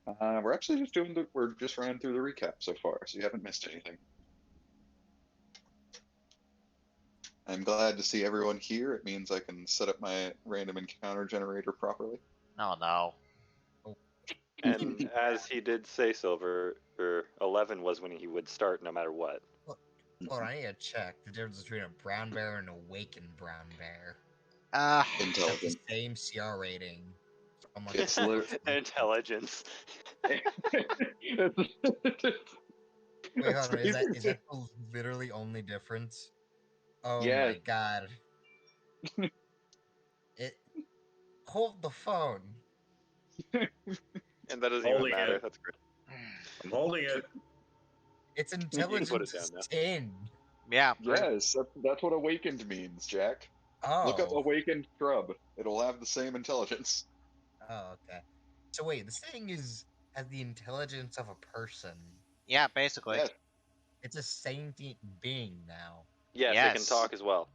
We're actually just we're just running through the recap so far, so you haven't missed anything. I'm glad to see everyone here. It means I can set up my random encounter generator properly. Oh no. And as he did say, Silver, 11 was when he would start no matter what. Hold on, I need to check the difference between a brown bear and an awakened brown bear. It's the Intelligent. same CR rating. So I'm like, It's Intelligence. wait, hold on, is that the literally only difference? Oh Yeah. my god. Hold the phone. And that doesn't even Holding matter. it. That's great. I'm holding it. It's can put it intelligence down now. 10. Yeah. Yes, that's what awakened means, Jack. Oh. Look up awakened shrub. It'll have the same intelligence. Oh, okay. So wait, this thing has the intelligence of a person. Yeah, basically. Yes. It's a sentient being now. Yes, it can Yes. talk as well.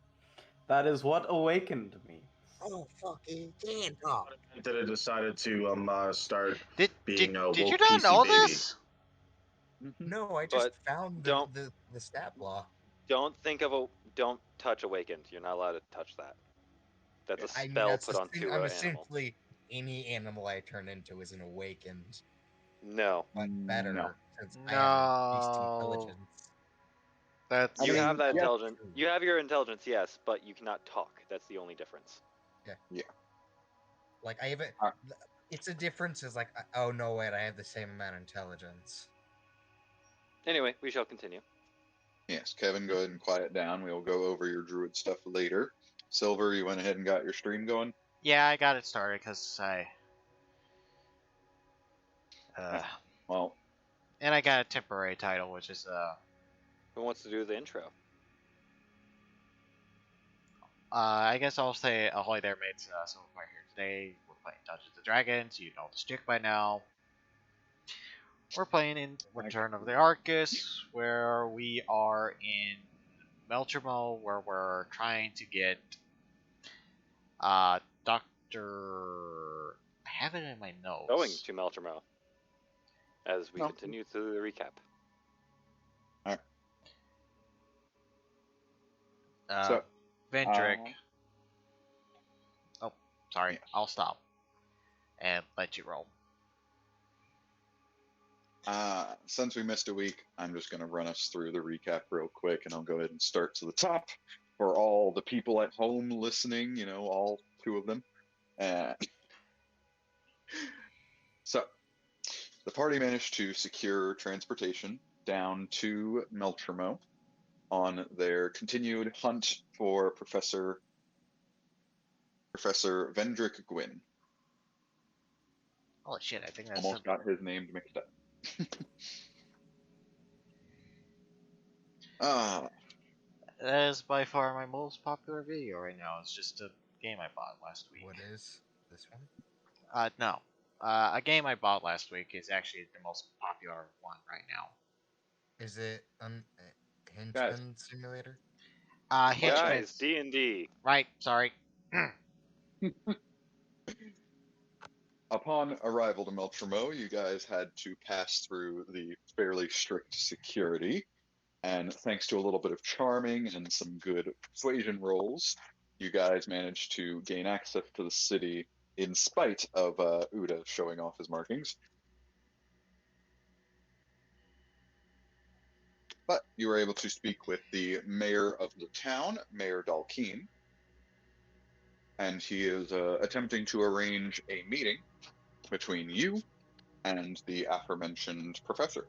That is what awakened me. Oh fuck, it can talk. That it decided to start Did being a did you woke not PC know baby. this? No, I just But found don't- the stat block. Don't touch awakened. You're not allowed to touch that. That's a I mean, spell that's put onto I'm an animal. essentially any animal I turn into is an awakened, No. but better No. since I have increased No. intelligence. That's You have that yeah. intelligence. You have your intelligence, yes, but you cannot talk. That's the only difference. Like I have it. It's a difference. Is like, oh no, wait, I have the same amount of intelligence. Anyway, we shall continue. Yes, Kevin, go ahead and quiet down. We'll go over your druid stuff later. Silver, you went ahead and got your stream going? yeah. I got it started because I. Well, And I got a temporary title, which is Who wants to do the intro? I guess I'll say ahoy there, mates. So we're here today. We're playing Dungeons and Dragons. You know the stick by now. We're playing in Return of the Arcuus, where we are in Meltrimo, where we're trying to get Doctor. I have it in my notes. Going to Meltrimo. As we No. continue through the recap. So, Vendrick. Oh, sorry. I'll stop and let you roll. since we missed a week, I'm just going to run us through the recap real quick, and I'll go ahead and start to the top for all the people at home listening, you know, all two of them. So, the party managed to secure transportation down to Meltrimo on their continued hunt for Professor Vendrick Gwyn. Holy shit, I think that's Almost got his name mixed up. that is by far my most popular video right now. It's just a game I bought last week. What is this one? No. A game I bought last week is actually the most popular one right now. Is it Henchman Simulator? Henchman. Guys, D&D. Right, sorry. Upon arrival to Meltrimo, you guys had to pass through the fairly strict security, and thanks to a little bit of charming and some good persuasion rolls, you guys managed to gain access to the city in spite of Uda showing off his markings. But you were able to speak with the mayor of the town, Mayor Dalkeen, and he is attempting to arrange a meeting between you and the aforementioned professor.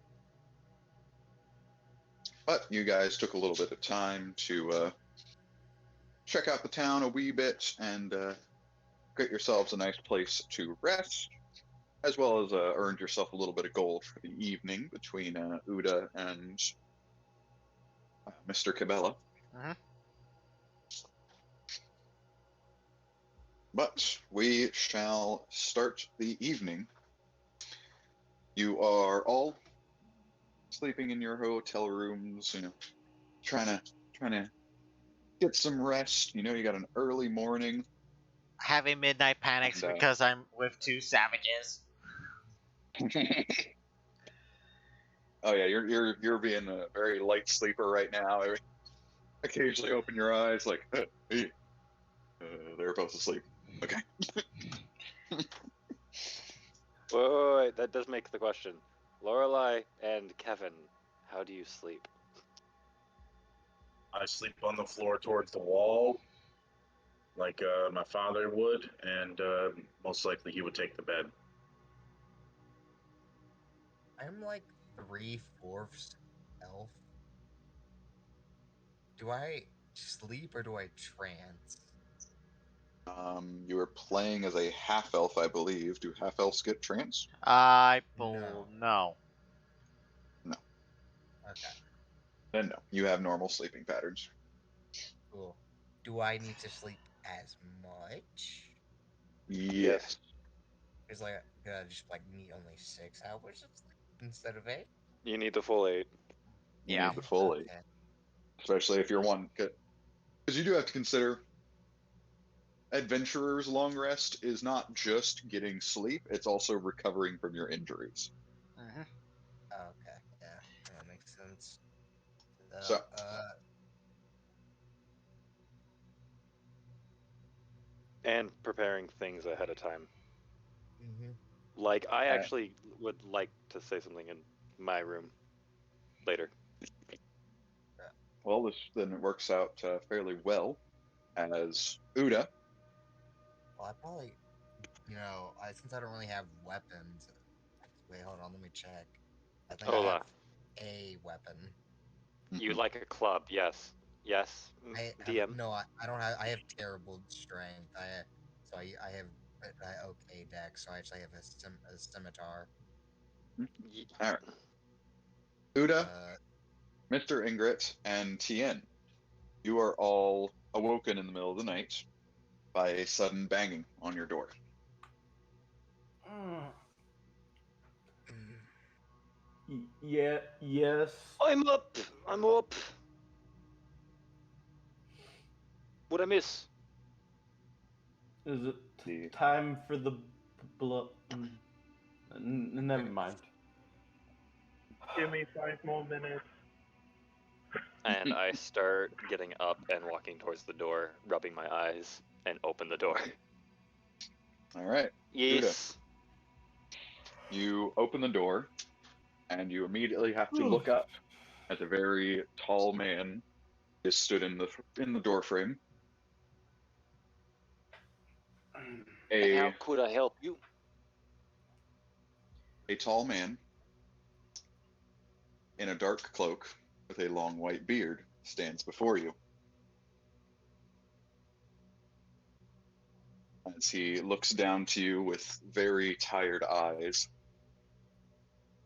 But you guys took a little bit of time to check out the town a wee bit and get yourselves a nice place to rest, as well as earned yourself a little bit of gold for the evening between Uda and Mr. Cabela. Mhm. But we shall start the evening. You are all sleeping in your hotel rooms, you know, trying to get some rest. You know, you got an early morning. Having midnight panics And, because I'm with two savages. Oh yeah, you're being a very light sleeper right now. Occasionally open your eyes, like, hey, they're both asleep. Okay. Wait, that does make the question. Lorelai and Kevin, how do you sleep? I sleep on the floor towards the wall, like my father would, and most likely he would take the bed. I'm like 3/4 elf. Do I sleep or do I trance? You were playing as a half elf, I believe. Do half elves get trance? No. No. Okay, Then no. You have normal sleeping patterns. cool. Do I need to sleep as much? Yes. Because like, could I just like need only 6 hours of sleep instead of 8? You need the full 8. You Yeah. need the full 8, Okay. especially if you're one. Because you do have to consider adventurer's long rest is not just getting sleep; it's also recovering from your injuries. Mm-hmm. Okay, yeah, that makes sense. So, And preparing things ahead of time. mm-hmm. Like, I actually would like to say something in my room later. well, this then works out fairly well, as Uda. Well, I probably, since I don't really have weapons. Wait, hold on, let me check. I think I have Hola. a weapon. You like a club, yes. Yes, I have DM. no, I don't have. I have terrible strength. I have okay dex. So I actually have a scimitar. All right, Uda, Uh, Mr. Ingrid, and Tien. You are all awoken in the middle of the night by a sudden banging on your door. Yeah. Yes. I'm up! I'm up! What'd I miss? Is it The- time for the blood? Never mind. Give me 5 more minutes. And I start getting up and walking towards the door, rubbing my eyes, and open the door. All right, Yes. you open the door, and you immediately have to look up as a very tall man is stood in the door frame. And how could I help you? A tall man in a dark cloak with a long white beard stands before you. As he looks down to you with very tired eyes.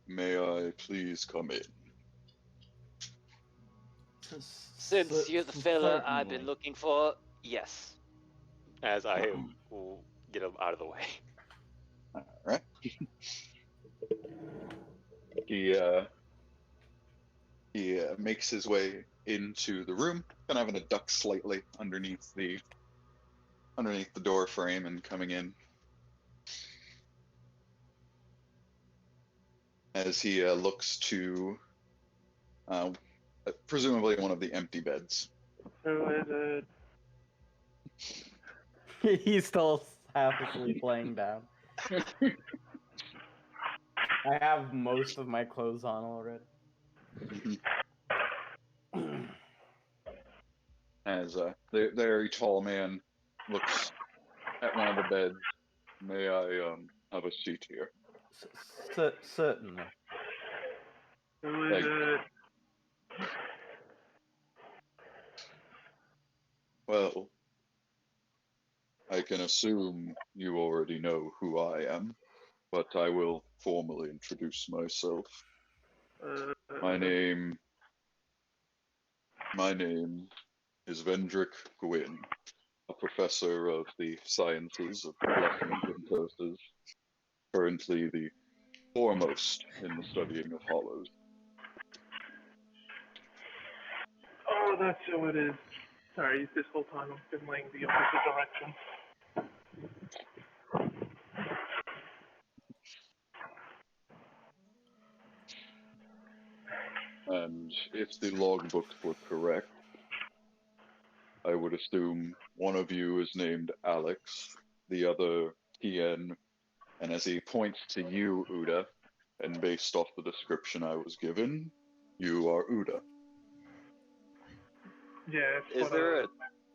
May I please come in? Since you're the fella I've been Certainly. looking for, yes. As I will get him out of the way. All right. He makes his way into the room, kind of having to duck slightly underneath the door frame and coming in. As he looks to presumably one of the empty beds. Who is it? He's still half asleep laying down. I have most of my clothes on already. As the very tall man looks at one of the beds. May I have a seat here? Certainly. Who is Thank it? Well, I can assume you already know who I am, but I will formally introduce myself. My name is Vendrick Gwyn, a professor of the sciences of blessings and curses, currently the foremost in the studying of hollows. Oh, that's who it is. Sorry, this whole time I've been laying the opposite direction. And if the logbooks were correct, I would assume one of you is named Alex, the other Tien, and as he points to you, Uda, and based off the description I was given, you are Uda. Yeah. Is there a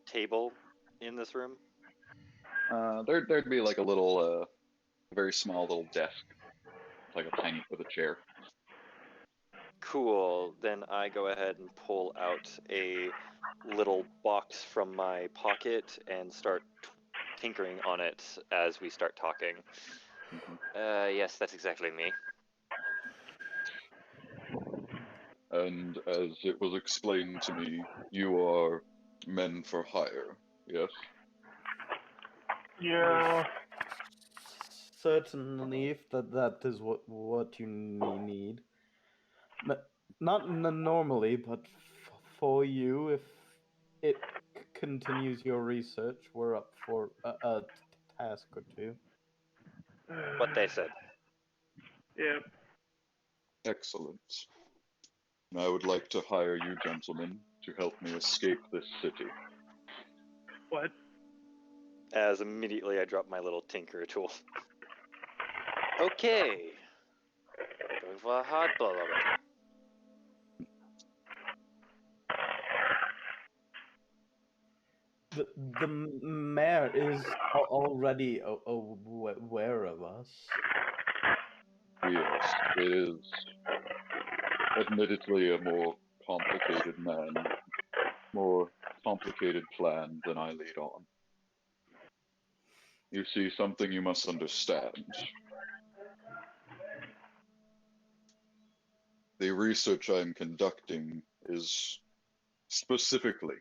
table in this room? There'd be like a little, very small little desk, like a tiny with a chair. Cool. Then I go ahead and pull out a little box from my pocket and start tinkering on it as we start talking. Yes, that's exactly me. And as it was explained to me, you are men for hire, yes? Yeah. Certainly, if that is what you need. Not normally, but for you, if it continues your research, we're up for a task or two. What they said. Yeah. Excellent. And I would like to hire you gentlemen to help me escape this city. What? As immediately I drop my little tinker tool. Okay. Going for a hardball already. The mayor is already aware of us. Yes, it is admittedly a more complicated more complicated plan than I lead on. You see, something you must understand. The research I'm conducting is specifically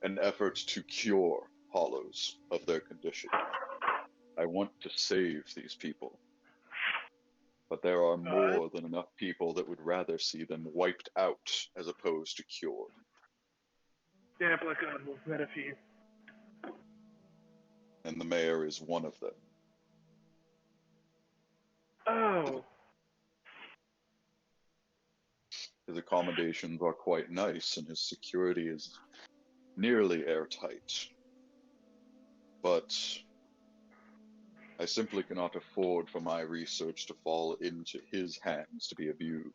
an effort to cure hollows of their condition. I want to save these people. But there are more than enough people that would rather see them wiped out as opposed to cured. Yeah, but we've met a few. And the mayor is one of them. Oh. His accommodations are quite nice, and his security is nearly airtight. But I simply cannot afford for my research to fall into his hands to be abused.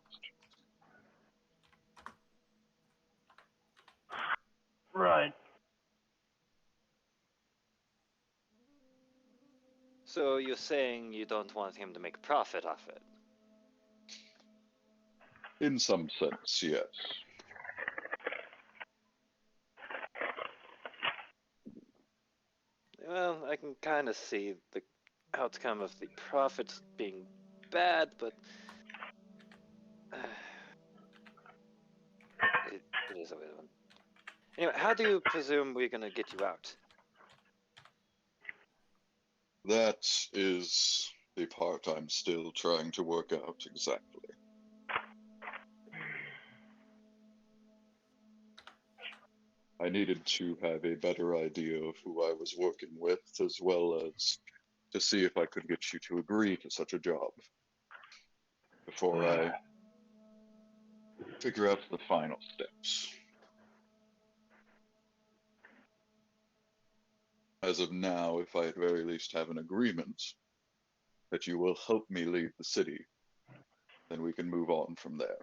Right. So you're saying you don't want him to make a profit off it? In some sense, yes. Well, I can kind of see the outcome of the profits being bad, but it is a weird one. Anyway, how do you presume we're gonna get you out? That is the part I'm still trying to work out exactly. I needed to have a better idea of who I was working with, as well as to see if I could get you to agree to such a job before I figure out the final steps. As of now, if I at very least have an agreement that you will help me leave the city, then we can move on from there.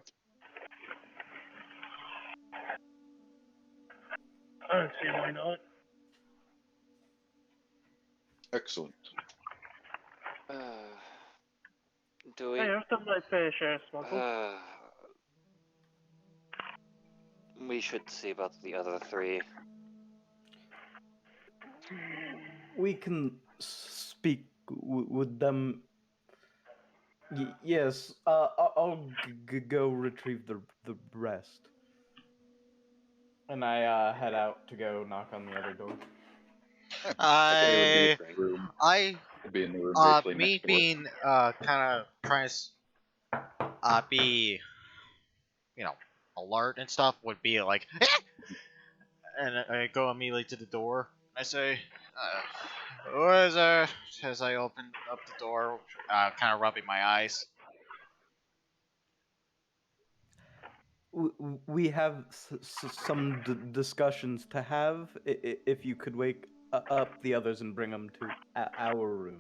I don't see why not. Excellent. Do we? Hey, I've done my fair share of smuggle. We should see about the other three. We can speak with them. Yes, I'll go retrieve the rest. And I head out to go knock on the other door. I think it would be in the room. It'd be in the room basically Me next door. being kind of trying to be, alert and stuff would be like, and I go immediately to the door. I say, "What is there?" As I open up the door, kind of rubbing my eyes. we have some discussions to have. If you could wake up the others and bring them to our room.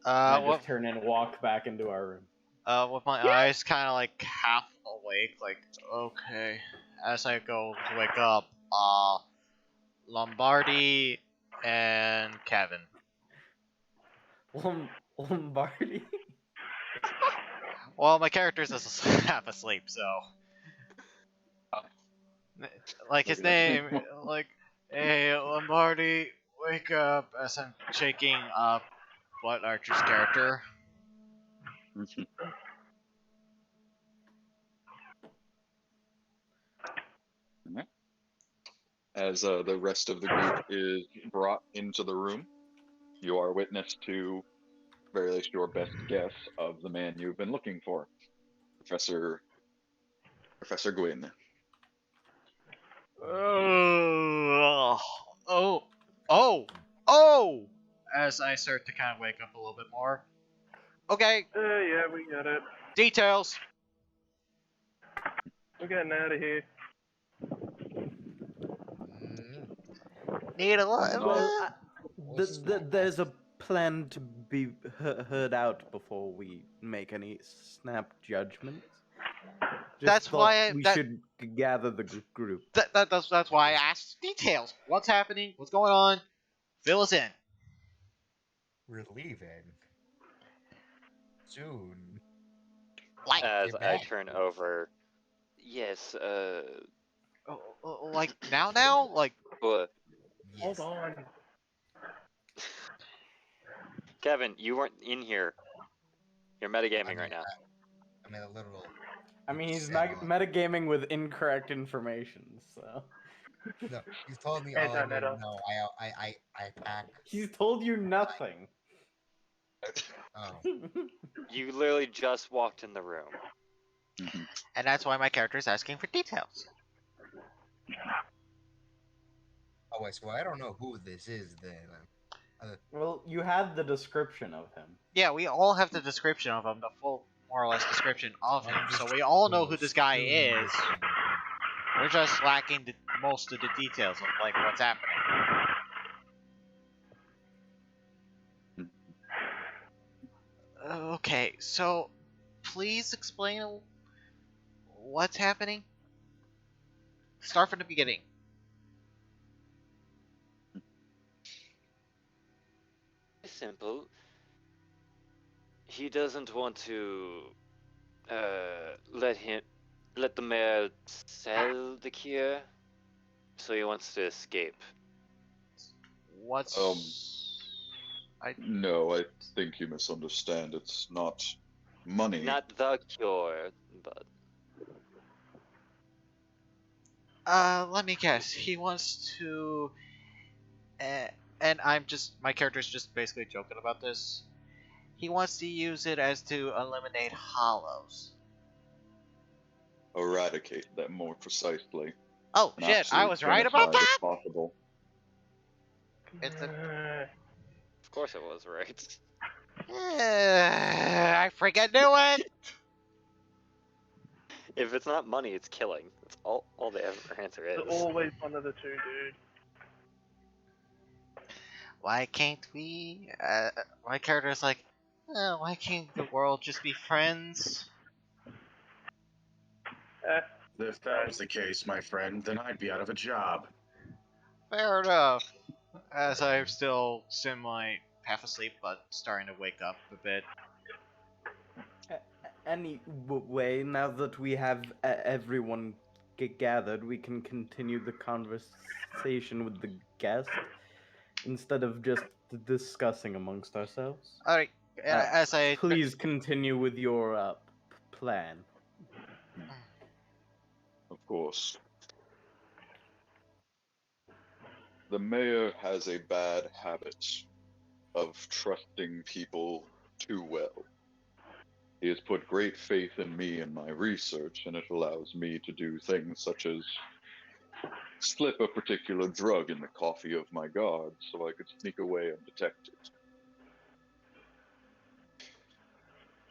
And I What? just turn and walk back into our room. With my eyes kind of like half awake, like okay. As I go to wake up, Lombardi and Kevin. Lombardi. Well, my character's just half asleep, so like his name, like, hey Lombardi, wake up! As I'm shaking up Blood Archer's character. As the rest of the group is brought into the room, you are witness to, very least your best guess of the man you've been looking for, Professor Gwyn. Oh! As I start to kind of wake up a little bit more. Okay, Yeah, we got it. details. We're getting out of here. Need a lot. No. There's a plan to be heard out before we make any snap judgments. That's why we should gather the group. That's why I asked details. What's happening? What's going on? Fill us in. We're leaving soon. Like, As I turn over, yes, like now? Like, Hold on. Kevin, you weren't in here. You're metagaming right now. I mean, a literal. I mean, he's metagaming with incorrect information, so. No, he's told me Hey, all I need to Donetto. know. I pack. He's told you nothing. Oh. You literally just walked in the room. and that's why my character is asking for details. Oh wait, so I don't know who this is then. Well, you had the description of him. Yeah, we all have the description of him, the full, more or less, description of him, so we all know who this guy is. We're just lacking most of the details of, like, what's happening. Okay, so please explain what's happening. Start from the beginning. Simple. He doesn't want to let the mayor sell the cure, so he wants to escape. What's No, I think you misunderstand. It's not money. Not the cure, but let me guess. He wants to, and my character's just basically joking about this. He wants to use it as to eliminate hollows. Eradicate them more precisely. Oh An shit! I absolute was right about genocide that. if possible. It's a, of course it was right. I freaking knew it. If it's not money, it's killing. That's all the answer is. It's always one of the two, dude. Why can't we? My character's like, why can't the world just be friends? If that was the case, my friend, then I'd be out of a job. Fair enough. As I'm still half asleep, but starting to wake up a bit. Anyway, now that we have everyone gathered, we can continue the conversation with the guest instead of just discussing amongst ourselves. All right. As I please continue with your plan. Of course. The mayor has a bad habit of trusting people too well. He has put great faith in me and my research, and it allows me to do things such as slip a particular drug in the coffee of my guards so I could sneak away undetected.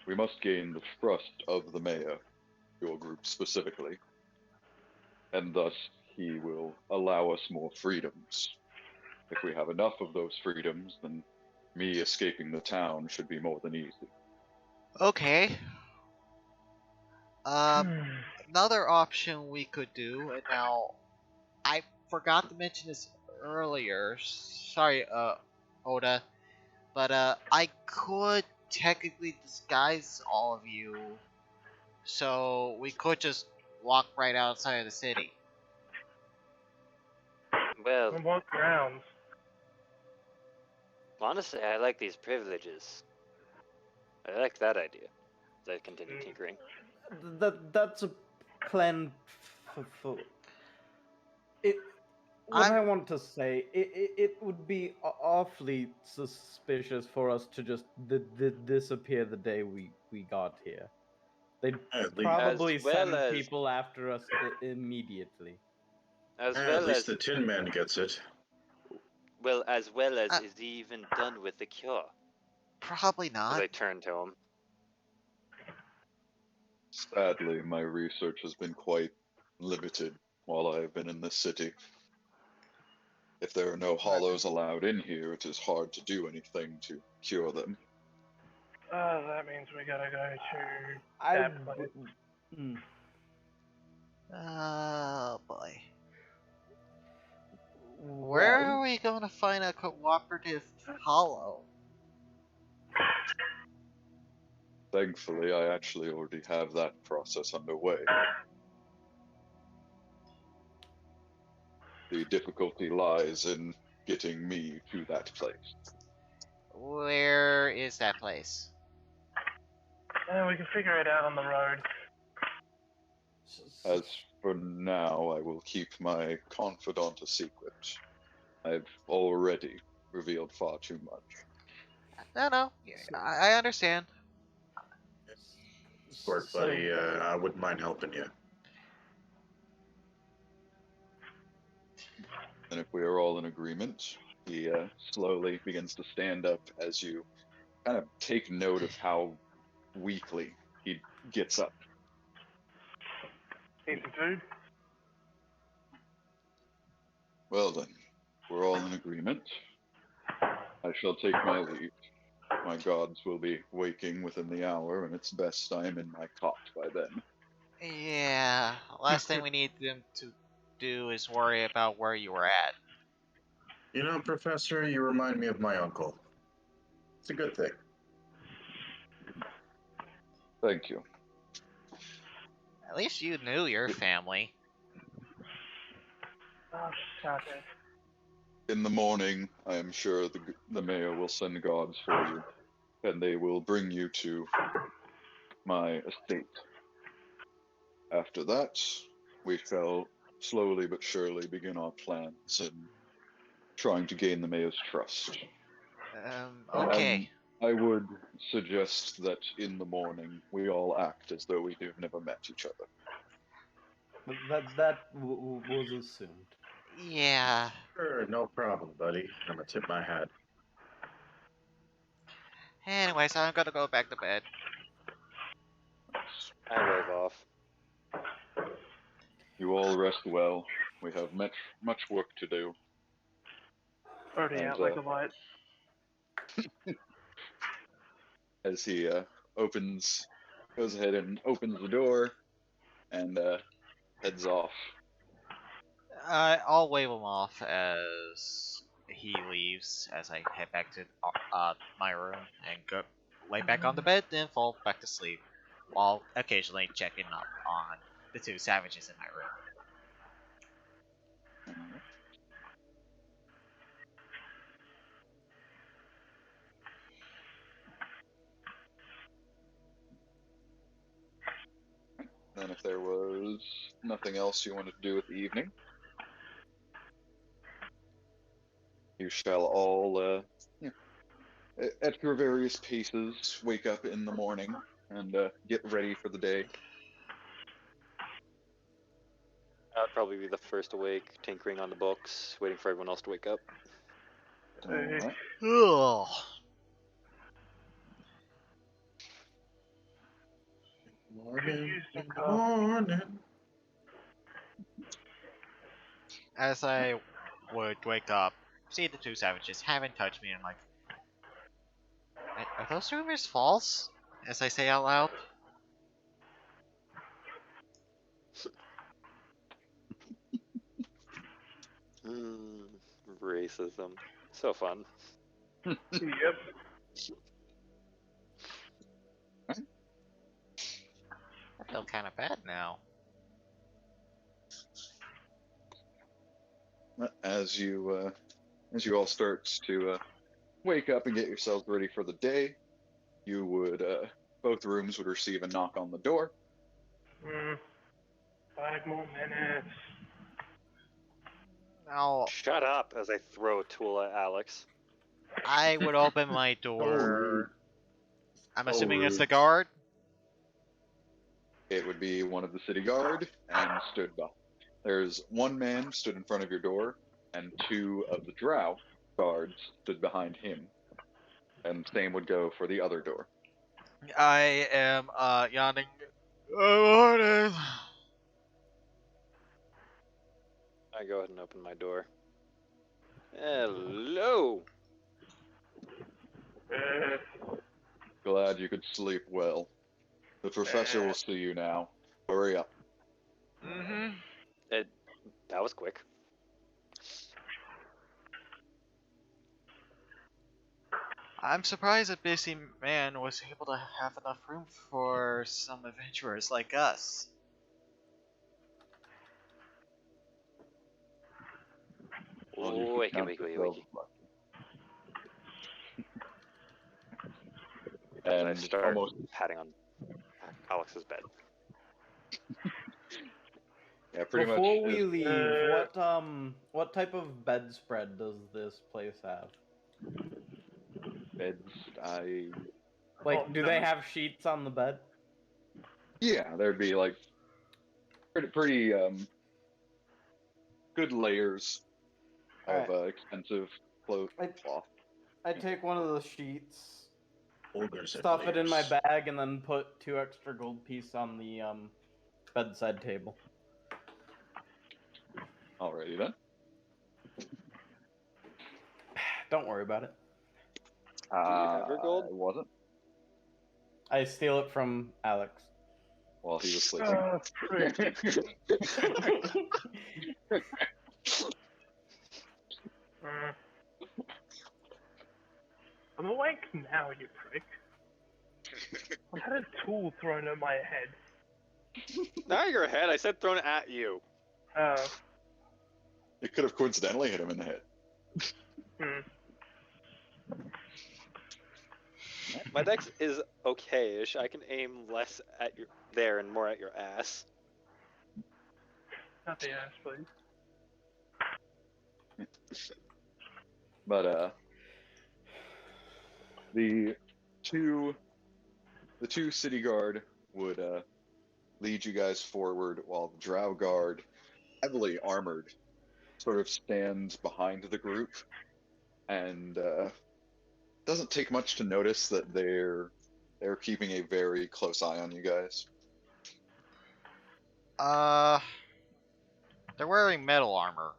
We must gain the trust of the mayor, your group specifically, and thus he will allow us more freedoms. If we have enough of those freedoms, then me escaping the town should be more than easy. Okay. Hmm. Another option we could do, and now I forgot to mention this earlier. Sorry, Oda, but I could technically disguise all of you, so we could just walk right outside of the city. Well, On what grounds? honestly, I like these privileges. I like that idea. As I continue tinkering. That's a plan for it. What I want to say, it would be awfully suspicious for us to just disappear the day we got here. They'd At least, probably As well send as- people after us immediately. As at well least as the Tin Man gets it. as well as Uh, is he even done with the cure? Probably As not. I turn to him. Sadly, my research has been quite limited while I have been in this city. If there are no hollows allowed in here, it is hard to do anything to cure them. That means we gotta go to I that place. Oh boy. Where are we going to find a cooperative hollow? Thankfully, I actually already have that process underway. The difficulty lies in getting me to that place. Where is that place? We can figure it out on the road. As for now, I will keep my confidant a secret. I've already revealed far too much. No, I understand. Work, buddy. I wouldn't mind helping you. And if we are all in agreement, he slowly begins to stand up as you kind of take note of how weakly he gets up. Need some food? Well then, we're all in agreement. I shall take my leave. My gods will be waking within the hour, and it's best I am in my cot by then. Yeah, last thing we need them to do is worry about where you were at. You know, Professor, you remind me of my uncle. It's a good thing. Thank you. At least you knew your family. Oh, shut it. In the morning, I am sure the mayor will send guards for you, and they will bring you to my estate. After that, we shall slowly but surely begin our plans in trying to gain the mayor's trust. Okay. I would suggest that in the morning we all act as though we have never met each other. That was assumed. Yeah. Sure, no problem, buddy. I'm gonna tip my hat. Anyways, I'm gonna go back to bed. I wave off. You all rest well. We have much work to do. Already And, out like a light. As he goes ahead and opens the door and heads off. I'll wave him off as he leaves, as I head back to my room and go lay back on the bed, then fall back to sleep, while occasionally checking up on the two savages in my room. And if there was nothing else you wanted to do with the evening, you shall all, at your various paces, wake up in the morning and get ready for the day. I'd probably be the first awake, tinkering on the books, waiting for everyone else to wake up. Alright. Ugh. Morning, use some coffee. morning. as I would wake up, see the two savages haven't touched me, and like, are those rumors false? As I say out loud. Racism. So fun. Yep. I feel kind of bad now. As you all start to wake up and get yourselves ready for the day, you would both rooms would receive a knock on the door. 5 more minutes. Now, Shut up as I throw a tool at Alex. I would open my rude. door. I'm So assuming it's rude. the guard. It would be one of the city guard and stood by. There's one man stood in front of your door, and 2 of the drow guards stood behind him. And same would go for the other door. I am yawning. Good morning. I go ahead and open my door. Hello. Glad you could sleep well. The professor will see you now. Hurry up. Mm-hmm. That was quick. I'm surprised a busy man was able to have enough room for some adventurers like us. Well, you could count yourselves lucky. And I And start almost patting on Alex's bed. yeah, pretty Before much. we leave, what type of bedspread does this place have? Beds, Like, do they have sheets on the bed? yeah, there'd be like pretty good layers of expensive cloth. I take one of the sheets, Olga said stuff it in my layers. bag, and then put 2 extra gold pieces on the bedside table. Alrighty then. Don't worry about it. Do you have your gold? It wasn't I steal it from Alex. while he was sleeping. I'm awake now, you prick. I had a tool thrown at my head. Not your head. I said thrown at you. Oh. It could have coincidentally hit him in the head. My dex is okay-ish. I can aim less at your there and more at your ass. Not the ass, please. But the two city guard would lead you guys forward, while the drow guard, heavily armored, sort of stands behind the group, and doesn't take much to notice that they're keeping a very close eye on you guys. They're wearing metal armor,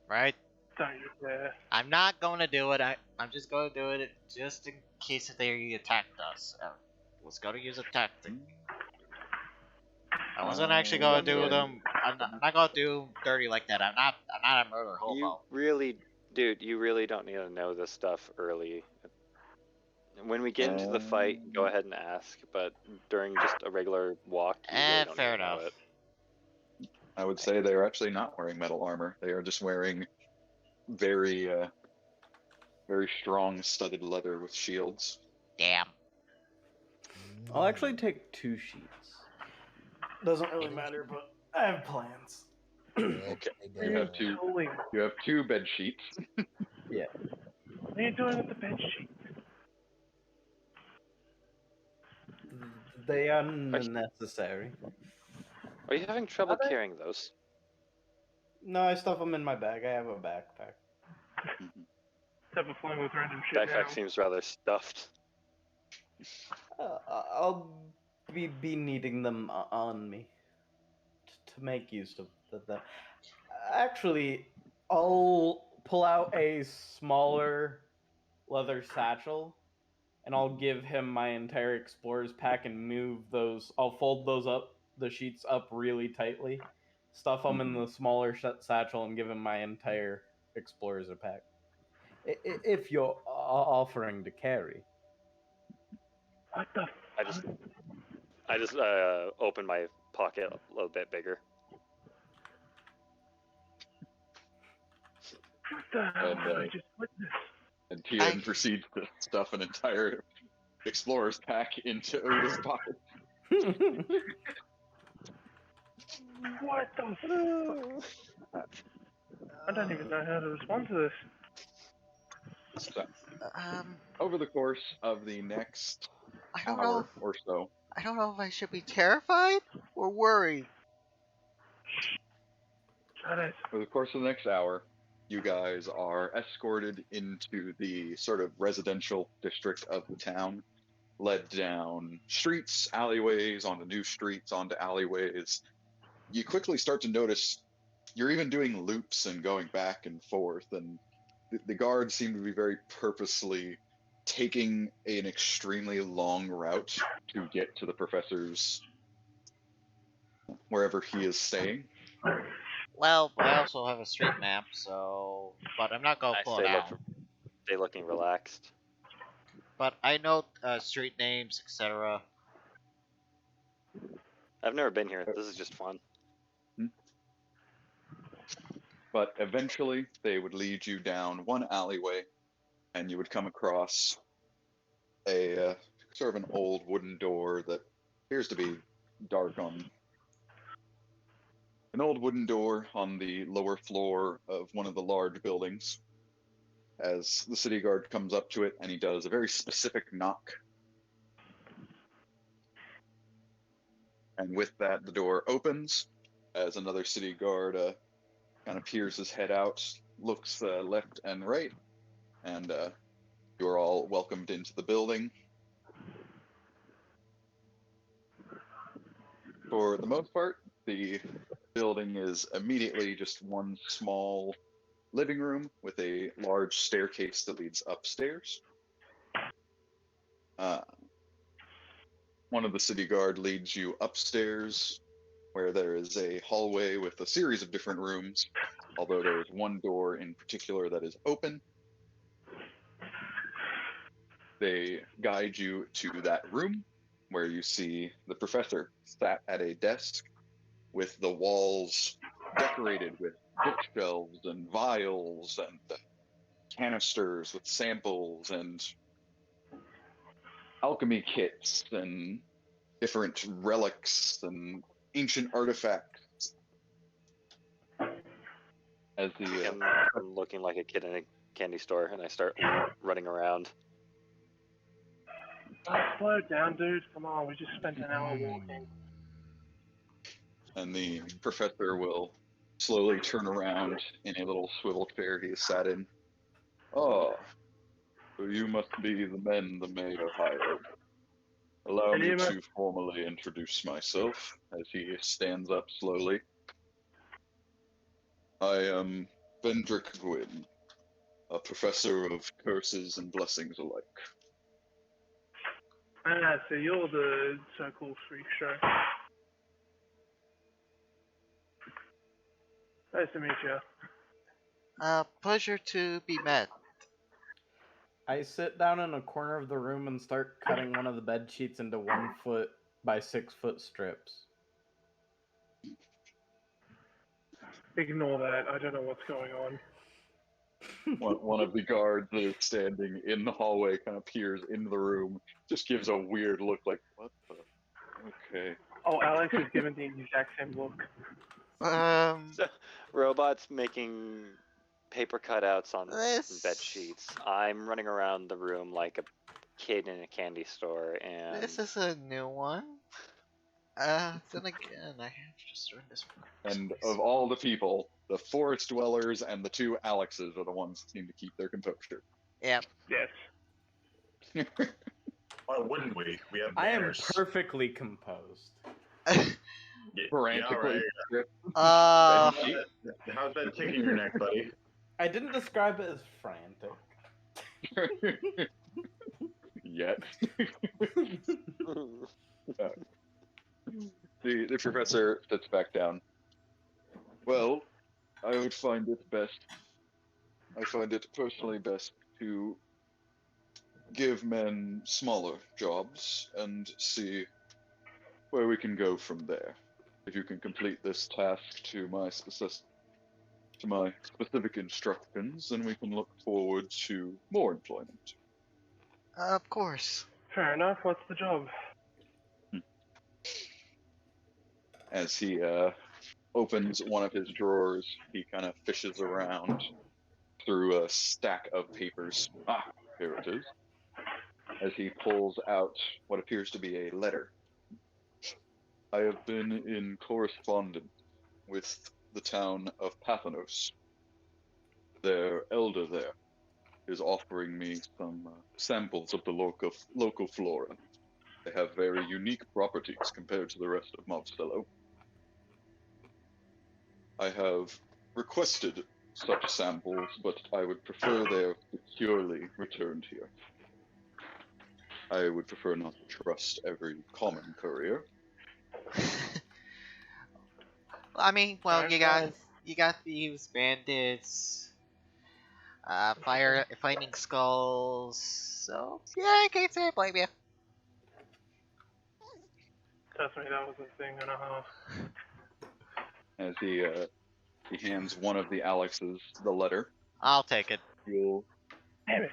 right? Don't you dare. I'm not going to do it. I'm just going to do it just in case they attacked us. Was going to use a tactic. I wasn't actually going to do them. I'm not going to do them dirty like that. I'm not a murder hobo. You really, dude, you really don't need to know this stuff early. When we get into the fight, go ahead and ask. But during just a regular walk, you really don't fair need to know enough. it. I would say they are actually not wearing metal armor. They are just wearing very very strong studded leather with shields. Damn. I'll actually take 2 sheets. Doesn't really matter, but I have plans. Okay. You have 2 bed sheets. Yeah. What are you doing with the bed sheet? They are necessary. Are you having trouble carrying those? No, I stuff them in my bag. I have a backpack. Except for flying with random shit Backpack now. seems rather stuffed. I'll be needing them on me to make use of them. Actually, I'll pull out a smaller leather satchel, and I'll give him my entire explorer's pack and move those. I'll fold the sheets up really tightly, stuff them in the smaller satchel, and give him my entire explorer's pack. If you're offering to carry. What the fuck? I just open my pocket a little bit bigger. What the hell And, did I just witness? And Tien proceeds to stuff an entire explorer's pack into Uda's pocket. What the fuck? I don't even know how to respond to this. So, over the course of the next hour or so, I don't know if I should be terrified or worried. Shut it. over the course of the next hour, you guys are escorted into the sort of residential district of the town, led down streets, alleyways, onto new streets, onto alleyways. You quickly start to notice you're even doing loops and going back and forth, and the guards seem to be very purposely taking an extremely long route to get to the professor's wherever he is staying. Well, I also have a street map, so... But I'm not gonna pull it out. They looking relaxed. But I know street names, etc. I've never been here. This is just fun. But eventually, they would lead you down one alleyway, and you would come across a sort of an old wooden door that appears to be dark on. An old wooden door on the lower floor of one of the large buildings. As the city guard comes up to it, and he does a very specific knock. And with that, the door opens as another city guard kind of peers his head out, looks left and right, and you're all welcomed into the building. For the most part, the building is immediately just one small living room with a large staircase that leads upstairs. One of the city guard leads you upstairs, where there is a hallway with a series of different rooms, although there is one door in particular that is open. They guide you to that room, where you see the professor sat at a desk with the walls decorated with bookshelves and vials and canisters with samples and alchemy kits and different relics and ancient artifacts. As I'm looking like a kid in a candy store, and I start running around. Slow down, dude. Come on, we just spent an hour walking. And the professor will slowly turn around in a little swivel chair he has sat in. Oh, so you must be the men the mayor hired. Allow me to formally introduce myself as he stands up slowly. I am Vendrick Gwyn, a professor of curses and blessings alike. Ah, so you're the so-called freak show. Nice to meet you. Pleasure to be met. I sit down in a corner of the room and start cutting one of the bed sheets into 1 foot by 6 foot strips. Ignore that. I don't know what's going on. One of the guards that is standing in the hallway kind of peers into the room, just gives a weird look like, what the? Okay. Oh, Alex is giving the exact same look. So, robots making paper cutouts on bed sheets. I'm running around the room like a kid in a candy store, and This is a new one. Then again, I have to just learn this one. And of all the people, the forest dwellers and the two Alexes are the ones that seem to keep their composure. Yep. Yes. Why wouldn't we? We have I am manners. perfectly composed. frantically. Uh, How's that tickling your neck, buddy? I didn't describe it as frantic. Yet. The professor sits back down. Well, I would find it best. I find it personally best to give men smaller jobs and see where we can go from there. If you can complete this task to my specific instructions, then we can look forward to more employment. of course. Fair enough. What's the job? As he opens one of his drawers, he kind of fishes around through a stack of papers. Ah, here it is. As he pulls out what appears to be a letter. I have been in correspondence with the town of Pathanos. Their elder there is offering me some samples of the local flora. They have very unique properties compared to the rest of Monstello. I have requested such samples, but I would prefer they are securely returned here. I would prefer not to trust every common courier. I mean, well, Alright, you got thieves, bandits, flaming skulls. So yeah, I can't say I blame you. Trust me, that was a thing and a half. As he hands one of the Alexes the letter. I'll take it. Damn it.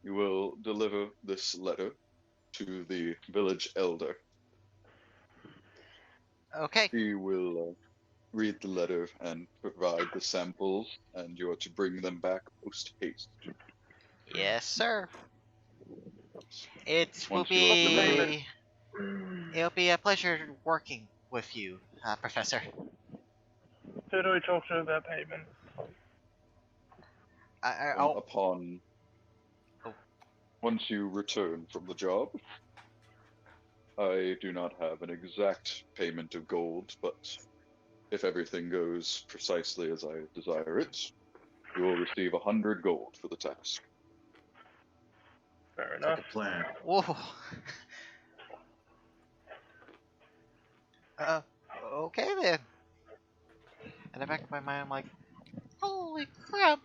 You will deliver this letter to the village elder. Okay. He will read the letter and provide the samples, and you are to bring them back post haste. Yes, sir. It will Once you have delivered- be. It'll be a pleasure working with you, Professor. Who do we talk to about payment? Upon Oh. once you return from the job, I do not have an exact payment of gold, but if everything goes precisely as I desire it, you will receive 100 gold for the task. Fair Like enough. a plan. Whoa. Okay then. In the back of my mind, I'm like, holy crap!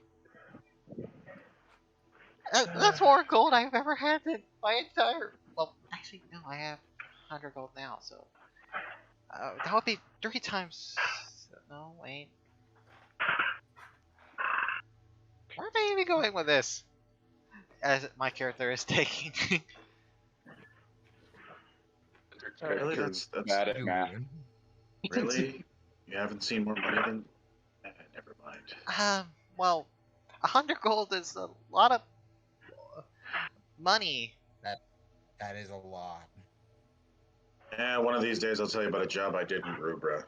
That's more gold I've ever had in my entire. Well, actually, no, I have 100 gold now, so that would be 3 times. No, wait. Where am I even going with this? As my character is taking. Really? That's Bad at math. really? You haven't seen more money than? Never mind. Well, 100 gold is a lot of money. That is a lot. Yeah, one of these days I'll tell you about a job I did in Rubra.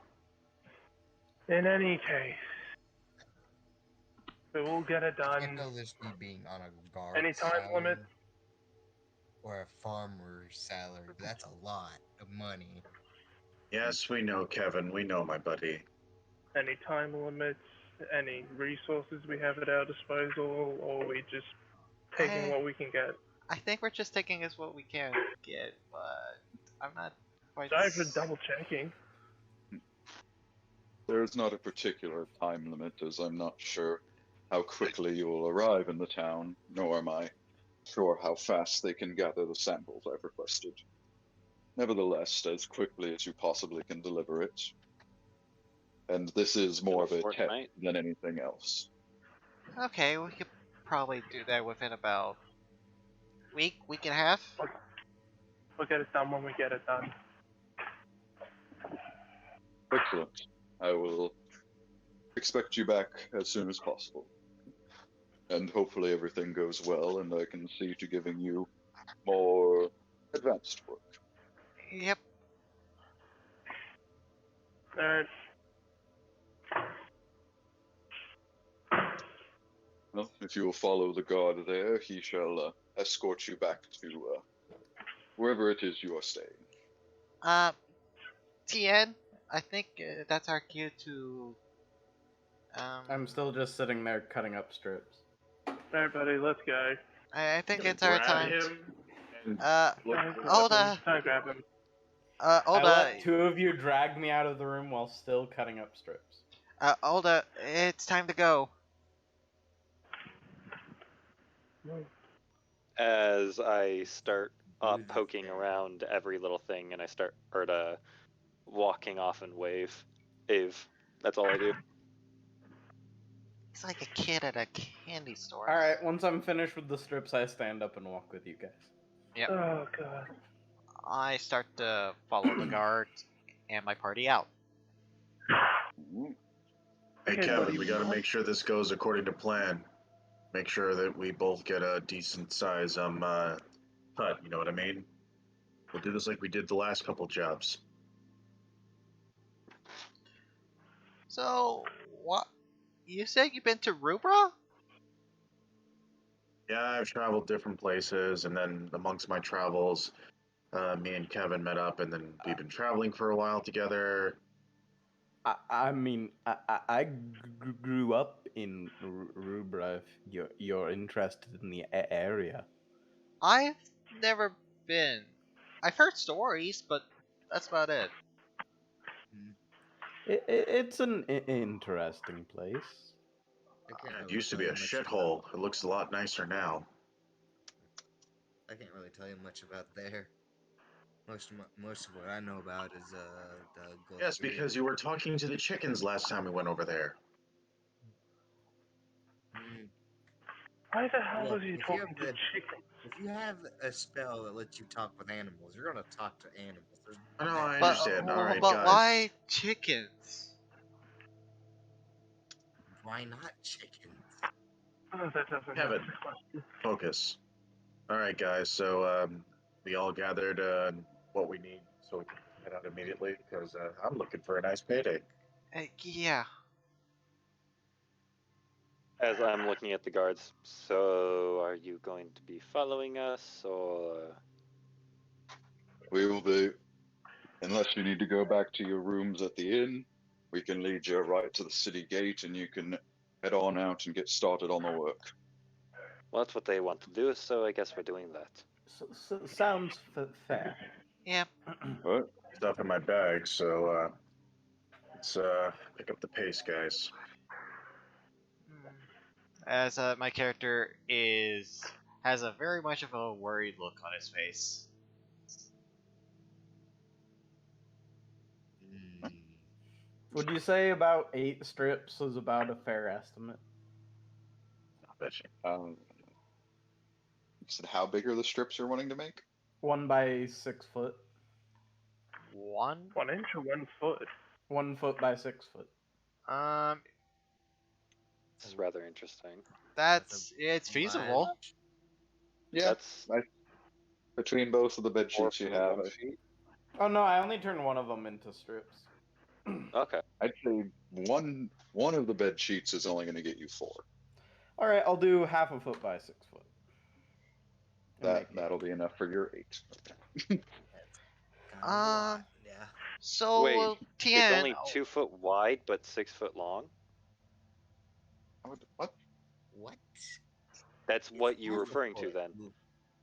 In any case, we will get it I done. know this me being on a guard Any time salary limit? or a farmer's salary, but that's a lot of money. Yes, we know, Kevin. We know, my buddy. Any time limits? Any resources we have at our disposal? Or we just taking what we can get? I think we're just taking as what we can get, but I'm not quite. Sorry for double checking. There is not a particular time limit, as I'm not sure how quickly you will arrive in the town, nor am I sure how fast they can gather the samples I've requested. Nevertheless, as quickly as you possibly can deliver it. And this is more of a test Fortnite? than anything else. Okay, we could probably do that within about week and a half. We'll get it done when we get it done. Excellent. I will expect you back as soon as possible. And hopefully everything goes well and I can see to giving you more advanced work. Yep. Alright. Well, if you will follow the guard there, he shall escort you back to wherever it is you are staying. Tien, I think that's our cue to. I'm still just sitting there cutting up strips. Alright, buddy, let's go. I think Gonna it's our grab time. him and look Don't for grab Oda. him. Don't grab him. I Oda. let two of you drag me out of the room while still cutting up strips. Oda, it's time to go. As I start Do the poking thing. around every little thing, and I start walking off and wave. That's all I do. He's like a kid at a candy store. Alright, once I'm finished with the strips, I stand up and walk with you guys. Yep. Oh god. I start to follow the guards and my party out. Hey Okay, Kevin, buddy. we gotta make sure this goes according to plan. Make sure that we both get a decent size hut, you know what I mean? We'll do this like we did the last couple jobs. So, what? You said you've been to Rubra? Yeah, I've traveled different places, and then amongst my travels, me and Kevin met up, and then we've been traveling for a while together. I mean, I grew up in Rubra. If you're interested in the area. I've never been. I've heard stories, but that's about it. It's an interesting place. I can't It really used to tell be you a much shithole. It looks a lot nicer now. I can't really tell you much about there. Most of what I know about is the Gulf Yes, Street. because you were talking to the chickens last time we went over there. Mm, Why the hell Look, was he if you talking have to the- chicken? If you have a spell that lets you talk with animals, you're gonna talk to animals. There's I know, I But, understand. All right, but guys. why chickens? Why not chickens? Oh, that doesn't Kevin. answer the question. Focus. All right, guys. So we all gathered what we need so we can head out immediately because I'm looking for a nice payday. Yeah. As I'm looking at the guards, so are you going to be following us, or? We will be. Unless you need to go back to your rooms at the inn, we can lead you right to the city gate and you can head on out and get started on the work. Well, that's what they want to do, so I guess we're doing that. Sounds fair. Yeah. All right. Stuff in my bag, so let's pick up the pace, guys. As my character has a very much of a worried look on his face. Mm, Would you say about 8 strips is about a fair estimate? I bet you. You said how big are the strips you're wanting to make? 1 by 6 foot. 1? 1 inch or 1 foot? 1 foot by 6 foot. This is rather interesting. It's feasible. Yeah. That's Between both of the bed 4 sheets you feet, have, 1 feet. Oh no, I only turned one of them into strips. Okay. I'd say one of the bed sheets is only going to get you 4. All right, I'll do half a foot by 6 foot. That'll be enough for your 8. kind of a lot, yeah. So, Wait, Tien, It's only 2 foot wide, but 6 foot long. What? What? That's what you're half a referring to, foot. then.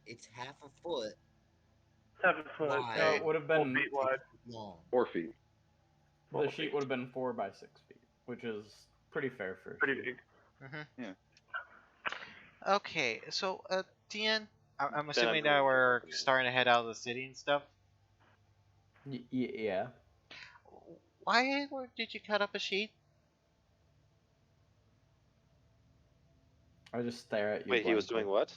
It's half a foot 7 foot. Wide. No, it would have 4 been feet wide. long. 4 feet. the sheet would have been 4 by 6 feet, which is pretty fair for a Pretty sheet. big. Okay, so Tien, I'm assuming I'm that going we're to- starting to head out of the city and stuff. Yeah. Why did you cut up a sheet? I just stare at you. Wait, he was blankly. doing what?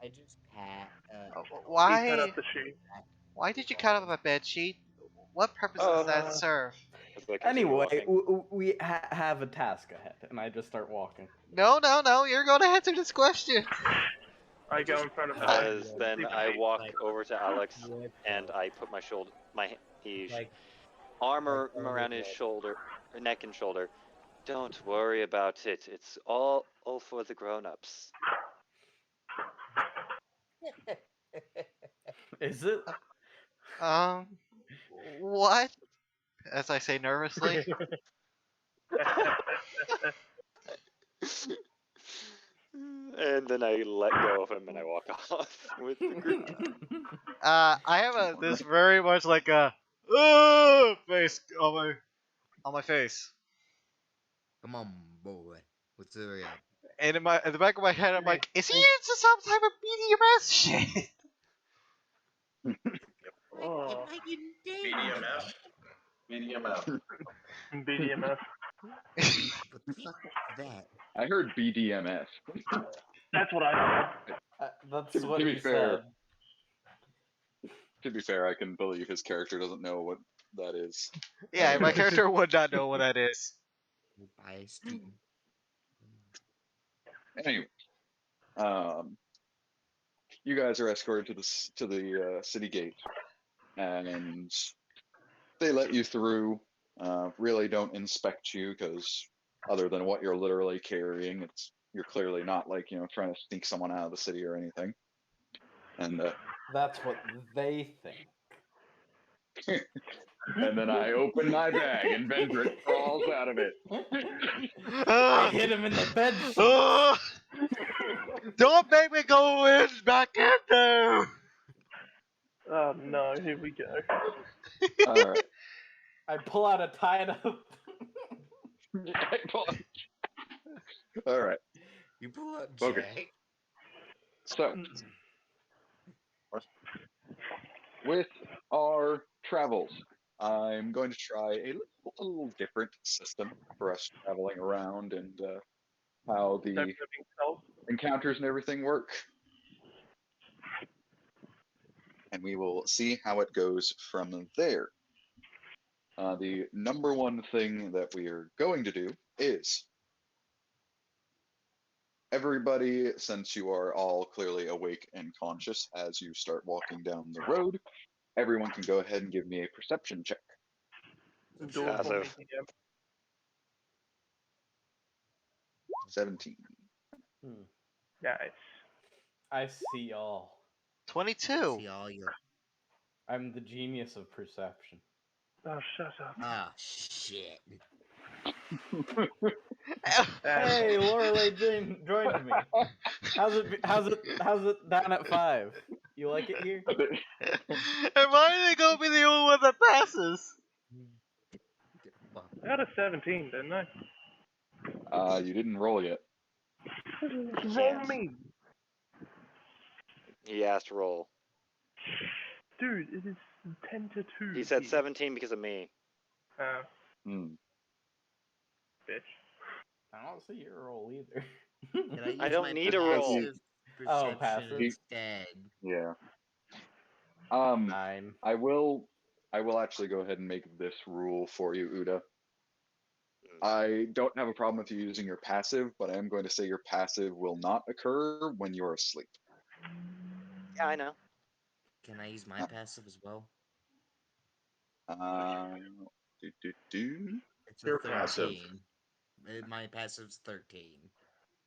I just pat. He cut Why? up the sheet. Why did you cut up a bed sheet? What purpose does that serve? As I continue Anyway, walking. we have a task ahead, and I just start walking. No, you're going to answer this question. I go in front of him. As then I walk Like- over to Alex What and the- I put my like arm like around his like- shoulder, neck and shoulder. Don't worry about it. It's all for the grown-ups. Is it? What? as I say nervously. And then I let go of him and I walk off with the group. I have this very much like a face on my face, Come on, boy. What's the up? and in the back of my head, I'm like, is he into some type of BDMS shit? Oh, BDMF. BDMF. BDMF. What the fuck is that? I heard BDMF. That's what I That's To what be he fair. said. To be fair, I can believe his character doesn't know what that is. Yeah, my character would not know what that is. By Steam. Anyway, you guys are escorted to the city gate, and they let you through. Really don't inspect you because other than what you're literally carrying, you're clearly not like trying to sneak someone out of the city or anything. And That's what they think. and then I open my bag and Vendrick crawls out of it. I hit him in the bed. Don't make me go in back in there. Oh no, here we go. All right. I pull out a tied up. All right. You pull up Focus. Jack. So, with our travels, I'm going to try a little different system for us traveling around and how the encounters and everything work. And we will see how it goes from there. The number one thing that we are going to do is everybody, since you are all clearly awake and conscious as you start walking down the road, everyone can go ahead and give me a perception check. Do it for me, Passive. DM. 17. Nice. I see all. 22. See all your. I'm the genius of perception. Oh, shut up. Ah, shit. Hey, Lorelei joined me. How's it down at 5? You like it here? And why are they gonna be the only one that passes? I got a 17, didn't I? You didn't roll yet. Roll me! He asked to roll. Dude, it is 10 to 2. He said here. 17 because of me. Hmm. Bitch. I don't see your roll either. Can I, use I don't my need a roll. passive Oh, perception passive. instead? Yeah. 9. I will actually go ahead and make this rule for you, Uda. I don't have a problem with you using your passive, but I am going to say your passive will not occur when you're asleep. Yeah, I know. Can I use my passive as well? It's a Your 13. passive. My passive's 13.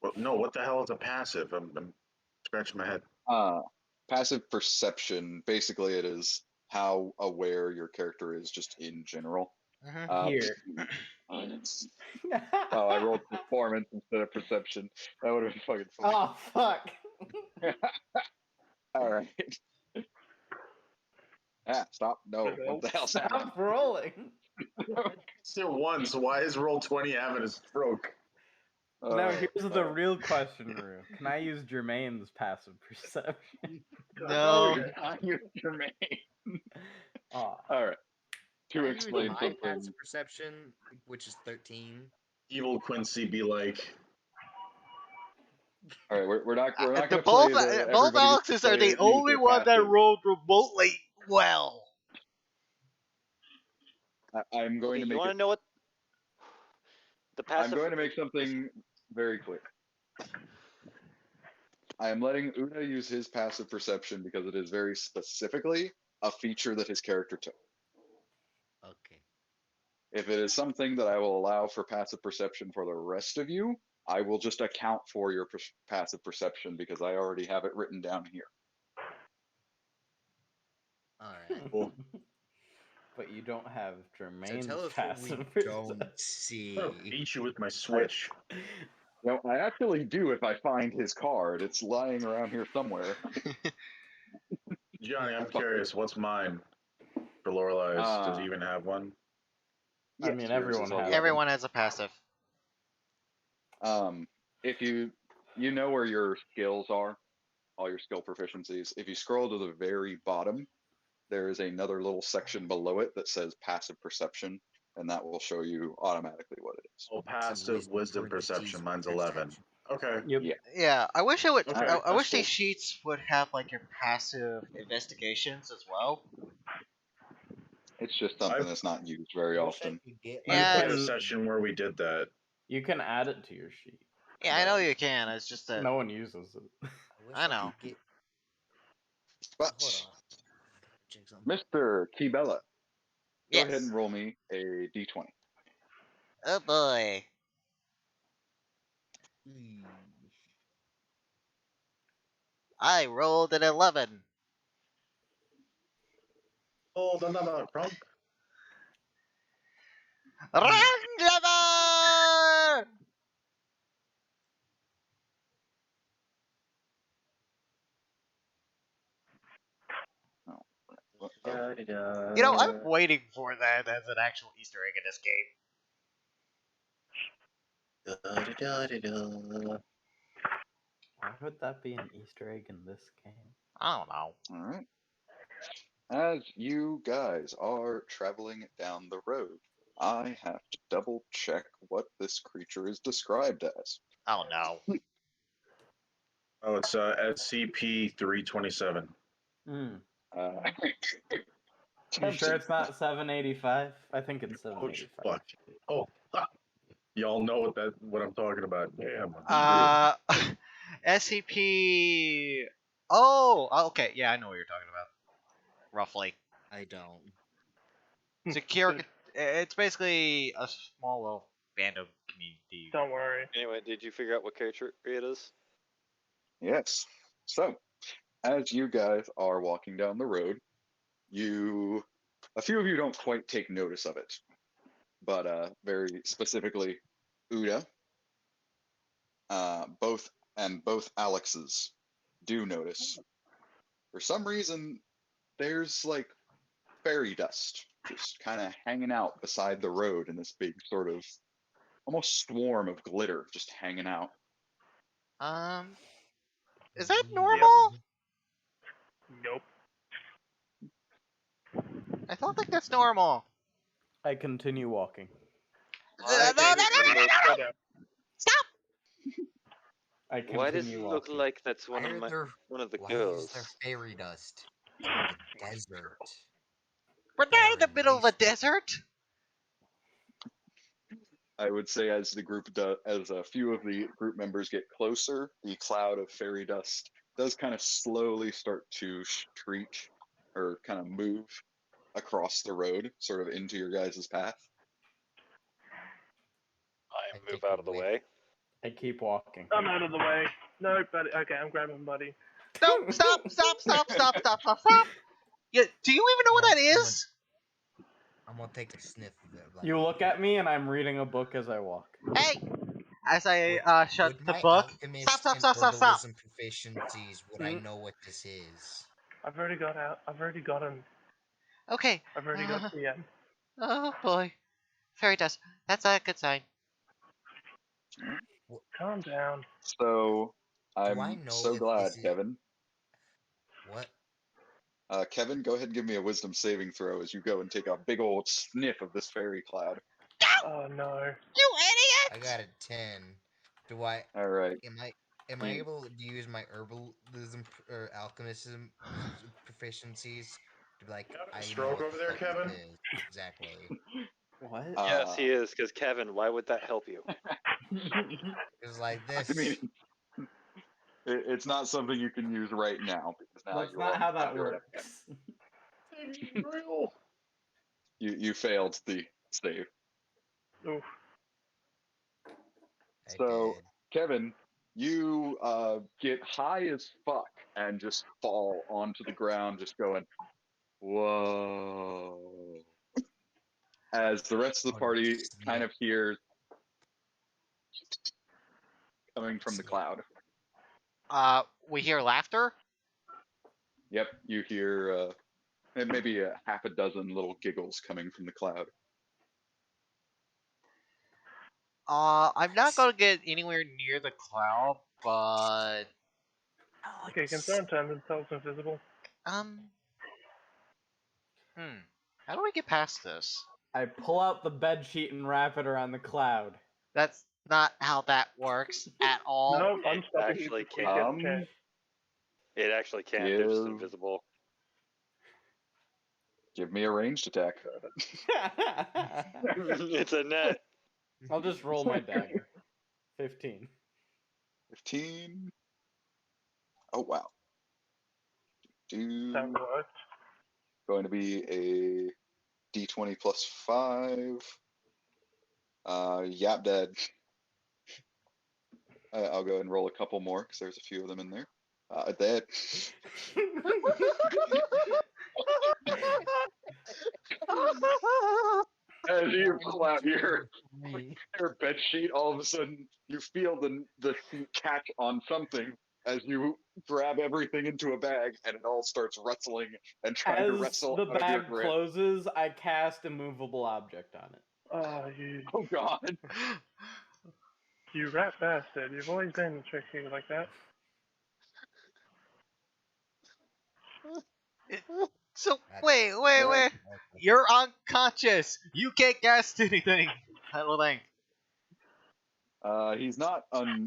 Well, no, what the hell is a passive? I'm scratching my head. Passive perception, basically it is how aware your character is just in general. Here. Oh, I rolled performance instead of perception. That would have been fucking funny. Oh, fuck. All right. Stop. No. What the hell's happening? Stop rolling. Still one, so why is roll 20 having a stroke? Now, here's the real question, Rue. Can I use Jermaine's passive perception? No. I use Jermaine. Aw. All right. Can To I use explain my something. passive perception, which is 13. Evil Quincy be like, All right, we're not going to both play the both everybody Alexes are the use only their one that passive. rolled remotely well. I'm going to You make want it. to know what the passive? I'm going to make something very clear. I am letting Una use his passive perception because it is very specifically a feature that his character took. Okay. If it is something that I will allow for passive perception for the rest of you, I will just account for your passive perception because I already have it written down here. Alright. Cool. but you don't have So Jermaine's tell us what we passive don't perception. see. I'll beat you with my switch. Well, I actually do if I find his card. It's lying around here somewhere. Johnny, I'm Fuck curious. What's mine for Lorelai's? Does he Uh, even have one? I yes, mean, yours everyone is on has the other Everyone has a passive. If you know where your skills are, all your skill proficiencies. If you scroll to the very bottom, there is another little section below it that says passive perception, and that will show you automatically what it is. Oh, passive wisdom perception. Mine's 11. Okay. Yep. Yeah. Yeah, I wish it would. Okay, I that's wish these cool. sheets would have like your passive investigations as well. It's just something that's not used very I wish I often. could get I Yeah, played a it's- session where we did that. You can add it to your sheet. Yeah, I know you can. It's just that No one uses it. I wish I know. could get. But Hold on. I gotta check something. Mr. Kibella, go ahead yes. and roll me a d20. Oh boy. Hmm. I rolled an 11. Hold another crunk. Randover! Oh, You know, I'm waiting for that as an actual Easter egg in this game. Why would that be an Easter egg in this game? I don't know. all right. As you guys are traveling down the road, I have to double check what this creature is described as. Oh no. Oh, it's SCP-327. Uh, You sure it's not 785? I think it's Oh, 785. fuck. Oh, fuck. Y'all know what I'm talking about. Damn. SCP. Oh, okay. Yeah, I know what you're talking about. Roughly. I don't. Secure. It's basically a small little fandom community. Don't worry. Anyway, did you figure out what character it is? yes. So, as you guys are walking down the road, a few of you don't quite take notice of it, but very specifically, Uda, both Alexes do notice. For some reason, there's like fairy dust just kind of hanging out beside the road in this big sort of almost swarm of glitter just hanging out. Is that normal? Nope. I don't think that's normal. I continue walking. No. Stop! I continue Why does it look walking. like that's one Why of are there- one of the Why girls? is there fairy dust in the desert? We're not in the middle of a desert. I would say as as a few of the group members get closer, the cloud of fairy dust does kind of slowly start to streak or kind of move across the road, sort of into your guys' path. I I move take out a of the whiff. way. I keep walking. I'm out of the way. No, buddy. Okay, I'm grabbing buddy. No, stop! Yeah, do you even know what that is? I'm gonna take a sniff of it. Like, You look at me and I'm reading a book as I walk. Hey! As I shut with the my book. alchemist Stop! and herbalism proficiencies, would I know what this is? I've already got out. I've already got him. Okay. I've already got the end. Oh boy. Fairy dust. That's a good sign. Calm down. So I I'm know so if glad, this is- Kevin. What? Kevin, go ahead and give me a wisdom saving throw as you go and take a big old sniff of this fairy cloud. Oh no. You idiot! I got a 10. Do I? All right. Am I able to use my herbalism or alchemism proficiencies to be like? Having a I know stroke what over the there, fuck Kevin? this is. Exactly. What? Yes, he is. Because Kevin, why would that help you? It's like this. I mean, it's not something you can use right now because now That's you not are how that under works. You failed the save. Oof. I So, did. Kevin, you get high as fuck and just fall onto the ground, just going, whoa. as the rest of the party kind of hears coming from the cloud. We hear laughter. Yep, you hear maybe a half a dozen little giggles coming from the cloud. I'm not gonna get anywhere near the cloud, but Okay, can someone turn themselves invisible? how do we get past this? I pull out the bed sheet and wrap it around the cloud. That's not how that works at all. No, I'm It stopping you actually before you get a chance. It actually can't. They're just Give- invisible. Give me a ranged attack. It's a net. I'll just roll my dagger. 15. 15. Oh wow. That worked. Going to be a d20 plus 5. Yap dead. I'll go and roll a couple more because there's a few of them in there. Dead. As you pull out your bed sheet, all of a sudden you feel the sheet catch on something as you grab everything into a bag, and it all starts wrestling and trying to As wrestle the out of your bag grip. closes, I cast a movable object on it. Oh, Oh god. you rat bastard. You've always been tricky like that. So wait. You're unconscious. You can't cast anything. Little thing. He's not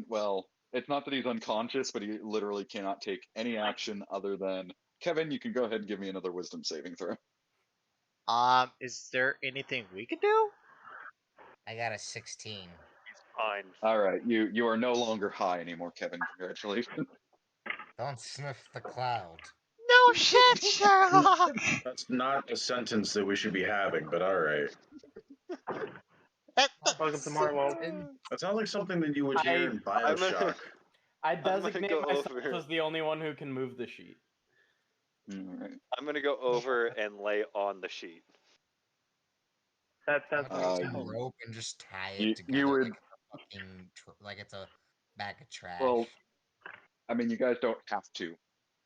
well. It's not that he's unconscious, but he literally cannot take any action other than Kevin. You can go ahead and give me another Wisdom saving throw. Is there anything we can do? I got a 16. Fine. All right, you are no longer high anymore, Kevin. Congratulations. Don't sniff the cloud. No shit, Sherlock. That's not a sentence that we should be having, but all right. Welcome to my world. That sounds like something that you would hear in I'm Bioshock. I gonna designate go myself over. as the only one who can move the sheet. All right. I'm gonna go over and lay on the sheet. That's Take a rope and just tie it You together would. like a fucking like it's a bag of trash. Well, I mean, you guys don't have to.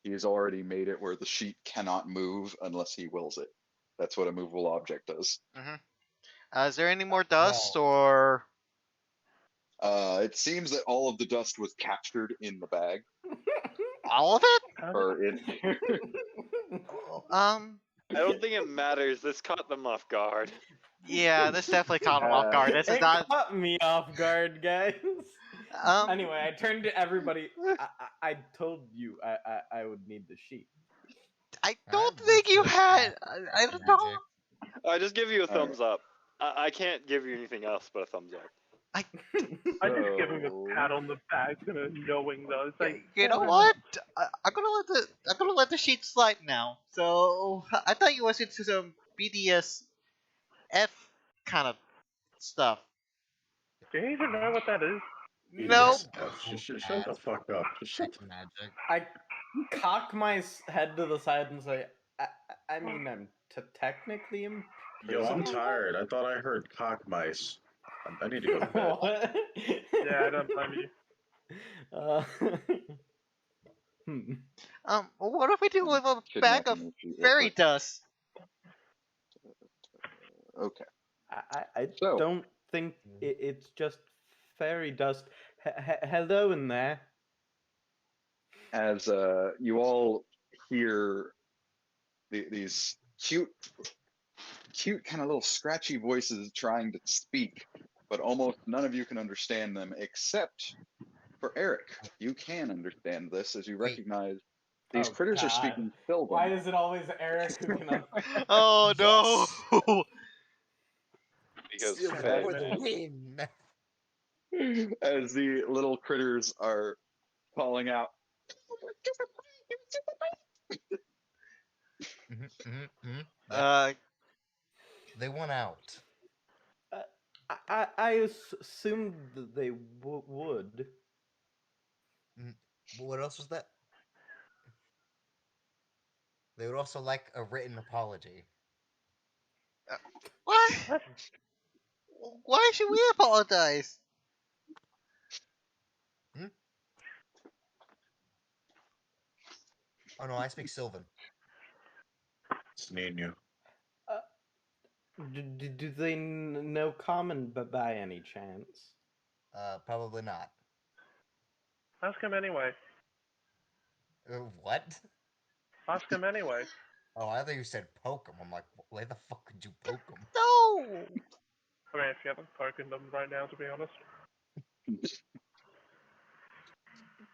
He's already made it where the sheet cannot move unless he wills it. That's what a movable object does. Is there any more dust or? It seems that all of the dust was captured in the bag, All of it? or in. I don't think it matters. This caught them off guard. Yeah, this definitely caught him off guard. This is It not. caught me off guard, guys. Anyway, I turned to everybody. I told you I would need the sheet. I don't think you had. I don't know. Magic. I just give you a thumbs up. I can't give you anything else but a thumbs up. I just give him a pat on the back and a knowing though. It's like, You know what? I'm gonna let the sheet slide now. So I thought you was into some BDSF kind of stuff. do you even know what that is? No. Shut the fuck up. Just shut That's magic. I cock my head to the side and say, I mean, I'm technically Yo, I'm tired. I thought I heard cock mice. I need to go to bed. What? Yeah, I don't blame you. What if we do with a bag of Kidnapping the sheet real fairy quick. dust? Okay. I So- don't think it's just fairy dust. Hello in there. As you all hear these cute kind of little scratchy voices trying to speak, but almost none of you can understand them except for Eric. You can understand this as you Wait. recognize these Oh, critters are God. speaking Sylvan. Why is it always Eric who can? Oh no! Because Yeah, Faye. but- Win. As the little critters are calling out. They went out. I assumed that they would. What else was that? They would also like a written apology. What? What? Why should we apologize? Oh no, I speak Sylvan. Just need you. Do they know common by any chance? Probably not. Ask him anyway. What? Ask him anyway. Oh, I thought you said poke him. I'm like, why the fuck could you poke him? No! I mean, if you haven't poking them right now, to be honest.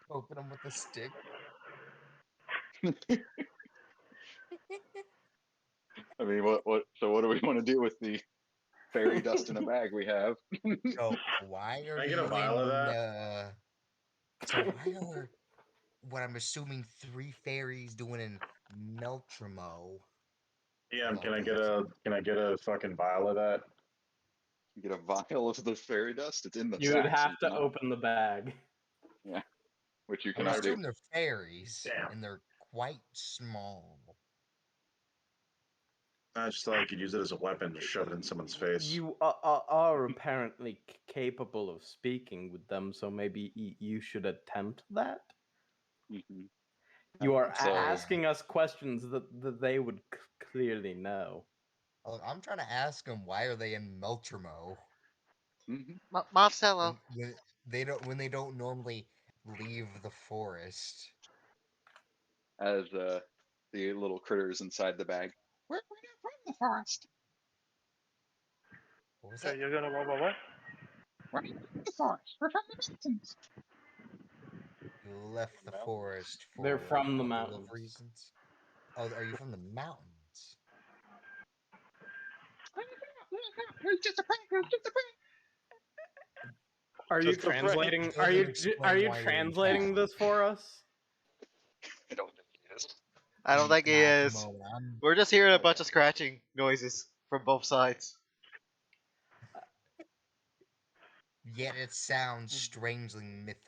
Poking him with a stick. I mean, what? So what do we want to do with the fairy dust in a bag we have? So why are Can I you get a vial of that? So why are what I'm assuming 3 fairies doing in Meltrimo? Yeah, can I get a fucking vial of that? You get a vial of the fairy dust. It's in the You sack. would so have you to cannot- open the bag. Yeah, which you I'm cannot do. assuming they're fairies, Damn. and they're quite small. I just thought I could use it as a weapon to shove it in someone's face. You are apparently capable of speaking with them, so maybe you should attempt that. Mhm. You are So- asking us questions that they would clearly know. Oh, I'm trying to ask them why are they in Meltrimo Mhm. Marcelo. when they don't normally leave the forest. As the little critters inside the bag. We're not from the forest. What was So that? you're gonna what? We're not from the forest. We're from the mountains. You left the forest for They're from the a couple mountains. of reasons. Oh, are you from the mountains? It's just a prank. It's just a prank. Are you Just a friend. translating? It Are you doesn't are you explain why you're in translating town. this for us? I don't think it is. I don't think he Nah, is. come on, We're just hearing a bunch of scratching noises from both sides. Yet it sounds strangely mythifying.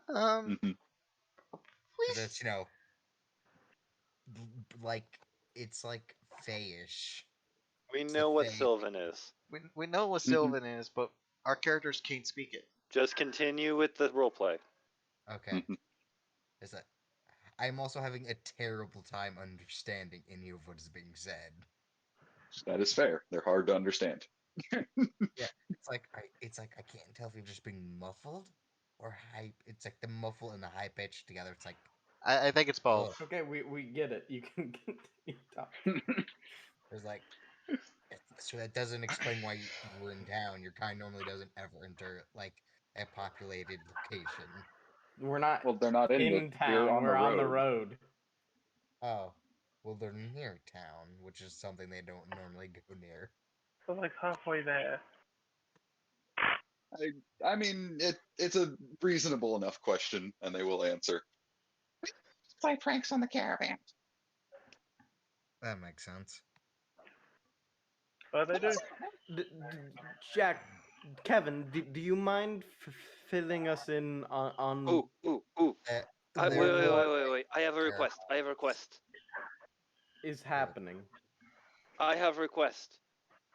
Mhm. Please. That's like it's like fayish. We It's know the what Fae. Sylvan is. We know what Sylvan is, but our characters can't speak it. Just continue with the roleplay. Okay. Mhm. Is that I'm also having a terrible time understanding any of what is being said. That is fair. They're hard to understand. Yeah, it's like I can't tell if you're just being muffled or high. It's like the muffle and the high pitch together. It's like I think it's both. ugh. Okay, we get it. You can continue talking. There's like so that doesn't explain why you were in town. Your kind normally doesn't ever enter like a populated location. We're not Well, they're not in we're town. on We're the on the road. road. Oh, well, they're near town, which is something they don't normally go near. We're like halfway there. I mean, it's a reasonable enough question, and they will answer. Play pranks on the caravan. That makes sense. But they do. Jack, Kevin, do you mind filling us in on Ooh. They're Wait. I have a Sure. request. I have a request. is happening? I have a request.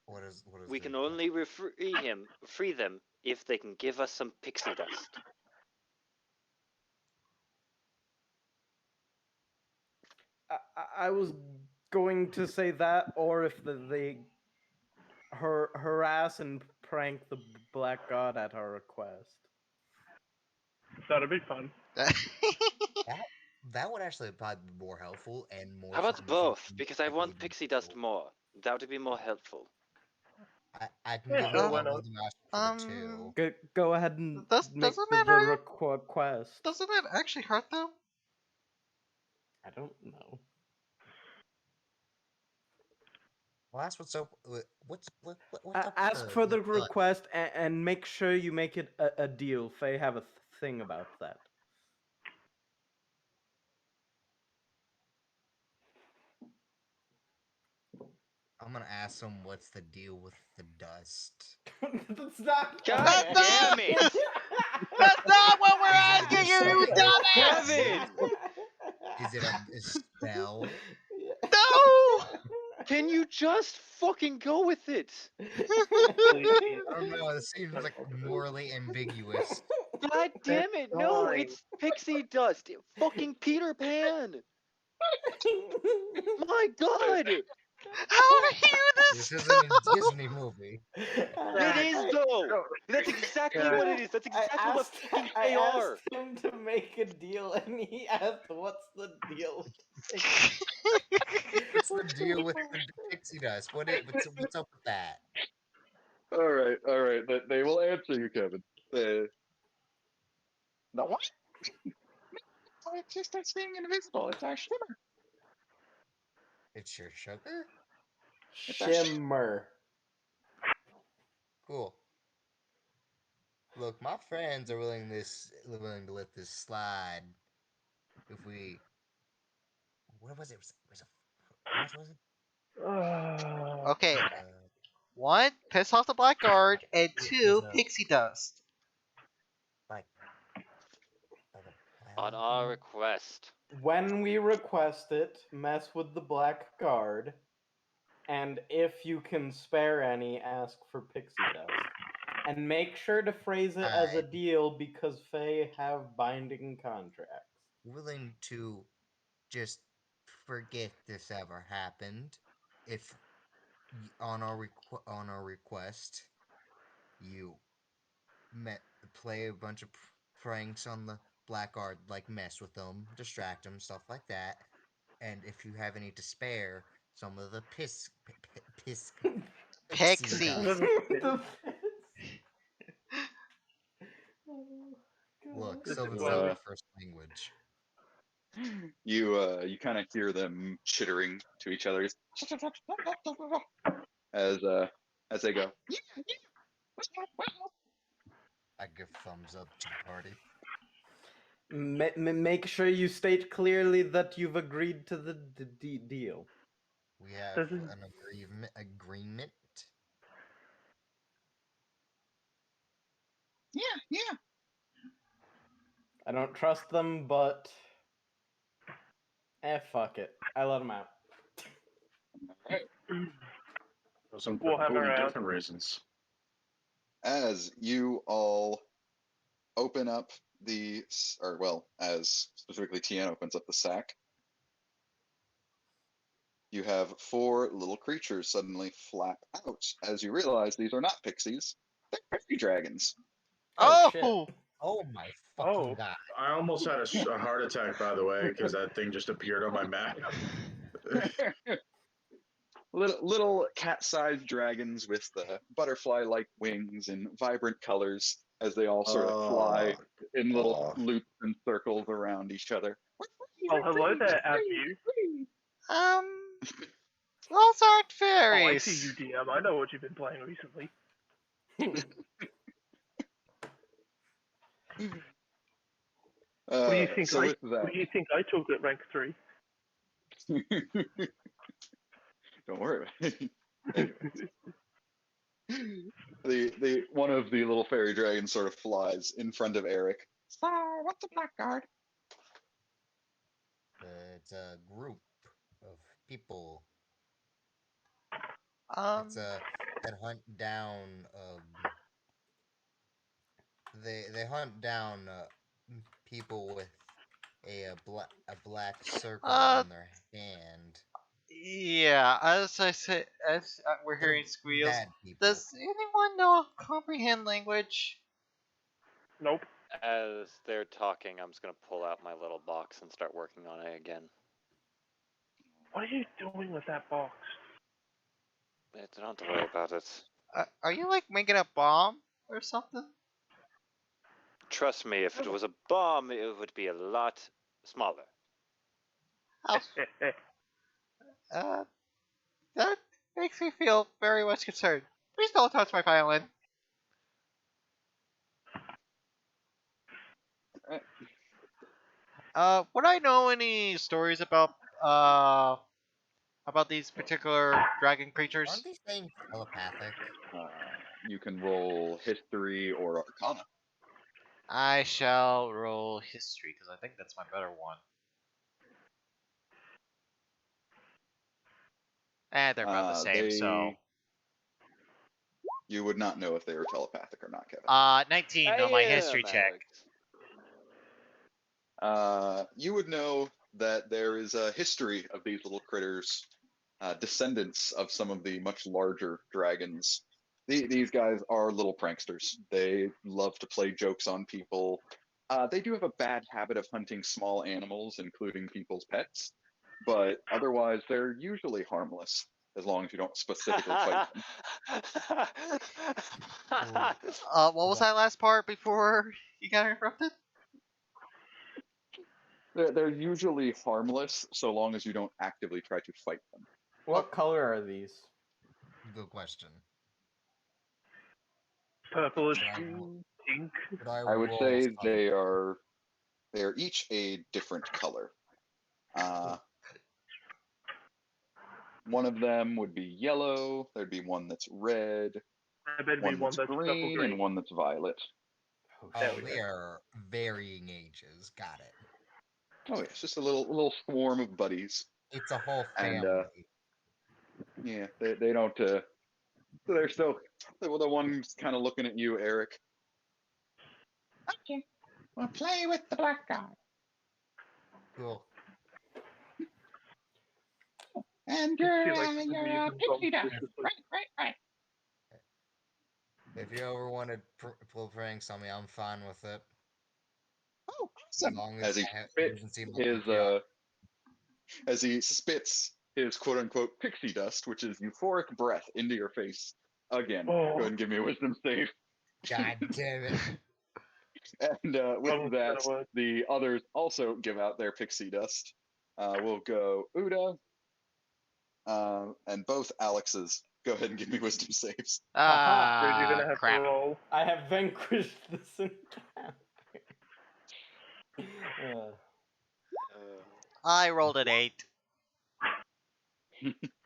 What is We the can request? only free them if they can give us some pixie dust. I was going to say that, or if they harass and prank the Black God at our request. That'd be fun. That would actually probably be more helpful and more. How about something that you both? can Because I quickly want pixie dust do. more. That would be more helpful. I can Yeah, give sure, you why all not? of them ask for the two. Go ahead and Doesn't make that the hurt? request. Doesn't it actually hurt them? I don't know. Well, that's what's up. What's up Ask with for the blood? request and make sure you make it a deal. Faye have a thing about that. I'm gonna ask them what's the deal with the dust. That's not. God damn it! That's not what we're Is it asking you, you something- dumbass! Kevin! Is it a spell? No! Can you just fucking go with it? I don't know. This seems like morally ambiguous. God damn it! No, fine. it's pixie dust. Fucking Peter Pan. My God, How are you This this isn't a dumb? Disney movie. it is though. That's exactly what it is. That's exactly what fucking I they are. asked him to make a deal, and he asked, "What's the deal?" What's the deal with the pixie dust? What's up with that? All right. They will answer you, Kevin. No, what? Oh, it's just us being invisible. It's our shimmer. It's your sugar? Shimmer. Cool. Look, my friends are willing to let this slide. If we, what was it? How much was it? Okay, Uh, 1, piss off the black guard, and it 2, was pixie dust. like On our request. When we request it, mess with the black guard, and if you can spare any, ask for pixie dust. And make sure to phrase it as a Alright. deal because Fae have binding contracts. willing to just forget this ever happened if on our request you play a bunch of pranks on the blackguard, like mess with them, distract them, stuff like that. And if you have any to spare, some of the pixie Pixie. dust. The Oh, Look, God. Sylvan's So, not my first language. you kind of hear them chittering to each other as they go. I give thumbs up to the party. Make sure you state clearly that you've agreed to the deal. We have Doesn't- an agreement. Yeah. I don't trust them, but fuck it. I let them out. Some We'll have completely her out. different reasons. As you all open up as specifically Tien opens up the sack, you have 4 little creatures suddenly flap out as you realize these are not pixies, they're fairy dragons. Oh, Oh! shit. Oh my fucking Oh. god. I almost had a heart attack, by the way, because that thing just appeared on my map. little cat-sized dragons with butterfly-like wings and vibrant colors as they all sort of fly in little loops and circles around each other. Oh, hello there, Abu. Those aren't Oh, I fairies. see you, DM. I know what you've been playing recently. What do you think? So with that, What do you think I took at rank 3? don't worry about it. The one of the little fairy dragons sort of flies in front of Eric. So, what's a blackguard? It's a group of people. Um, that hunt down. They hunt down people with a black circle on their hand. yeah, as I said, as we're They're hearing squeals, bad people. does anyone know comprehend language? Nope. As they're talking, I'm just gonna pull out my little box and start working on it again. What are you doing with that box? Don't have to worry about it. Are you like making a bomb or something? Trust me, if it was a bomb, it would be a lot smaller. How, that makes me feel very much concerned. Please don't touch my violin. Would I know any stories about these particular dragon creatures? Aren't these things telepathic? You can roll history or arcana. I shall roll history because I think that's my better one. They're about the same. So you would not know if they were telepathic or not, Kevin. 19 on my history check. You would know that there is a history of these little critters, descendants of some of the much larger dragons. These guys are little pranksters. They love to play jokes on people. They do have a bad habit of hunting small animals, including people's pets, but otherwise they're usually harmless, as long as you don't specifically fight them. What was that last part before you got interrupted? They're usually harmless, so long as you don't actively try to fight them. What color are these? Good question. Purplish, Should I, pink. should I I would roll say some? they are each a different color. One of them would be yellow. There'd be one that's red, I bet one be one that's that's purple green, green. and one that's violet. There Oh, we go. they are varying ages. Got it. Oh, yeah, it's just a little swarm of buddies. It's a whole And, family. Yeah, they don't. They're still the one's kind of looking at you, Eric. Okay, we'll play with the black guy. Cool. And She likes to you're use them pixie dust. viciously. Right. If you ever want to pull pranks on me, I'm fine with it. Oh, As awesome! long As as he it doesn't seem like his you're as he spits his quote-unquote pixie dust, which is euphoric breath, into your face. Again, go ahead and give me a wisdom save. God damn it. And with that, the others also give out their pixie dust. We'll go Uda, and both Alexes. Go ahead and give me wisdom saves. Dude, you're gonna have Crap. to roll. I have vanquished this encounter. I rolled an 8.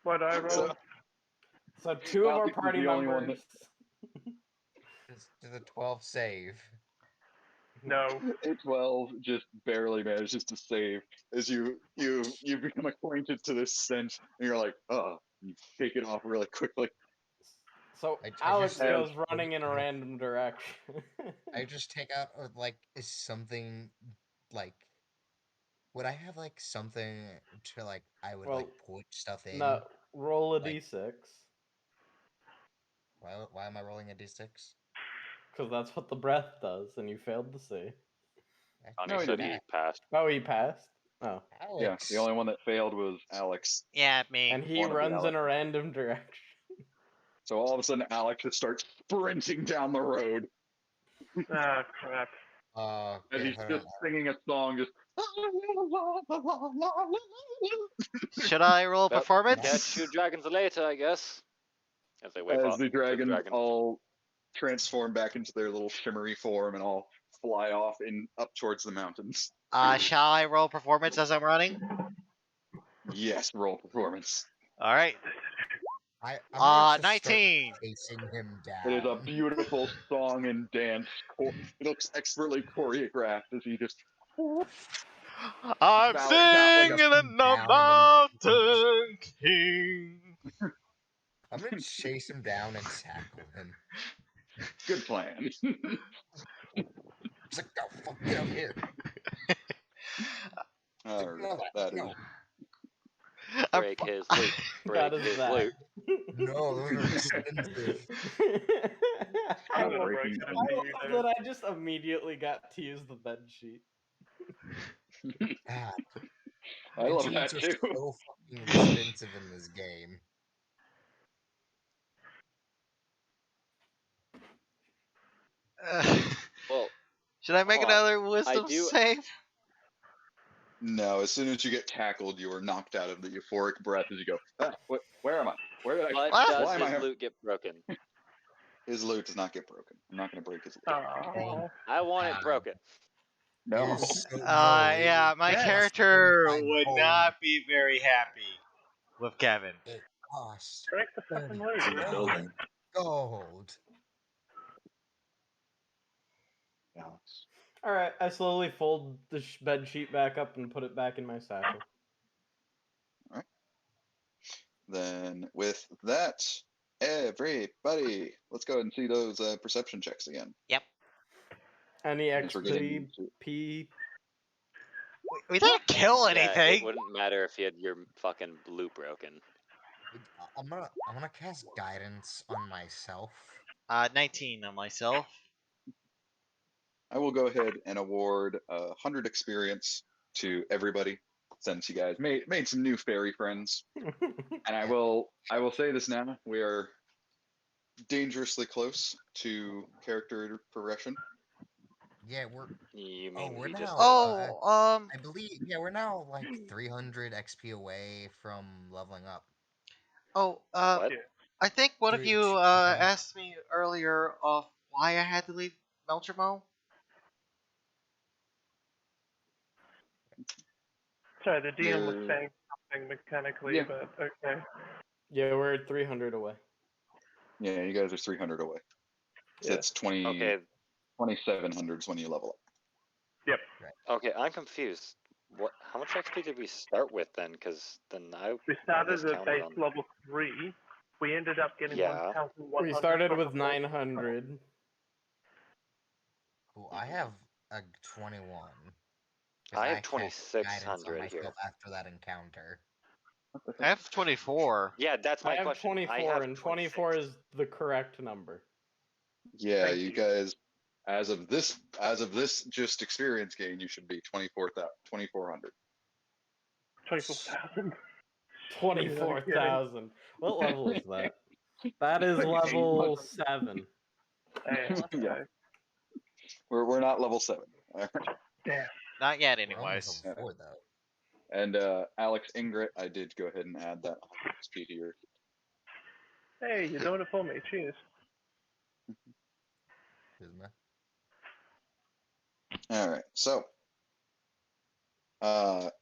What I roll? So two of our Alex is party the only one members. Does a 12 save? No. A 12 just barely manages to save as you become acquainted to this scent, and you're like, oh, you shake it off really quickly. So I Alex just- goes running in a random direction. I just take out, like, is something, like, would I have, like, something to, like, I would, like, put stuff in? No, roll a Like- d6. Why am I rolling a d6? Because that's what the breath does, and you failed to see. Connie No, he said didn't. he passed. Oh, he passed? Oh. Alex. Yeah, the only one that failed was Alex. Yeah, me. And he One of the runs in a Alexes. random direction. So all of a sudden, Alex just starts sprinting down the road Ah, crap. as Okay, he's hold just on. singing a song, just. Should I roll Well, performance? Catch you dragons later, I guess. As they wave As off the to dragons all transform back into their little shimmery form and all fly off up towards the mountains. Shall I roll performance as I'm running? Yes, roll performance. All right. I'm gonna just start 19. chasing him It is a down. beautiful song and dance. It looks expertly choreographed as he just. I'm Bow it down like a singing in the down in the mountain king. I'm gonna chase him down and tackle him. Good plan. He's like, oh, fuck, get over here. All right, that is. break his loot. Break That is his that. loot. No, those are expensive. I'm Not not breaking breaking it things. for you that there. I just immediately got to use the bed sheet. God, I love bed that sheets too. are so fucking expensive in this game. Well, Should I make hold on. another wisdom do- save? No, as soon as you get tackled, you are knocked out of the euphoric breath as you go, where am I? Where did I? but What? does Why am I his here? loot get broken? His loot does not get broken. I'm not going to break his loot. Aw. I want it broken. No. It is so- no, Yeah, my it character costs would 25 not be very happy with Kevin. gold. It costs Break the fucking loot, man. 35 gold. Alex. Alright, I slowly fold the bed sheet back up and put it back in my satchel. Then with that, everybody, let's go ahead and see those perception checks again. Yep. Any Since we're getting XP? into- We didn't kill Yeah, anything. it wouldn't matter if you had your fucking blue broken. I'm gonna cast guidance on myself. 19 on myself. I will go ahead and award 100 experience to everybody, since you guys made some new fairy friends. And I will say this now: we are dangerously close to character progression. Yeah, we're You mean we're he just now. did? I believe we're now like 300 XP away from leveling up. What? I think one of Dude, you okay. asked me earlier of why I had to leave Meltramo. Sorry, the DM was The- saying something mechanically, Yeah. but okay. Yeah, we're 300 away. Yeah, you guys are 300 away. So Yeah. it's 20, Okay, 2,700 is when you level up. Yep. okay, I'm confused. What? How much XP did we start with then? Because then I We started at miscounted base on. level 3. We ended up getting Yeah. 1,100. We started from with the 900. Cool. I have a 21. 'cause I have cast guidance on 2,600 myself here. after that encounter. I have 24. Yeah, that's my I have question. 24, I have and 24 is the correct number. Yeah, Thank you you. guys, as of this just experience gain, you should be 2,400. 24,000. 24,000. What level is that? That is level 7. Hey, Yeah. We're not level 7. All right. damn. Not yet, We're almost anyways. level 4 though. And Alex Ingrid, I did go ahead and add that 100 XP to your. Hey, you're doing it for me. Cheers. Isn't it? All right. So,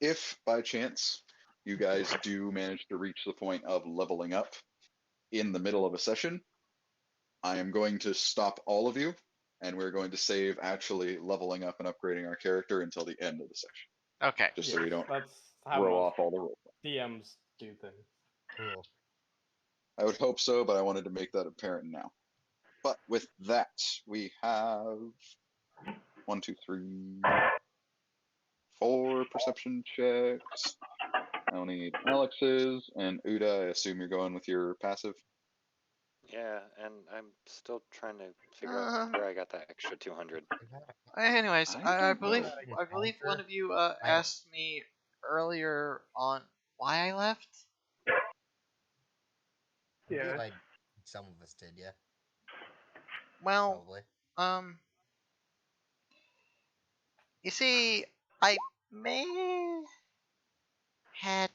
if by chance you guys do manage to reach the point of leveling up in the middle of a session, I am going to stop all of you, and we're going to save actually leveling up and upgrading our character until the end of the session, Okay. just so we don't That's how throw most off all the rules. DMs do things. Cool. I would hope so, but I wanted to make that apparent now. But with that, we have 1, 2, 3, 4 perception checks. I'll need Alex's and Uda. I assume you're going with your passive. Yeah, and I'm still trying to figure out where I got that extra 200. Anyways, I I don't believe know. one of you asked me earlier on why I left. Yeah. Like some of us did, yeah. Well, Probably. you see, I may had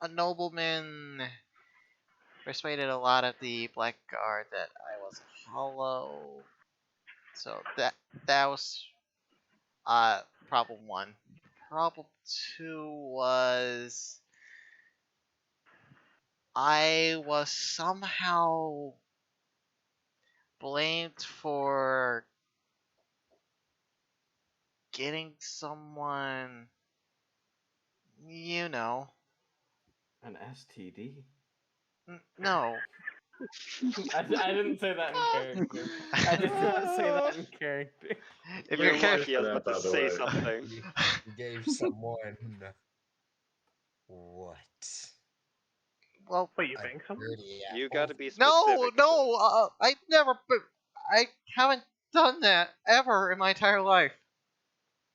a nobleman persuaded a lot of the Black Guard that I was hollow, so that was problem 1. Problem 2 was I was somehow blamed for getting someone, you know. An STD? No. I didn't say that in character. I did not say that in character. If You're you're lucky I was about to By the say way. something. You gave someone what? well, Wait, you A bang someone? dirty You apple? gotta be specific. no, I haven't done that ever in my entire life.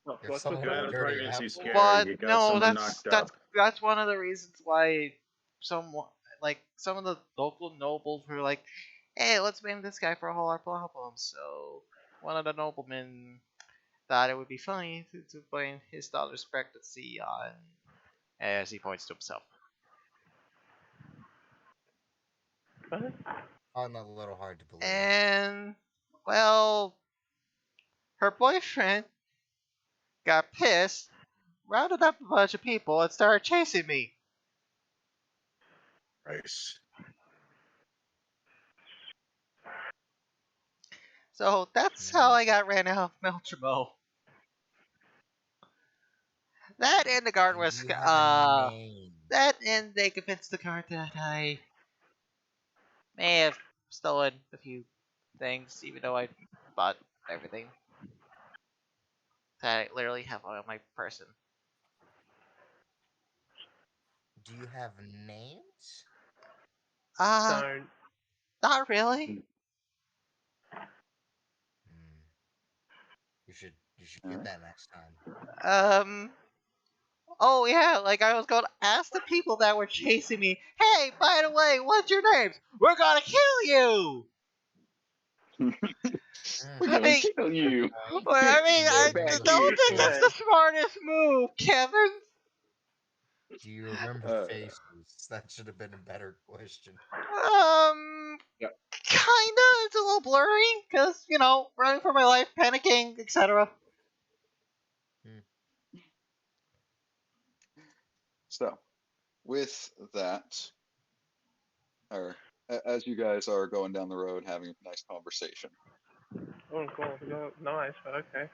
Oh, If what's someone the with a That's dirty what makes you apple? scared. But You got no, someone that's knocked up. that's one of the reasons why some of the local nobles were like, "Hey, let's blame this guy for all our problems." So one of the noblemen thought it would be funny to blame his daughter's pregnancy on, as he points to himself. What? Found that a little hard to believe. And well, her boyfriend got pissed, rounded up a bunch of people, and started chasing me. Nice. So that's how I got ran out of Meltramo. That and the guard Do was you have a name? That, and they convinced the guard that I may have stolen a few things, even though I bought everything that I literally have on my person. Do you have names? Don't. Not really. Hmm. You should All get right. that next time. Oh yeah, like I was gonna ask the people that were chasing me, hey, by the way, what's your names? We're gonna kill you! We're I gonna mean, kill you. I We're back don't here. think that's the smartest move, Kevin. Do you remember Uh, faces? That should have been a better question. Yeah. Kinda. It's a little blurry, cause running for my life, panicking, etc. So, with that, or as you guys are going down the road having a nice conversation, Oh, cool. Nice, but okay.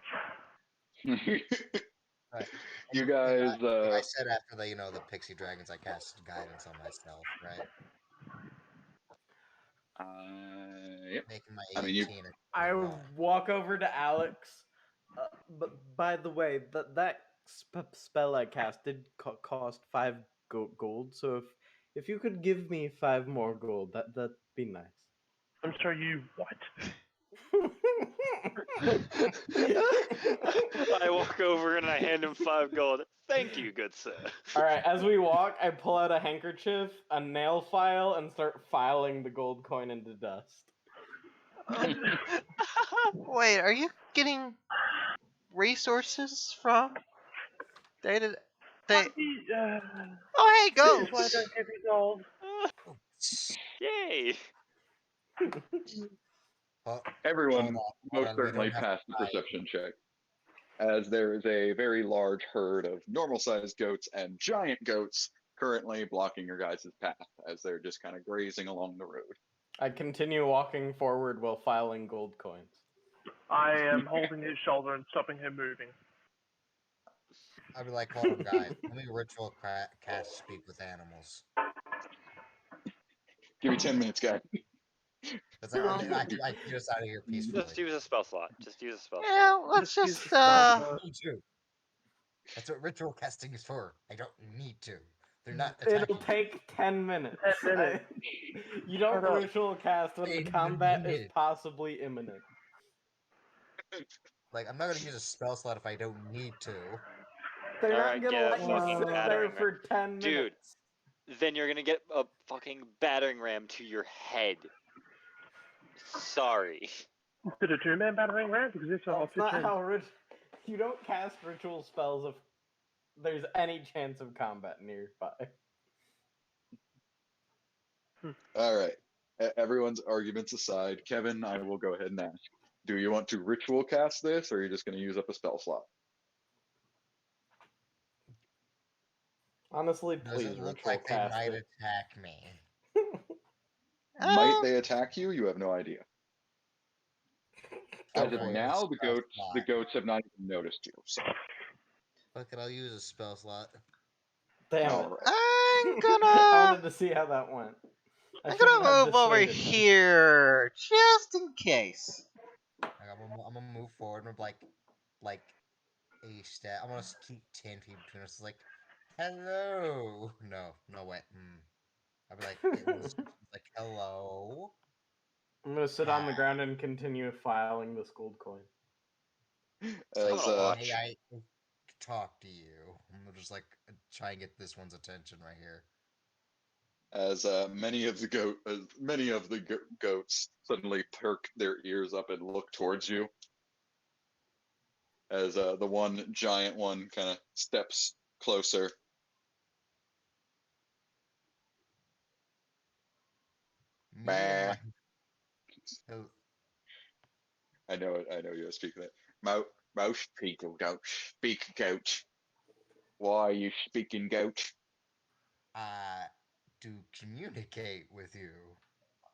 Right. you Like guys, I said after the pixie dragons, I casted guidance on myself, right? yep. Making my I mean, you 18 a I 21. walk over to Alex. But by the way, that spell I cast did cost 5 gold. So if you could give me 5 more gold, that'd be nice. I'm sorry, you what? I walk over and I hand him 5 gold. Thank you, good sir. All right, as we walk, I pull out a handkerchief, a nail file, and start filing the gold coin into dust. Wait, are you getting resources from data? They. Oh, hey, This is why I goats. don't give you gold. Oh, Yay! everyone hold most on, we certainly don't have passed the five. perception check, as there is a very large herd of normal-sized goats and giant goats currently blocking your guys' path as they're just kind of grazing along the road. I continue walking forward while filing gold coins. I am holding his shoulder and stopping him moving. I'd be like, hold on, guys. Let me ritual cast speak with animals. Give me 10 minutes, guy. Because I can get us out of here peacefully. Just use a spell slot. Just use a spell Yeah, slot. let's Just use just the spell slot. Me too. That's what ritual casting is for. I don't need to. They're not It'll attacking. take 10 minutes. 10 minutes. You don't Shut up. ritual cast when the 10 combat is minutes. possibly imminent. Like, I'm not going to use a spell slot if I don't need to. They're Alright, not gonna get let a you fucking sit there battering for 10 Dude. minutes. Then you're gonna get a fucking battering ram to your head. Sorry. Is it a two-man battering ram? Because if so, I'll That's pitch not in. how you don't cast ritual spells if there's any chance of combat nearby. All right. Everyone's arguments aside, Kevin, I will go ahead and ask. Do you want to ritual cast this, or are you just going to use up a spell slot? Honestly, Does please it look ritual like they cast might it. attack me? Might they attack you? You have no idea. Go As of for it. now, the Spell goats slot. have not even noticed you. So, Fuck it, I'll use a spell slot. Damn all it. right. I'm I gonna. wanted to see how that went. I I'm shouldn't have gonna move over dissuaded him. here just in case. Like, I'm gonna move forward and like a step. I'm gonna keep 10 feet between us. Like, hello. No, wait. I'll be like, it was like, hello. I'm gonna sit on the ground and continue filing this gold coin. It's like, As gonna watch. hey, I talk to you. I'm gonna just like try and get this one's attention right here. as many of the goats suddenly perk their ears up and look towards you, as the one giant one kind of steps closer. Me and my. I know it. I know you're speaking it. Most people don't speak goat. Why are you speaking goat? To communicate with you.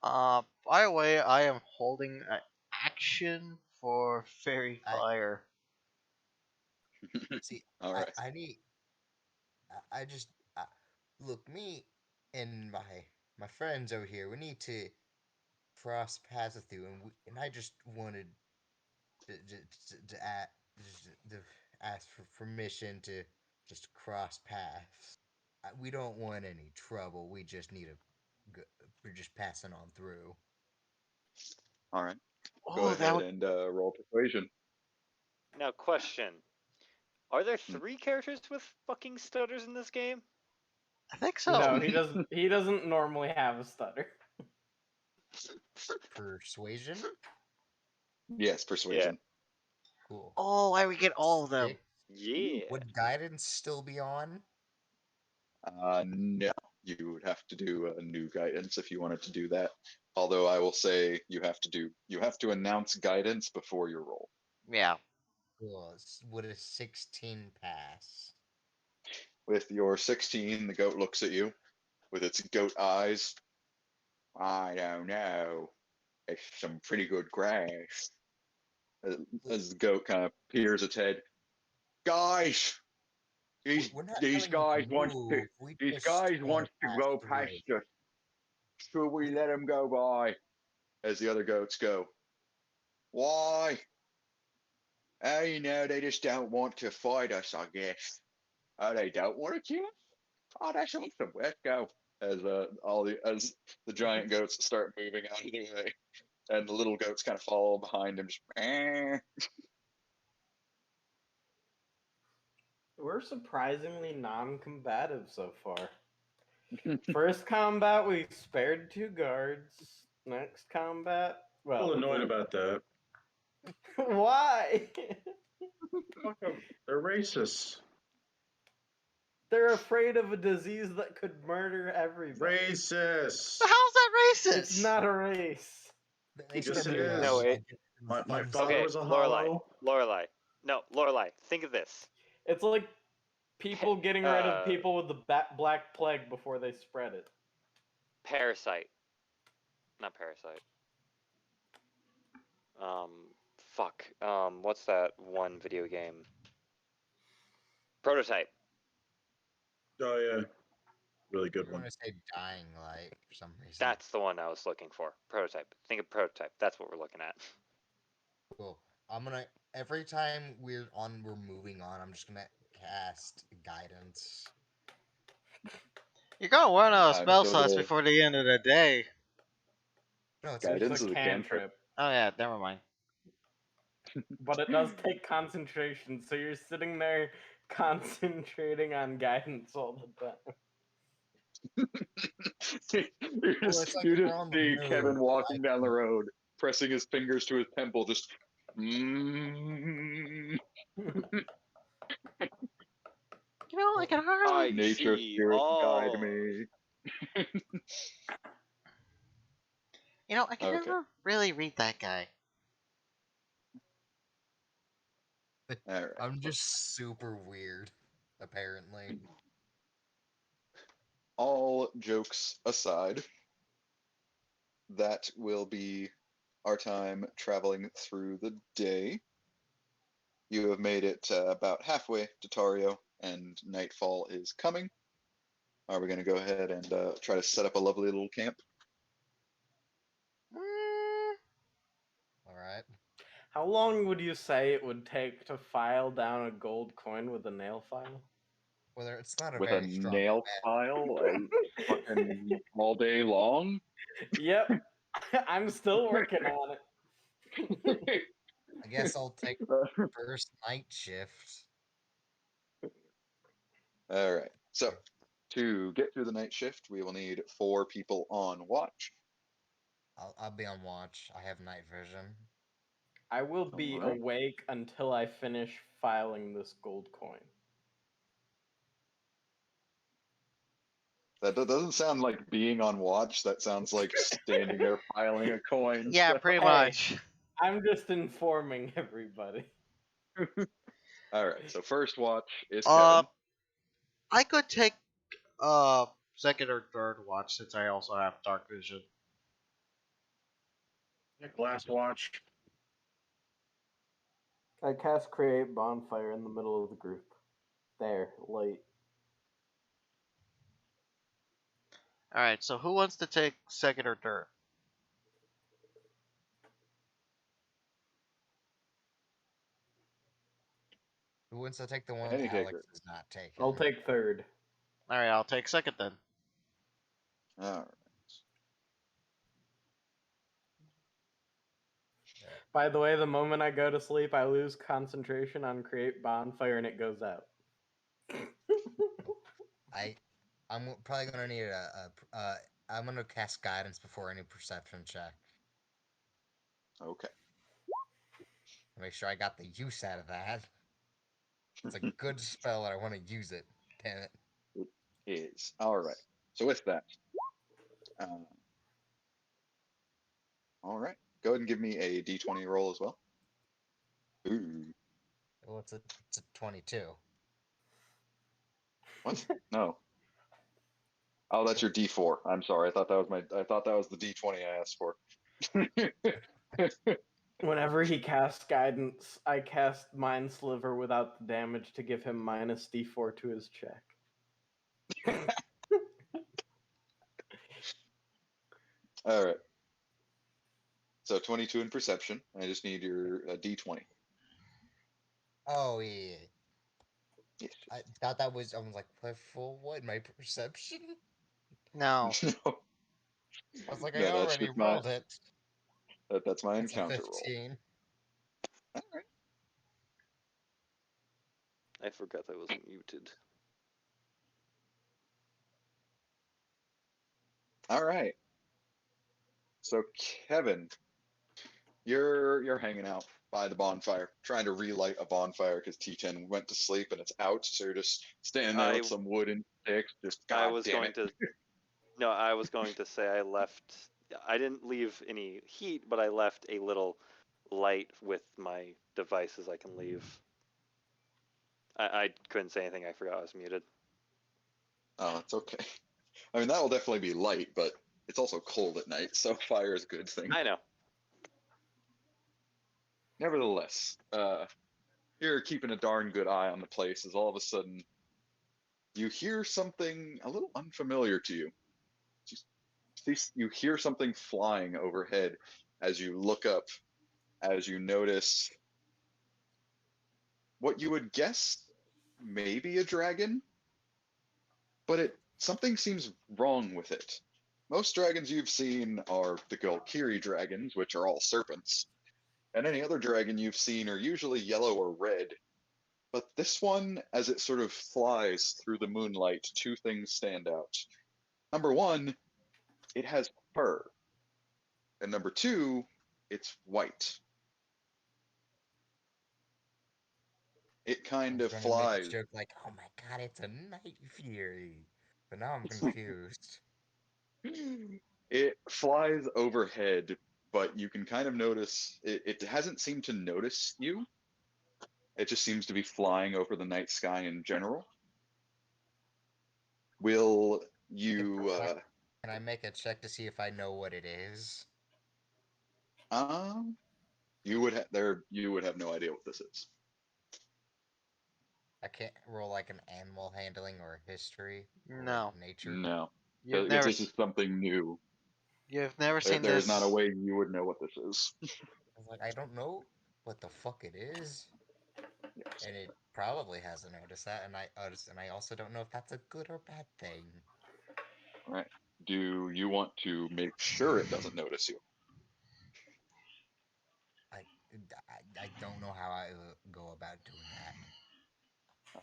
By the way, I am holding an action for fairy I- fire. See, All right. I need. I just. Look, me and my friends over here, we need to cross paths with you, and I just wanted to ask for permission to just cross paths. We don't want any trouble. We just need we're just passing on through. All right. Go Oh, that ahead would. and roll persuasion. Now, question: are there Hmm. 3 characters with fucking stutters in this game? I think so. No, he doesn't. He doesn't normally have a stutter. Persuasion? Yes, persuasion. Cool. Oh, I would get all of them. 6. Yeah. Would guidance still be on? No, you would have to do a new guidance if you wanted to do that. Although I will say you have to announce guidance before your roll. Yeah. Cool. Would a 16 pass? With your 16, the goat looks at you with its goat eyes. I don't know. It's some pretty good grass. As the goat kind of peers its head. Guys, We're not these telling you to guys want to move. We these just guys want want to to pass go through. past us. Should we let them go by? As the other goats go. Why? Oh, they just don't want to fight us, I guess. Oh, they don't want to kill us? Oh, that's awesome. Let's go. As as the giant goats start moving out of the way, and the little goats kind of follow behind him. Just, We're surprisingly non-combative so far. First combat, we spared 2 guards. Next combat, I'm a well, little annoyed about that. why? Fuck them. They're racist. They're afraid of a disease that could murder everybody. Racist. How's that racist? It's not a race. They Yes, still it belong. is. No, it- My Thumbs father Okay, up. was a Lorelai. hollow. Lorelai. No, Lorelai. Think of this. It's like people getting rid of people with the Black Plague before they spread it. Parasite. Not Parasite. Fuck. What's that one video game? Prototype. Oh yeah, really good I one. want to say Dying Light for some reason. That's the one I was looking for. Prototype. Think of Prototype. That's what we're looking at. Cool. I'm gonna every time we're moving on, I'm just gonna cast guidance. You're gonna run out of I'm spell so slots little. before the end of the day. No, it's Guidance It's is a a cantrip. cantrip, Oh yeah, never mind. but it does take concentration, so you're sitting there concentrating on guidance all the time. Well, it's like you we're just on the see move. Kevin walking down the can- road, pressing his fingers to his temple, just. Mm, You know, I can hardly. nature see. spirit guide Oh. me. You know, I can Okay. never really read that guy. All right. I'm just super weird, apparently. All jokes aside, that will be our time traveling through the day. You have made it about halfway to Tario, and nightfall is coming. Are we going to go ahead and try to set up a lovely little camp? All right. How long would you say it would take to file down a gold coin with a nail file? Well, it's not a With a very strong nail bet. file fucking all day long? Yep, I'm still working on it. I guess I'll take first night shift. All right. So, to get through the night shift, we will need 4 people on watch. I'll be on watch. I have night vision. I will be Alright. awake until I finish filing this gold coin. That doesn't sound like being on watch. That sounds like standing there piling a coin. Yeah, So- pretty Hey. much. I'm just informing everybody. All right. So first watch is Uh, Kevin. I could take second or third watch since I also have dark vision. Last watch. I cast create bonfire in the middle of the group. There, light. All right. So who wants to take second or third? Who wants to take the one Any Alex taker. is not taking? I'll take third. All right. I'll take second then. All right. By the way, the moment I go to sleep, I lose concentration on create bonfire and it goes out. I'm probably gonna need I'm gonna cast guidance before any perception check. Okay. Make sure I got the use out of that. It's a good spell and I want to use it. Damn it. It is. All right. So with that, all right. Go ahead and give me a d20 roll as well. Ooh. Well, it's a 22. What? No. Oh, that's your d4. I'm sorry. I thought that was the d20 I asked for. Whenever he casts guidance, I cast Mind Sliver without the damage to give him minus d4 to his check. All right. So 22 in perception. I just need your d20. Oh yeah. Yes. I thought that was. I was like, for what? My perception? No. No, I was like, I no, that's already just my rolled it. that's my It's a encounter roll. 15. All right. I forgot I was muted. All right. So Kevin, you're hanging out by the bonfire, trying to relight a bonfire because T10 went to sleep and it's out. So you're just standing there with some wood and sticks. Just I God was damn going it. to. No, I was going to say I left. I didn't leave any heat, but I left a little light with my devices I can leave. I couldn't say anything. I forgot I was muted. Oh, it's okay. I mean, that will definitely be light, but it's also cold at night, so fire is a good thing. I know. Nevertheless, you're keeping a darn good eye on the place as all of a sudden you hear something a little unfamiliar to you. You hear something flying overhead as you look up, as you notice what you would guess maybe a dragon, but something seems wrong with it. Most dragons you've seen are the Golkiri dragons, which are all serpents, and any other dragon you've seen are usually yellow or red. But this one, as it sort of flies through the moonlight, two things stand out. Number one, it has fur. And number two, it's white. It I kind was of gonna make a flies. joke like, "Oh my god, it's a night fury," but now I'm confused. It flies overhead, but you can kind of notice it hasn't seemed to notice you. It just seems to be flying over the night sky in general. Will you Can I make a check to see if I know what it is? you would have no idea what this is. I can't roll like an animal handling or history or No. nature. No, You've because never. this is something new. You've never seen There is this. not a way you would know what this is. I was like, I don't know what the fuck it is, Yes. and it probably hasn't noticed that, and I also don't know if that's a good or bad thing. All right. Do you want to make sure it doesn't notice you? I don't know how I go about doing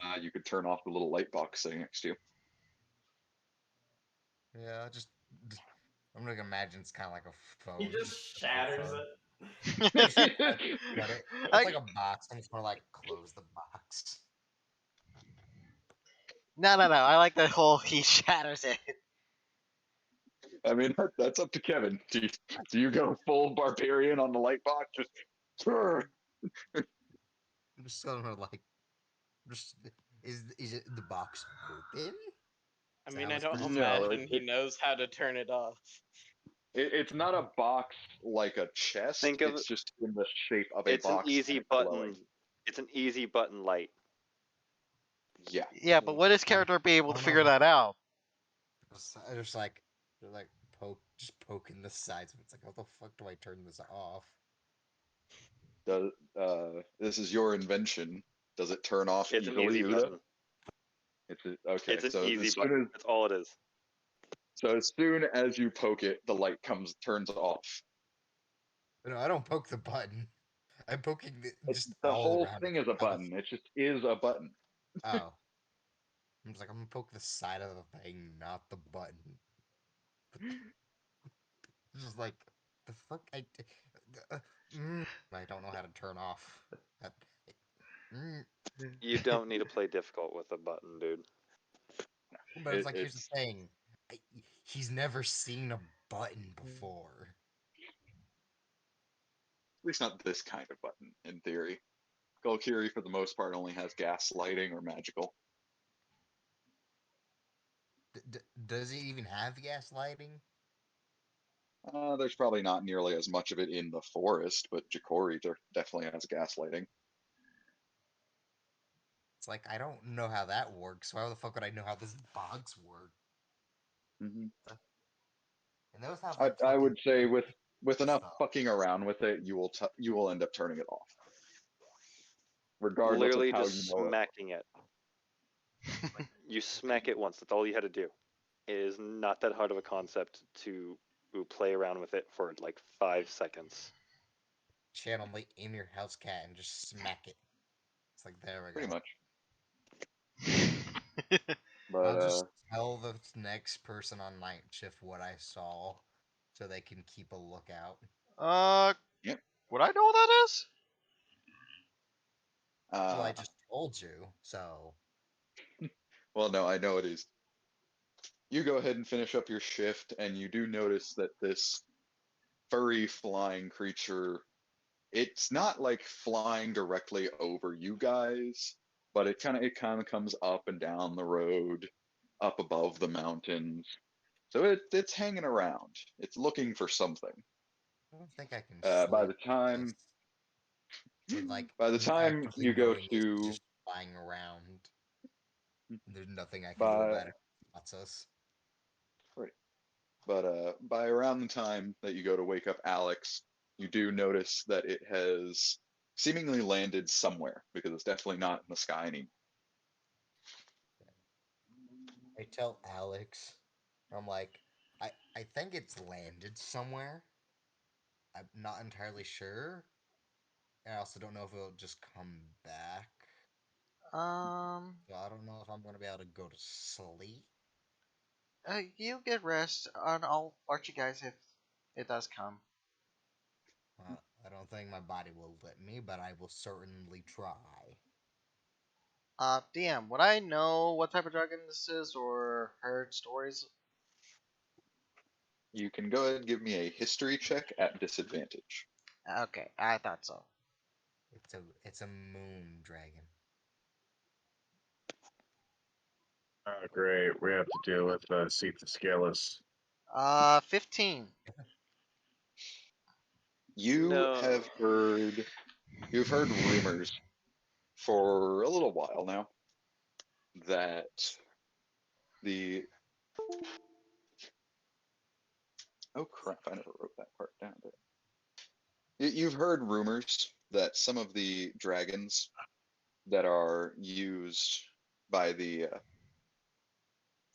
that. You could turn off the little light box sitting next to you. Yeah, I'm gonna imagine it's kind of like a phone. He just shatters it. But it's I- like a box. I'm just gonna like close the box. No. I like the whole he shatters it. I mean, that's up to Kevin. Do you go full barbarian on the light box? Just sure. I'm just gonna like, just is it the box open? I Is mean, that I what's don't supposed No, imagine he knows how to turn it off. it's not a box like a chest. Think of it's just in the shape of a It's an box. easy and button. glowing. It's an easy button light. Yeah. Yeah, but would his character be able to don't figure know. that out? Just like They're like just poking the sides. It's like, how the fuck do I turn this off? Does this is your invention? Does it turn off It's an easily, easy Uda? button. Okay. It's an So easy as soon button. as That's all it is. you poke it, the light turns off. No, I don't poke the button. I'm poking just The all whole around. thing is a button. It just is a button. Oh. I'm just like, I'm gonna poke the side of the thing, not the button. It's just like, the fuck? I don't know how to turn off. Mm. You don't need to play difficult with a button, dude. But it's like, here's It's the thing. He's never seen a button before. at least not this kind of button, in theory. Golkiri, for the most part, only has gas lighting or magical. Does he even have gas lighting? There's probably not nearly as much of it in the forest, but Jikori definitely has gas lighting. It's like, I don't know how that works. Why the fuck would I know how this box works? Mm-hmm. And those have like I fucking would say with enough stuff. fucking around with it, you will end up turning it off, regardless of Literally how just you know it. smacking it. You smack it once. That's all you had to do. It is not that hard of a concept to play around with it for like 5 seconds. Channel me in your house cat and just smack it. It's like, there we Pretty go. much. But I'll just tell the next person on night shift what I saw, so they can keep a lookout. Yep. Would I know what that is? Well, I just told you, so. Well, no, I know it is. You go ahead and finish up your shift, and you do notice that this furry flying creature, it's not like flying directly over you guys, but it kind of comes up and down the road, up above the mountains. So it's hanging around. It's looking for something. I don't think I can By sleep the time with like by the me time actively you go knowing it's to just flying around. There's nothing I can do by about it. Spots us. right, but by around the time that you go to wake up Alex, you do notice that it has seemingly landed somewhere because it's definitely not in the sky anymore. I tell Alex, I'm like, I think it's landed somewhere. I'm not entirely sure. I also don't know if it'll just come back. Um, So I don't know if I'm gonna be able to go to sleep. you get rest, and I'll alert you guys if it does come. I don't think my body will let me, but I will certainly try. DM, would I know what type of dragon this is, or heard stories? You can go ahead and give me a history check at disadvantage. Okay, I thought so. It's a moon dragon. Oh, great. We have to deal with Cephascalis. 15. No. You've heard rumors for a little while now that the oh crap, I never wrote that part down. You've heard rumors that some of the dragons that are used by the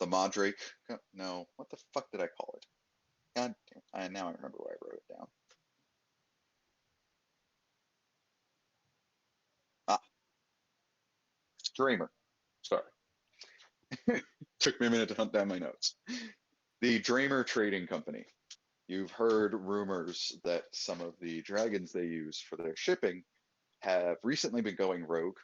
Mandrake. No, what the fuck did I call it? God damn! Now I remember why I wrote it down. Ah, Dreamer. Sorry. Took me a minute to hunt down my notes. The Dreamer Trading Company. You've heard rumors that some of the dragons they use for their shipping have recently been going rogue.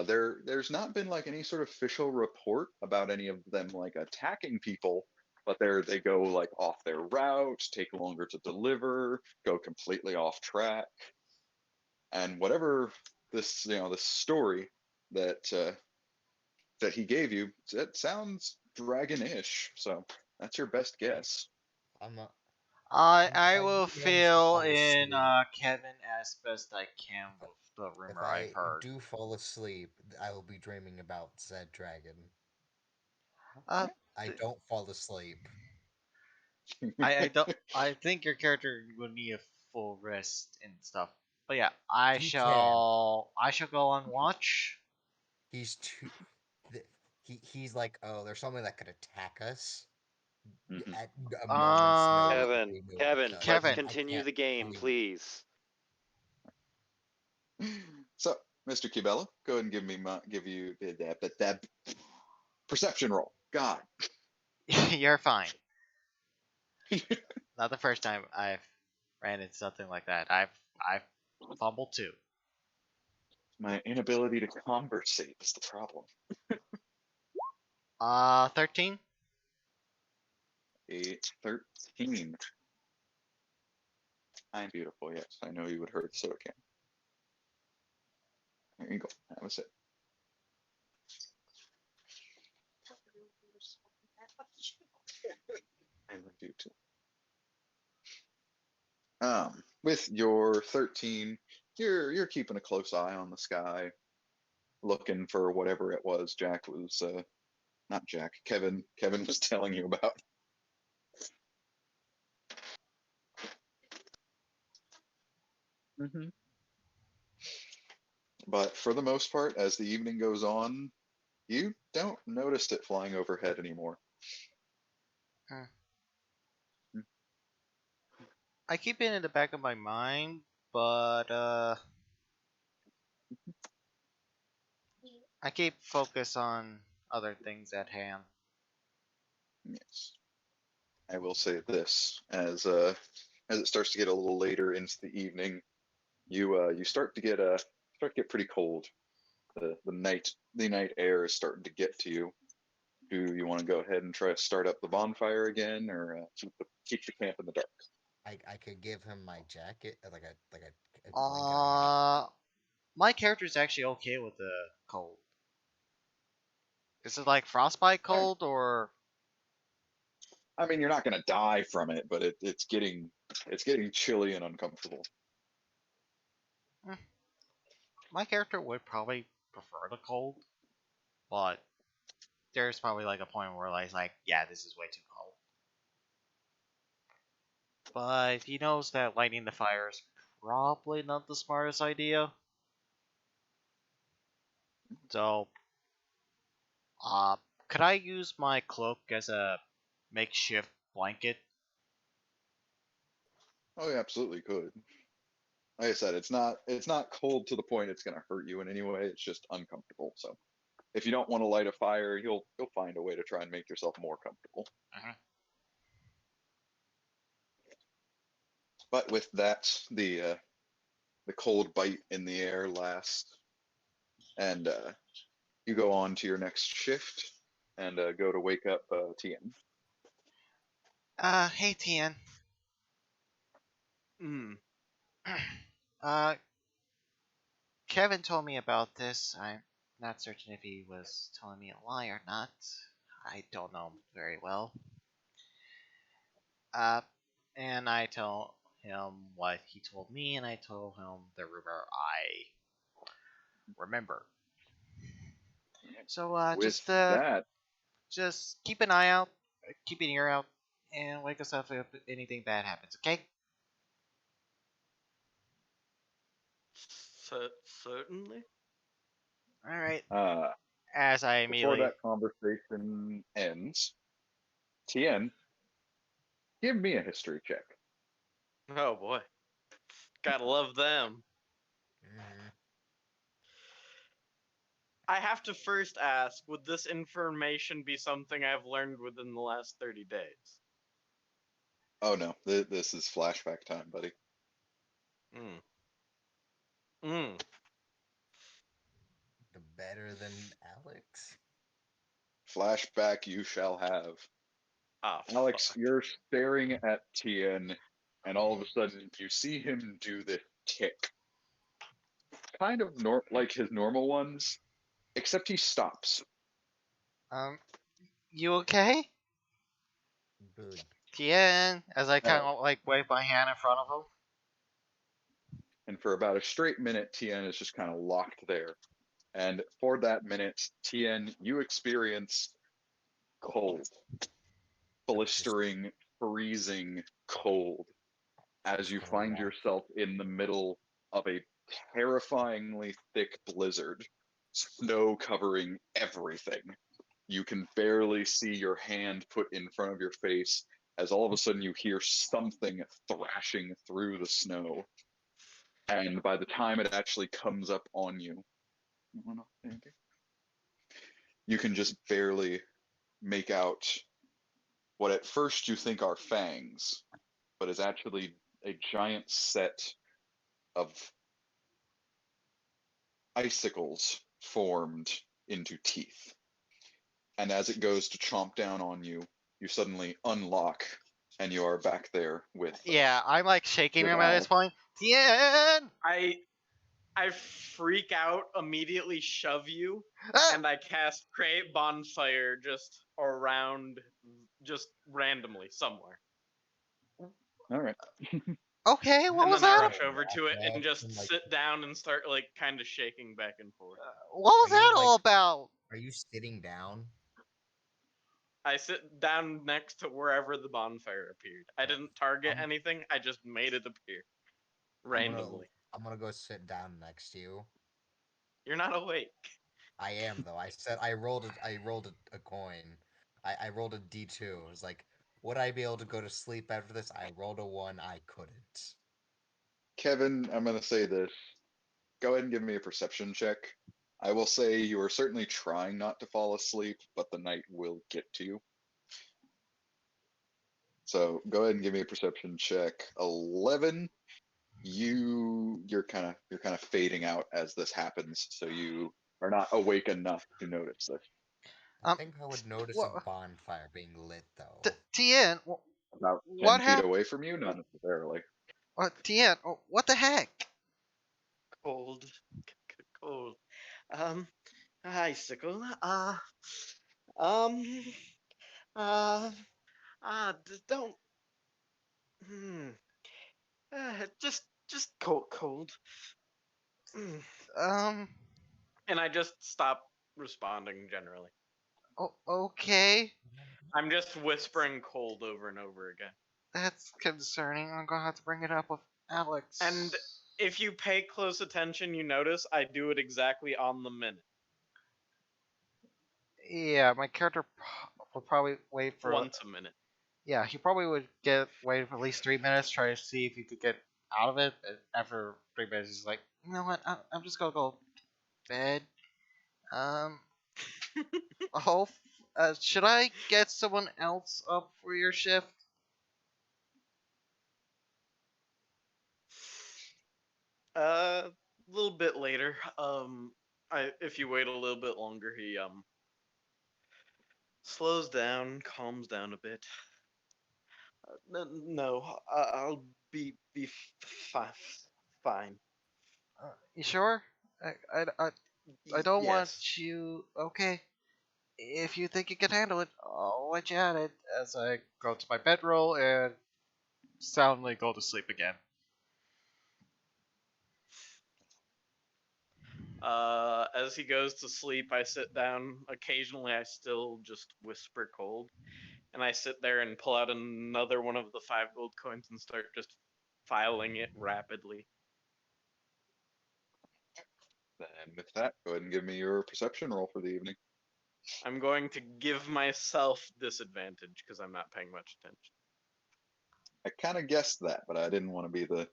There's not been like any sort of official report about any of them like attacking people, but they go like off their route, take longer to deliver, go completely off track, and whatever this story that that he gave you, it sounds dragon-ish. So that's your best guess. I'm not. I I will do manage to fill fall in asleep, Kevin as best I can with the if rumor I I heard. do fall asleep, I will be dreaming about said dragon. Uh, I don't fall asleep. I don't. I think your character would need a full rest and stuff. But yeah, I He can. shall. I shall go on watch. He's too. He's like, oh, there's something that could attack us Mhm. at a moment's notice. If Kevin, we knew of Kevin, such, let's Kevin. and I continue can't the game, sleep. please. So, Mr. Cubella, go ahead and give you that perception roll. God. You're fine. Not the first time I've ran into something like that. I've fumbled too. My inability to conversate is the problem. 13. A 13. I'm beautiful, yes. I know you would hurt, so it can. There you go. That was it. I would do too. With your 13, you're keeping a close eye on the sky, looking for whatever it was Jack was not Jack, Kevin was telling you about. Hmm. But for the most part, as the evening goes on, you don't notice it flying overhead anymore. Hmm. I keep it in the back of my mind, but I keep focus on other things at hand. Yes. I will say this, as it starts to get a little later into the evening, you start to get pretty cold. The night air is starting to get to you. Do you want to go ahead and try to start up the bonfire again, or keep the camp in the dark? I could give him my jacket, like a blanket I have. My character is actually okay with the cold. Is it like frostbite All right. cold or? I mean, you're not going to die from it, but it's getting chilly and uncomfortable. Hmm, my character would probably prefer the cold, but there's probably like a point where like, yeah, this is way too cold. But he knows that lighting the fire is probably not the smartest idea. So, uh, could I use my cloak as a makeshift blanket? Oh, you absolutely could. Like I said, it's not cold to the point it's going to hurt you in any way. It's just uncomfortable. So if you don't want to light a fire, you'll find a way to try and make yourself more comfortable. Uh-huh. But with that, the cold bite in the air lasts, and you go on to your next shift and go to wake up TN. Hey Tien. Hmm. uh, Kevin told me about this. I'm not certain if he was telling me a lie or not. I don't know him very well. Uh, and I told him what he told me, and I told him the rumor I remember. So With that, just keep an eye out, keep an ear out, and wake us up if anything bad happens. Okay? Certainly. All right. uh, As I before immediately. that conversation ends, TN, give me a history check. Oh boy. Gotta love them. Mhm. I have to first ask, would this information be something I've learned within the last 30 days? Oh no, this is flashback time, buddy. Hmm. Hmm. The better than Alex. Flashback you shall have. Ah, Alex, fuck. you're staring at TN, and all of a sudden you see him do the tick. Kind of like his normal ones, except he stops. Um, you okay? Good. Tien, as I kind Uh, of like wave my hand in front of him. and for about a straight minute, TN is just kind of locked there. And for that minute, TN, you experience cold, blistering, freezing cold, as you find yourself in the middle of a terrifyingly thick blizzard, snow covering everything. You can barely see your hand put in front of your face as all of a sudden you hear something thrashing through the snow. And by the time it actually comes up on you, you can just barely make out what at first you think are fangs, but is actually a giant set of icicles formed into teeth. And as it goes to chomp down on you, you suddenly unlock, and you are back there with. Yeah, I'm like shaking With him at this Al. point. Tien! I freak out, immediately shove you, Ah! and I cast create bonfire just around, just randomly somewhere. All right. Okay, what And was then I that? rush over to it and just And, like, sit down and start like kind of shaking back and forth. What was Are you, that all like- about? Are you sitting down? I sit down next to wherever the bonfire appeared. I didn't target anything. I just made it appear randomly. I'm gonna go sit down next to you. You're not awake. I am though. I rolled a coin. I rolled a D2. It was like, would I be able to go to sleep after this? I rolled a 1. I couldn't. Kevin, I'm going to say this. Go ahead and give me a perception check. I will say you are certainly trying not to fall asleep, but the night will get to you. So go ahead and give me a perception check. 11. You're kind of fading out as this happens, so you are not awake enough to notice this. I think I would notice wha- a bonfire being lit though. Tien, About 10 what feet happened? away from you, not necessarily. Tien, what the heck? Cold. Cold. Icicle. Don't. Just cold. And I just stop responding generally. Okay, I'm just whispering cold over and over again. that's concerning. I'm gonna have to bring it up with Alex. And if you pay close attention, you notice I do it exactly on the minute. Yeah, my character will probably wait for Once a minute. Yeah, he probably would wait for at least 3 minutes, try to see if he could get out of it. But after 3 minutes, he's like, you know what? I'm just gonna go to bed. Should I get someone else up for your shift? A little bit later. If you wait a little bit longer, he slows down, calms down a bit. No, I'll be fine. You sure? I don't want Yes. you. Okay. If you think you can handle it, I'll let you at it. As I go to my bedroll and soundly go to sleep again. As he goes to sleep, I sit down. Occasionally, I still just whisper cold. And I sit there and pull out another one of the 5 gold coins and start just filing it rapidly. Then with that, go ahead and give me your perception roll for the evening. I'm going to give myself disadvantage because I'm not paying much attention. I kind of guessed that, but I didn't want to be the.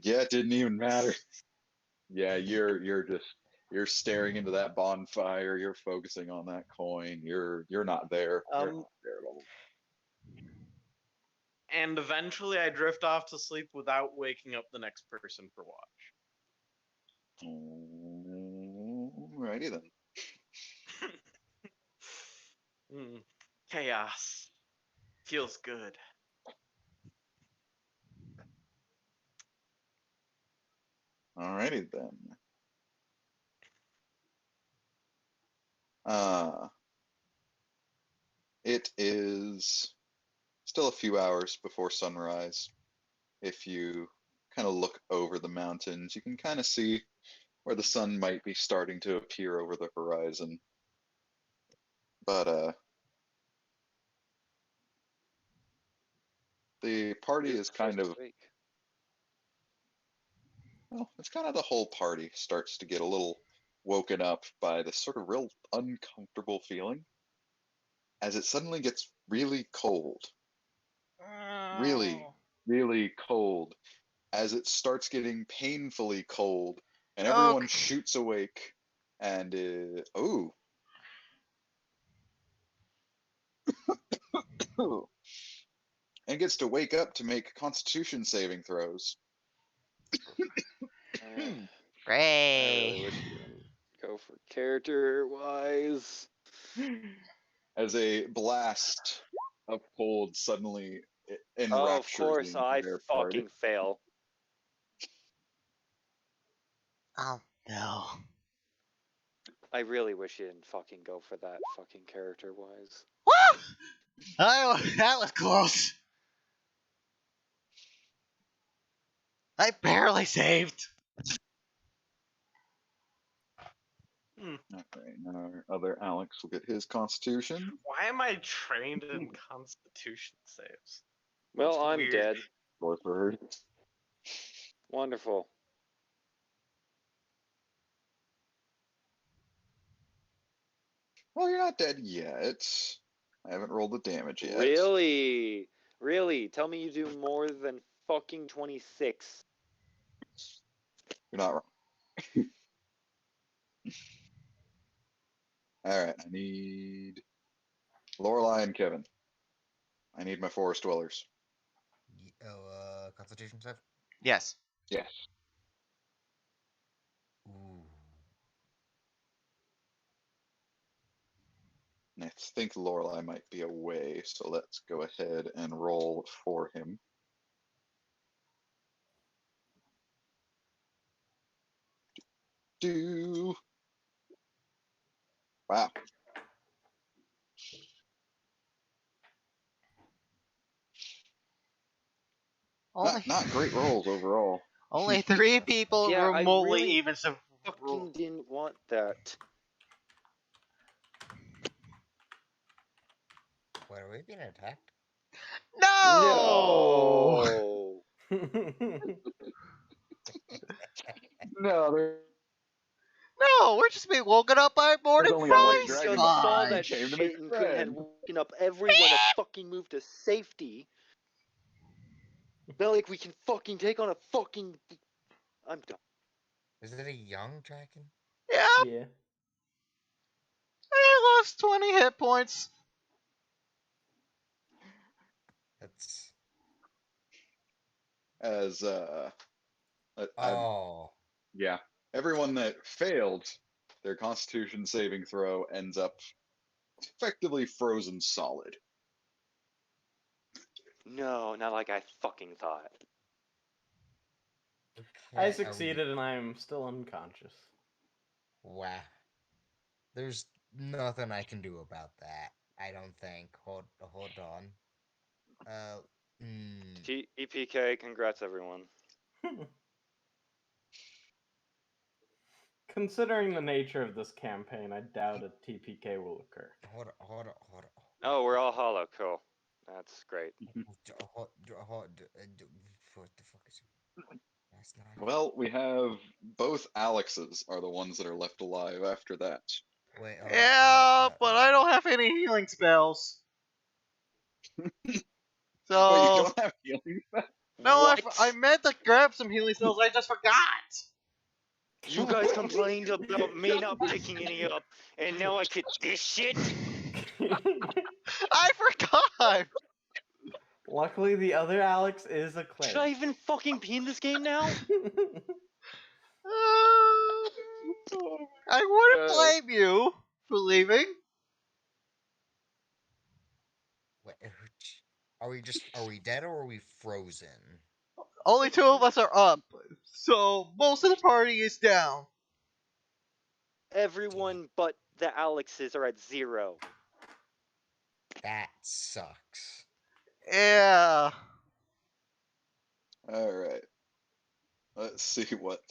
Yeah, it didn't even matter. Yeah, you're staring into that bonfire. You're focusing on that coin. You're not there. You're not there at all. And eventually I drift off to sleep without waking up the next person for watch. Alrighty then. Chaos. Feels good. Alrighty then. It is still a few hours before sunrise. If you kind of look over the mountains, you can kind of see where the sun might be starting to appear over the horizon. But The party Who's is the first kind of, to wake? well, it's kind of the whole party starts to get a little woken up by this sort of real uncomfortable feeling as it suddenly gets really cold. Really, Oh. really cold. As it starts getting painfully cold, and Oh, everyone shoots awake, and oh, and gets to wake up to make Constitution saving throws. I Ray. really wish you didn't go for character wise. As a blast of cold suddenly Oh, of enraptures course, into I their party. fucking fail. Oh no. I really wish you didn't fucking go for that fucking character wise. Woo! That was close. I barely saved. Okay, now our other Alex will get his Constitution. Why am I trained in Constitution saves? Well, That's I'm weird. dead. Or for her. Wonderful. Well, you're not dead yet. I haven't rolled the damage yet. Really? Really? Tell me you do more than fucking 26. You're not wrong. All right, I need Lorelai and Kevin. I need my forest dwellers. Constitution save? Yes. Yes. Ooh. And I think Lorelai might be away, so let's go ahead and roll for him. Do. Wow. Only Not great rolls overall. only 3 people Yeah, I remotely really even some. Fucking didn't want that. What, are we being attacked? No! No. No, there's No, we're just being woken up by morning only a white fries. dragon Just saw behind that who came to shit make and couldn't had friends. woken up everyone to fucking move to safety. Not like we can fucking take on a fucking. I'm done. Is it a young dragon? Yeah, Yeah. I lost 20 hit points. That's. As Oh. yeah, everyone that failed their Constitution saving throw ends up effectively frozen solid. No, not like I fucking thought. Okay, I succeeded and I am still unconscious. Wow. There's nothing I can do about that. I don't think. Hold on. EPK, congrats everyone. Considering the nature of this campaign, I doubt a TPK will occur. Hold on. Oh, we're all hollow. Cool. That's great. What the fuck is it? That's not. Well, we have both Alexes are the ones that are left alive after that. Wait. Yeah, but I don't have any healing spells. So Wait, you don't have healing spells? no, What? I meant to grab some healing spells. I just forgot. You guys complained about me not picking any up, and now I get this shit? I forgot. Luckily, the other Alex is a cleric. Should I even fucking be in this game now? I wouldn't blame you for leaving. Wait, are we dead or are we frozen? Only 2 of us are up, so most of the party is down. Everyone but the Alexes are at 0. That sucks. Yeah. All right. Let's see what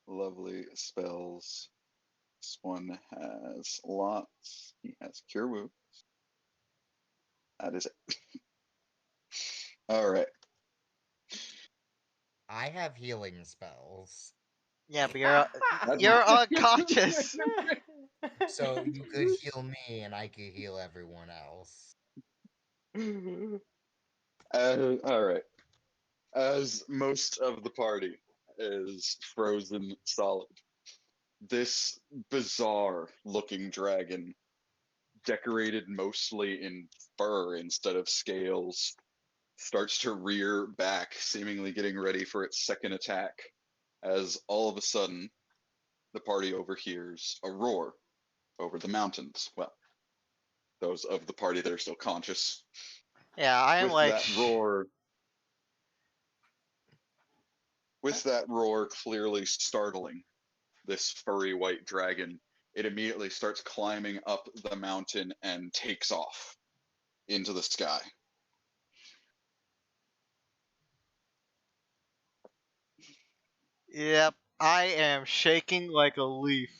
lovely spells. This one has lots. He has Cure Wounds. That is it. All right. I have healing spells, Yeah, but you're unconscious. so you could heal me, and I could heal everyone else. All right. As most of the party is frozen solid, this bizarre looking dragon, decorated mostly in fur instead of scales, starts to rear back, seemingly getting ready for its second attack, as all of a sudden the party overhears a roar over the mountains. Well, those of the party that are still conscious. Yeah, I'm With like. that roar, clearly startling this furry white dragon, it immediately starts climbing up the mountain and takes off into the sky. Yep, I am shaking like a leaf.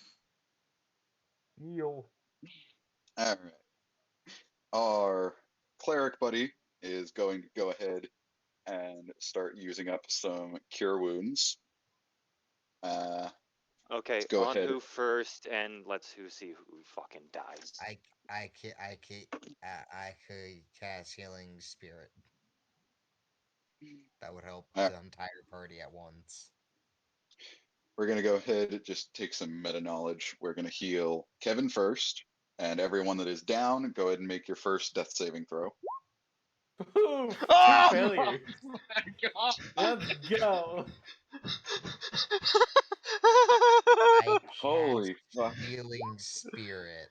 Yo. All right. Our cleric buddy is going to go ahead and start using up some cure wounds. Okay, go on ahead. who first, and let's who see who fucking dies. I could cast healing spirit. That would help All right. the entire party at once. We're going to go ahead and just take some meta knowledge. We're going to heal Kevin first, and everyone that is down, go ahead and make your first death saving throw. Two Oh! failures. God. Let's go. I cast Holy fuck. healing spirit.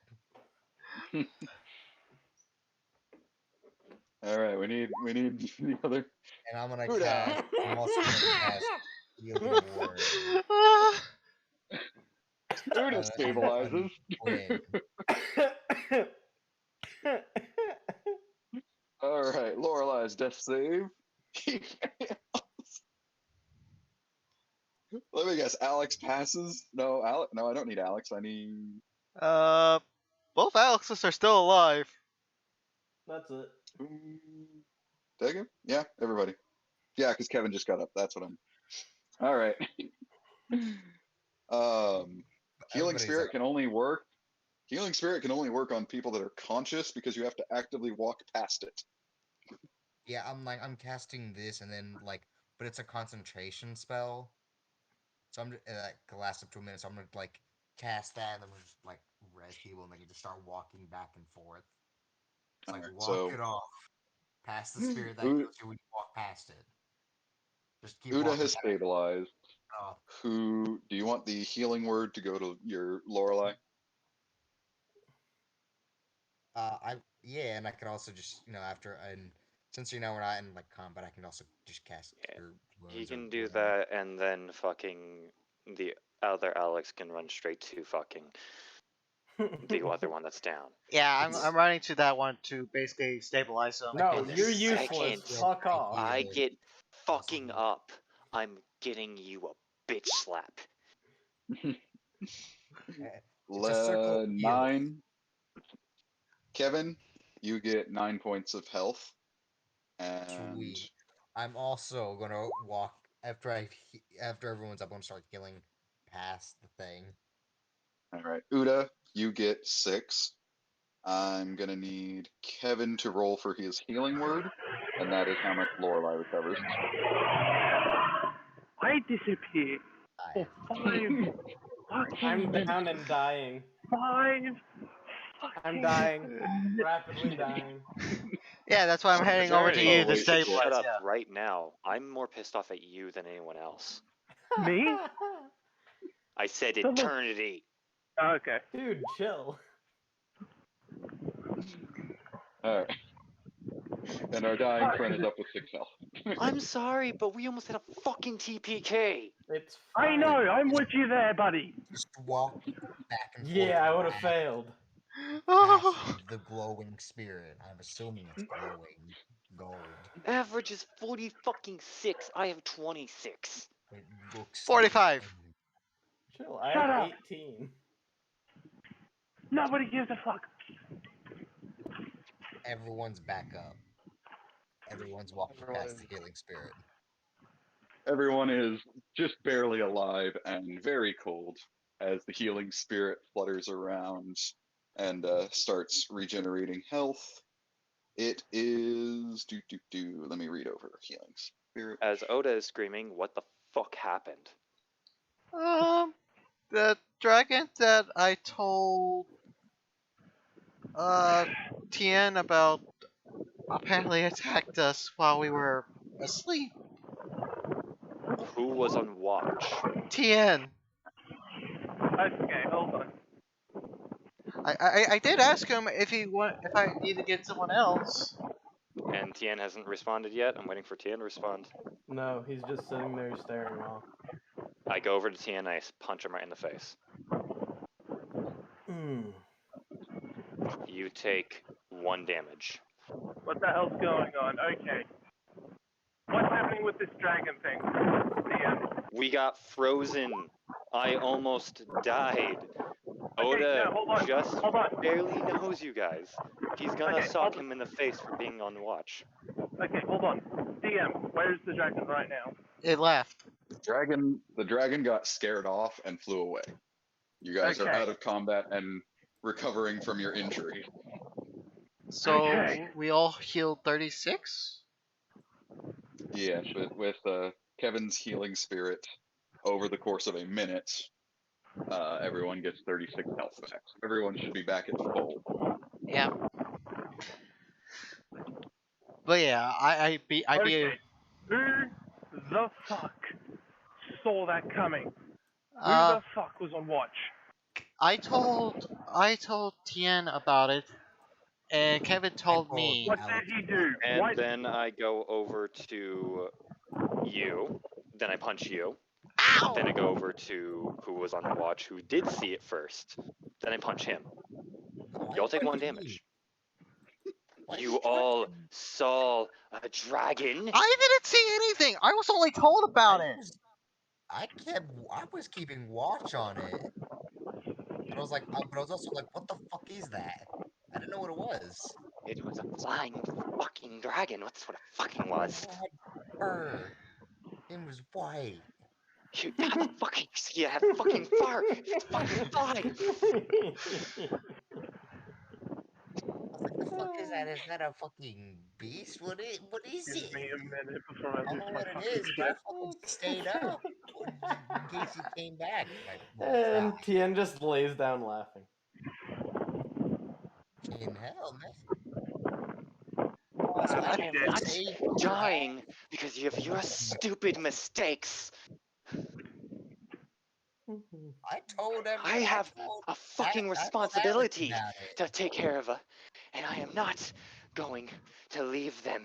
All right, we need the other. And I'm gonna Huda. cast. I'm also gonna cast healing word. Huda stabilizes. Win. All right, Lorelei's death save. Let me guess. Alex passes. No, Alex. No, I don't need Alex. I need. Both Alexes are still alive. That's it. Did Yeah, everybody. Yeah, because Kevin just got up. That's what I'm. All right. Healing Everybody's spirit up. can only work. Healing spirit can only work on people that are conscious because you have to actively walk past it. Yeah, I'm casting this, and then but it's a concentration spell. So I'm that can last up to a minute. So I'm gonna cast that, and then we'll just rest people, and they can just start walking back and forth. It's All right, walk so it off, past the spirit that Uda, kills you when you walk past it. Just keep Uda walking has past stabilized. it off. Who do you want the healing word to go to your Lorelei? And I could also just after and since we're not in combat, I can also just cast Yeah, your he wounds or can do whatever. that, and then fucking the other Alex can run straight to fucking the other one that's down. Yeah, I'm running to that one to basically stabilize him. No, In the you're useless. second Fuck off. I heal. get fucking up, I'm getting you a bitch slap. It's a circle of healing. 9. Kevin, you get 9 points of health. And Sweet. I'm also gonna walk after after everyone's up. I'm gonna start healing past the thing. all right, Uda, you get 6. I'm gonna need Kevin to roll for his healing word, and that is how much Lorelei recovers. I disappear for 5 I'm fucking down and dying. 5 I'm fucking dying. Rapidly dying. Yeah, that's why I'm heading over to Journey, you to wait, stabilize. shut up Yeah. right now. I'm more pissed off at you than anyone else. Me? I said So look- eternity. Okay. Dude, chill. All right. And our dying friend is up with 6 health. I'm sorry, but we almost had a fucking TPK. It's I fine. know, I'm with you there, buddy. Just walk back and forth. Yeah, I would have failed. Past the glowing spirit. I'm assuming it's glowing gold. Average is 40 fucking 6. I have 26. It looks 45. Chill, I Shut have up. 18. Nobody gives a fuck. Everyone's back up. Everyone's walking Everyone past is- the healing spirit. Everyone is just barely alive and very cold as the healing spirit flutters around and starts regenerating health. It is Let me read over healing spirit. As Oda is screaming, what the fuck happened? The dragon that I told Tien about apparently attacked us while we were asleep. Who was on watch? Tien. Okay, hold on. I did ask him if I need to get someone else. And Tien hasn't responded yet. I'm waiting for Tien to respond. No, he's just sitting there staring off. I go over to Tien and I punch him right in the face. You take 1 damage. What the hell's going on? Okay. What's happening with this dragon thing? DM. We got frozen. I almost died. Oda no, hold on, just hold on. barely knows you guys. He's gonna Okay, sock hold- him in the face for being on watch. Okay, hold on. DM, where's the dragon right now? It left. The dragon got scared off and flew away. You guys are Okay. out of combat and recovering from your injury. So Okay. we all healed 36? Yes, but with Kevin's healing spirit, over the course of a minute, everyone gets 36 health back. Everyone should be back at full. Yeah. But yeah, I be Okay. Who the fuck saw that coming? Who the fuck was on watch? I told Tien about it, and Kevin told me. What did he do? And What? then I go over to you. Then I punch you. Ow! Then I go over to who was on watch, who did see it first. Then I punch him. You all take 1 damage. You all saw a dragon. I didn't see anything. I was only told about it. I was keeping watch on it. And I was like, but I was also like, what the fuck is that? I didn't know what it was. It was a flying fucking dragon. That's what it fucking was. It had fur. It was white. You have a fucking fucking fur. It's fucking flying. I was like, the fuck is that? Is that a fucking beast? What is Give it? me a minute before I I don't lose know my what it fucking is, but I shit. fucking stayed up in case he came back. And Tien just lays down laughing. In hell, man. Oh, so I I am can not save dying because of your stupid mistakes. I told him. I have a fucking I told Alex responsibility about it. to take care of her, and I am not going to leave them.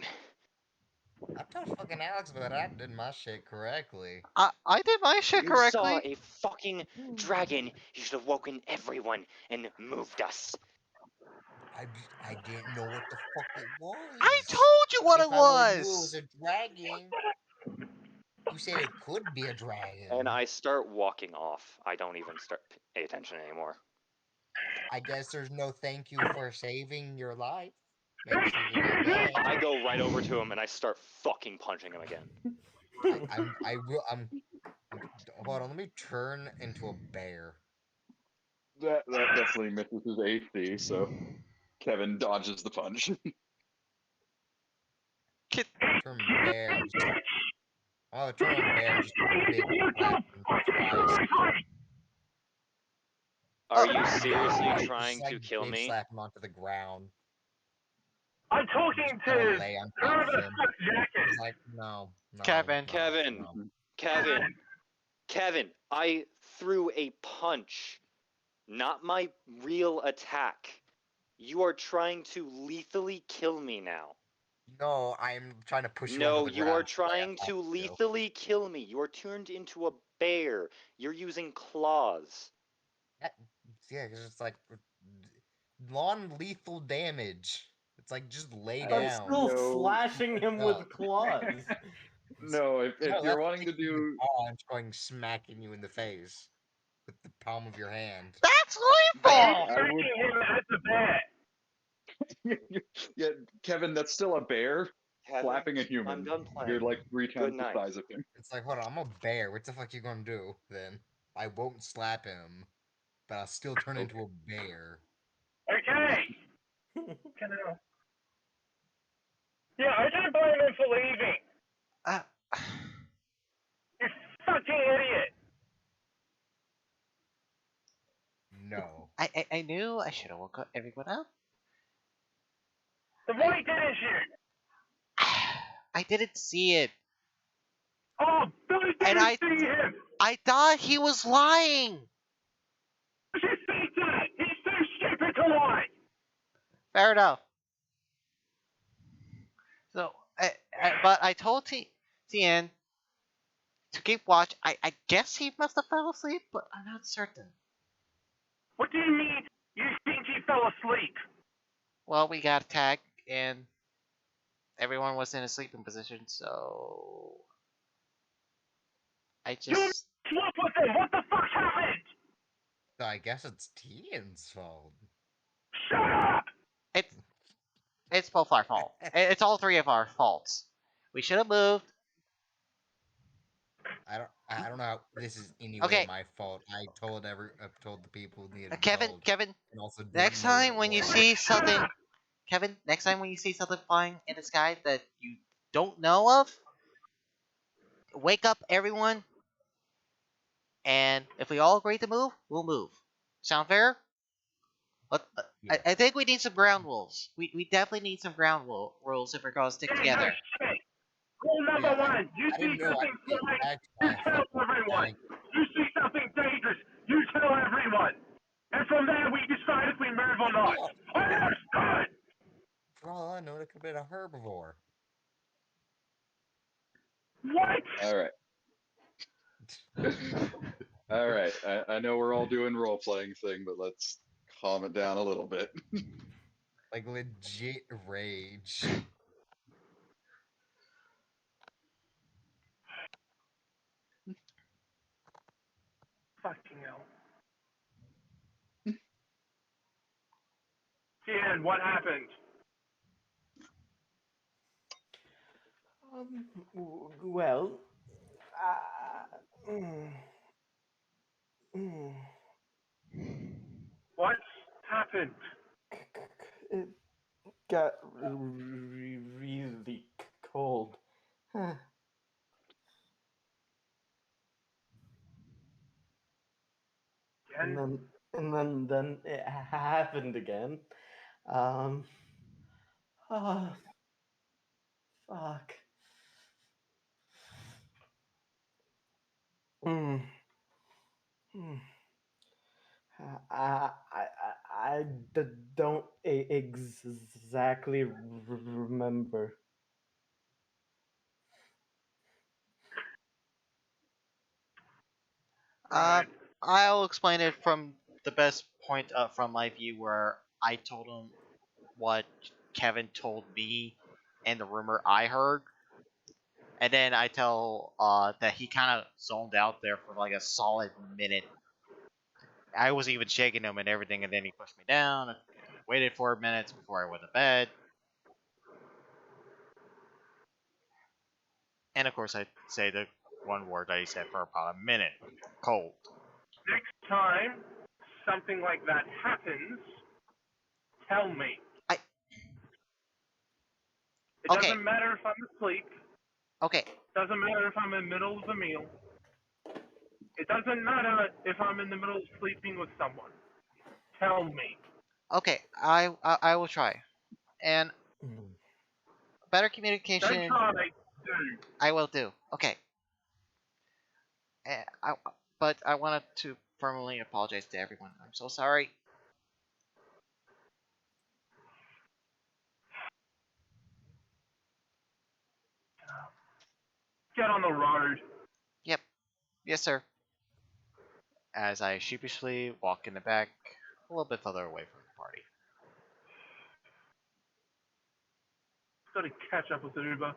I told fucking Alex about it. I did my shit correctly. I did my shit You correctly. saw a fucking dragon. You should have woken everyone and moved us. I didn't know what the fuck it was. I told you what if it I would've knew it was was. a dragon. You said it could be a dragon. And I start walking off. I don't even start pay attention anymore. I guess there's no thank you for saving your life. Makes you look bad. I go right over to him and I start fucking punching him again. I'm hold on, let me turn into a bear. That definitely misses his AC, so Kevin dodges the punch. Turn bear. Oh, turn bear. Just big black eyes. Are you seriously Just, trying like, to kill bitch me? slap him onto the ground. I'm talking Just kinda to lay on who top the of him. fuck jacket? He's like, no. Kevin. Kevin, I threw a punch, not my real attack. You are trying to lethally kill me now. No, I'm trying to push you No, onto the you ground. are trying to lethally kill me. You are turned into a bear. You're using claws. Yeah, because it's like non-lethal damage. It's like just lay I'm down. still No. slashing him with claws. No, if No, you're that's wanting to taking your do, paw and going smacking you in the face with the palm of your hand. That's lethal. I would, Treating him as a bear. yeah, Kevin, that's still a bear. Kevin, slapping a I'm human. done playing. You're like 3 Good times the night. size of him. It's like, hold on, I'm a bear. What the fuck you gonna do then? I won't slap him, but I'll still turn into a bear. Okay. Can I? Yeah, I don't blame him for leaving. Uh, You fucking idiot. No. I knew I should have woke up everyone up. Then why didn't you? I didn't see it. Oh, Billy And didn't see him. I thought he was lying. You should see that. He's too stupid to lie. Fair enough. So, but I told Tien to keep watch. I guess he must have fell asleep, but I'm not certain. What do you mean you think he fell asleep? Well, we got attacked and everyone was in a sleeping position, so I You just slept with him. What the fuck happened? So I guess it's Tian's fault. Shut up. it's both our fault. It's all three of our faults. We should have moved. I don't know how this is anyway Okay. my fault. I told the people who needed Kevin, told, Kevin, and also didn't next know what time it when you was. see something, Kevin, next time when you see something flying in the sky that you don't know of, wake up everyone, and if we all agree to move, we'll move. Sound fair? Yeah. I think we need some ground rules. We definitely need some ground rules if we're going to stick together. Shit. Rule number Yeah, one, you I see didn't know I something could get flying, attacked you by a tell fucking everyone. giant. You see something dangerous, you tell everyone. And from there, we decide if we move or not. Understood! For all I know, it could have been a herbivore. What? All right. All right. I know we're all doing role playing thing, but let's calm it down a little bit. Like legit rage. Fucking hell. Tien, what happened? Well, mm, mm, What happened? it got really cold. And Tien? then it happened again. Oh, fuck. Mm. Mm. I don't exactly remember. Right. I'll explain it from the best point from my view, where I told him what Kevin told me and the rumor I heard, and then I tell that he kind of zoned out there for like a solid minute. I was even shaking him and everything, and then he pushed me down. And waited 4 minutes before I went to bed, and of course I say the one word that he said for about a minute: cold. Next time something like that happens, tell me. I- It Okay. doesn't matter if I'm asleep. Okay, Doesn't matter if I'm in the middle of a meal. It doesn't matter if I'm in the middle of sleeping with someone. Tell me. okay, I will try, and Mm. better Don't communication. try, do. I will do. Okay. But I wanted to formally apologize to everyone. I'm so sorry. Get on the road. Yep. Yes, sir. As I sheepishly walk in the back, a little bit further away from the party. Gotta catch up with Uber.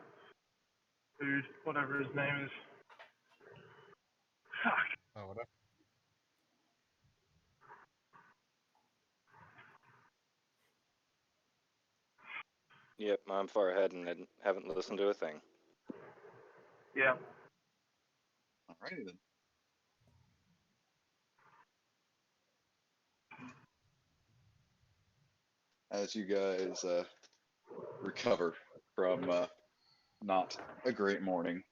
Dude, whatever his name is. Fuck. Oh, whatever. Yep, I'm far ahead and haven't listened to a thing. Yeah. Alrighty then. As you guys recover from not a great morning,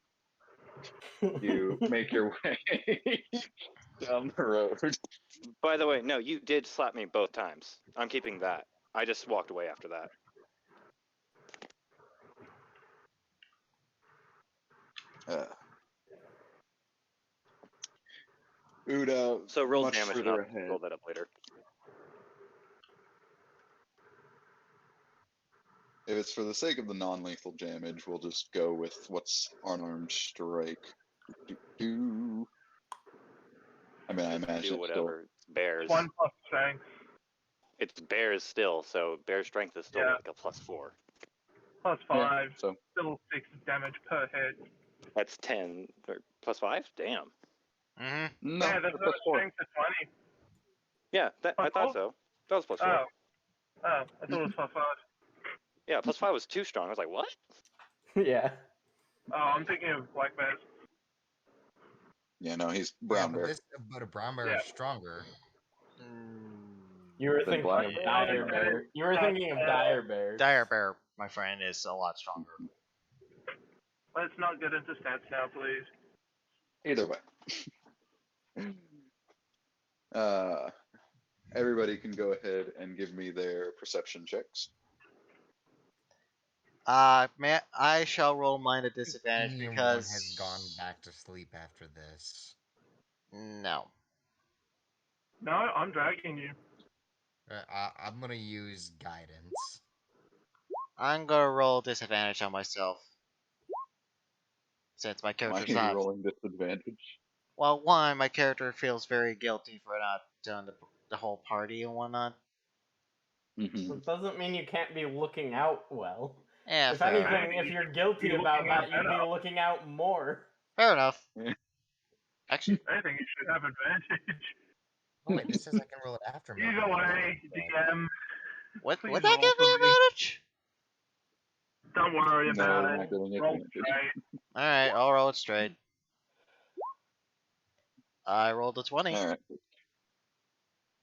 you make your way down the road. By the way, no, you did slap me both times. I'm keeping that. I just walked away after that. Uda, So roll much damage and further I'll ahead. roll that up later. If it's for the sake of the non-lethal damage, we'll just go with what's unarmed strike. Do. I mean, I Just imagine do it's still. whatever. It's bears. 1 plus strength. It's bears still, so bear strength is still Yeah. like a +4. Plus Yeah, 5. so Still 6 damage per hit. That's 10 or +5. Damn. Mm-hmm. no, Yeah, there's plus a four. strength of 20. Yeah, I thought +4? so. That was +4. Oh. Oh, I thought it was +5. Yeah, +5 was too strong. I was like, what? Yeah. Oh, I'm thinking of black bears. Yeah, no, he's Yeah, brown but bear. but a brown bear Yeah. is stronger. You were Then thinking black of bear. dire bear. You were thinking of dire bear. Dire Bear, my friend, is a lot stronger. Let's not get into stats now, please. Either way. Everybody can go ahead and give me their perception checks. I shall roll mine at disadvantage Anyone because has gone back to sleep after this. No. No, I'm dragging you. I'm gonna use guidance. I'm gonna roll disadvantage on myself. Since my Why are character's you not. rolling disadvantage? Well, one, my character feels very guilty for not doing the whole party and whatnot. Mm-hmm. It doesn't mean you can't be looking out well. Yeah, If fair. anything, if you're guilty You're about looking out that, you'd be better. looking out more. Fair enough. Yeah. Actually, I think you should have advantage. Oh wait, this says I can roll it after my. Either way, DM. would Please that roll give me for me. advantage? Don't worry No, about you're it. not getting Roll advantage. straight. Alright, I'll roll it straight. I rolled a 20. All right.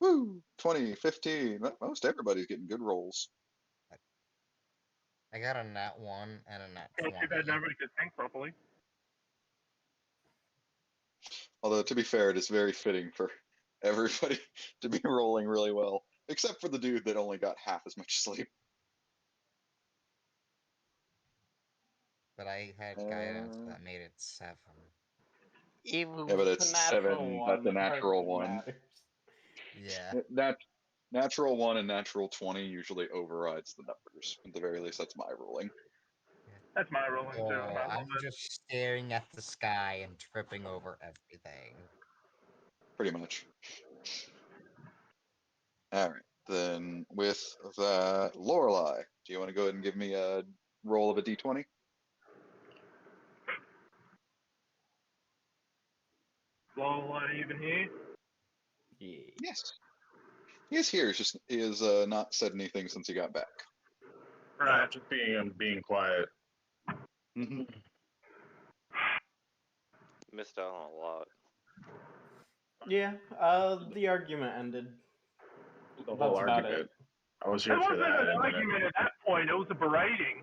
Woo! 20, 15. Most everybody's getting good rolls. I got a nat 1 and a nat Not 20. too bad nobody could think properly. Although, to be fair, it is very fitting for everybody to be rolling really well, except for the dude that only got half as much sleep. But I had guidance that made it 7. Even Yeah, but It's it's a natural 7. one. That's a that natural hardly one. matters. Yeah. Natural 1 and natural 20 usually overrides the numbers. At the very least, that's my ruling. That's my rolling too. Oh, I love I'm it. just staring at the sky and tripping over everything. Pretty much. All right. Then with that, Lorelei, do you want to go ahead and give me a roll of a d20? Lol, are you even here? Yeah. Yes. He is here. He has not said anything since he got back. Right. Just being quiet. Mm-hmm. Missed out on a lot. Yeah, the argument ended. The That's whole about argument. it. I was It here for wasn't that, an and then, argument at that point. It was a berating.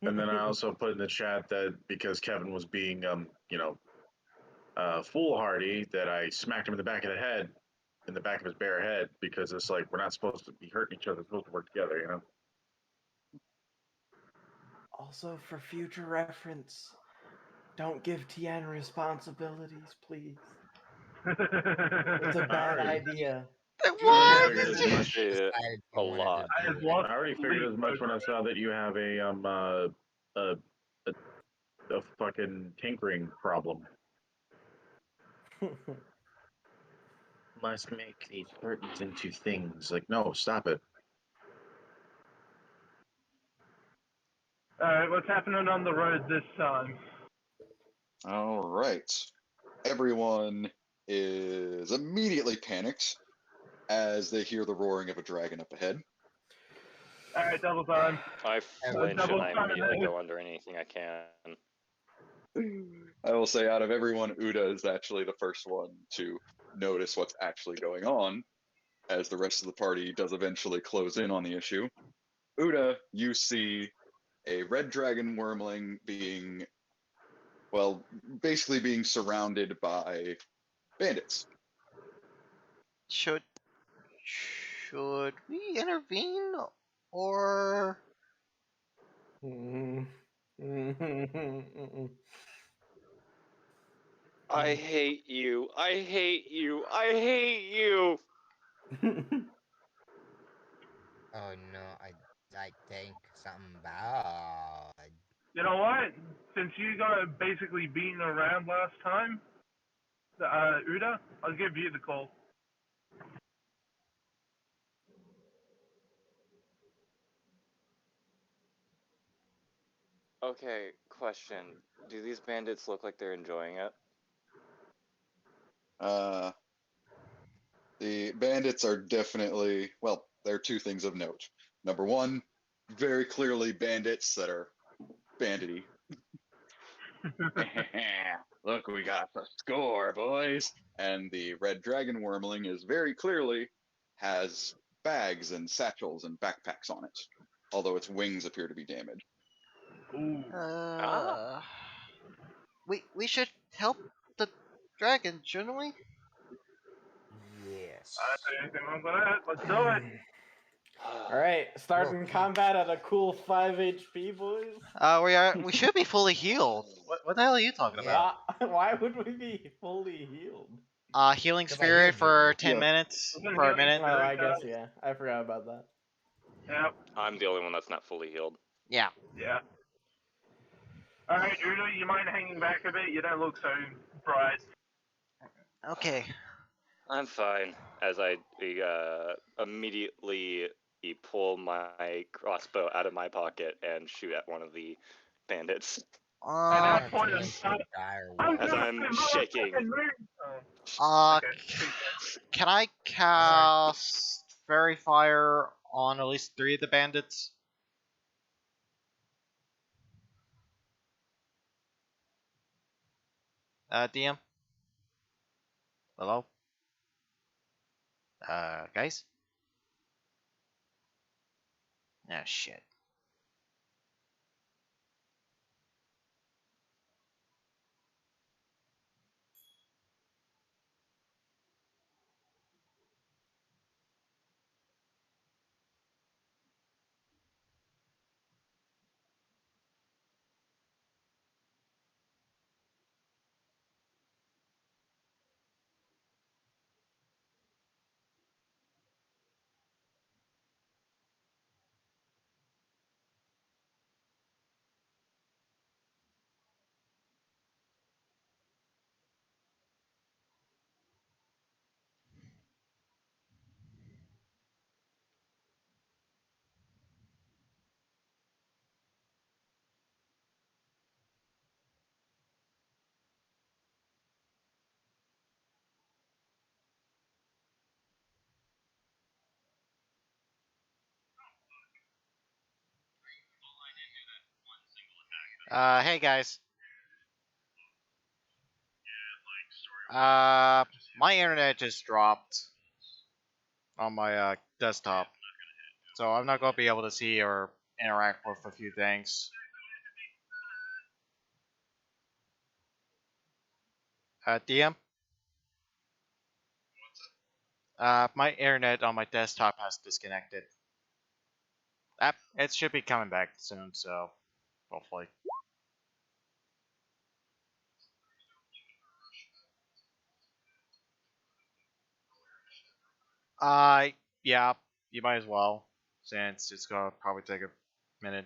and then I also put in the chat that because Kevin was being, foolhardy, that I smacked him in the back of the head, in the back of his bare head, because it's like we're not supposed to be hurting each other. We're supposed to work together, you know. Also, for future reference, don't give Tien responsibilities, please. It's a bad Alright. idea. What? figured as much. Decided A you wanted lot. to I do have it. lost I already figured sleep as much when I over saw that you have a fucking tinkering problem. Must make these curtains into things. Like, no, stop it. Alright, what's happening on the road this time? All right. Everyone is immediately panicked as they hear the roaring of a dragon up ahead. Alright, double time. I flinch double and I time immediately it go under anything I can. I will say, out of everyone, Uda is actually the first one to notice what's actually going on, as the rest of the party does eventually close in on the issue. Uda, you see a red dragon wormling being, well, basically being surrounded by bandits. Should we intervene or? I hate you. I hate you. I hate you. Oh no, I think something bad. You know what? Since you got basically beaten around last time, Uda, I'll give you the call. Okay, question. Do these bandits look like they're enjoying it? The bandits are definitely, well, there are two things of note. Number one, very clearly bandits that are bandity. Look, we got the score, boys. And the red dragon wormling is very clearly has bags and satchels and backpacks on it, although its wings appear to be damaged. Ooh. We should help the dragon, shouldn't we? Yes. I say anything wrong with that. Let's do it. Alright, starting Look. combat at a cool 5 HP, boys. We should be fully healed. What the hell are you talking Yeah. about? Why would we be fully healed? Healing Because I spirit healed for you. 10 Yeah. minutes Wasn't for a healing minute. Oh, spirit, I guess, yeah. I forgot about that. Yep. I'm the only one that's not fully healed. Yeah. Yeah. Alright, Uda, you mind hanging back a bit? You don't look so bright. Okay. I'm fine. As I immediately pull my crossbow out of my pocket and shoot at one of the bandits. At Uh, that point, I'm As gonna I'm say, shaking. motherfucking move. Oh, okay. can I cast Fairy Fire on at least 3 of the bandits? DM? Hello? Guys? Ah, shit. Hey guys. My internet just dropped on my desktop, so I'm not gonna be able to see or interact with a few things. DM? My internet on my desktop has disconnected. It should be coming back soon, so hopefully. Yeah, you might as well, since it's gonna probably take a minute.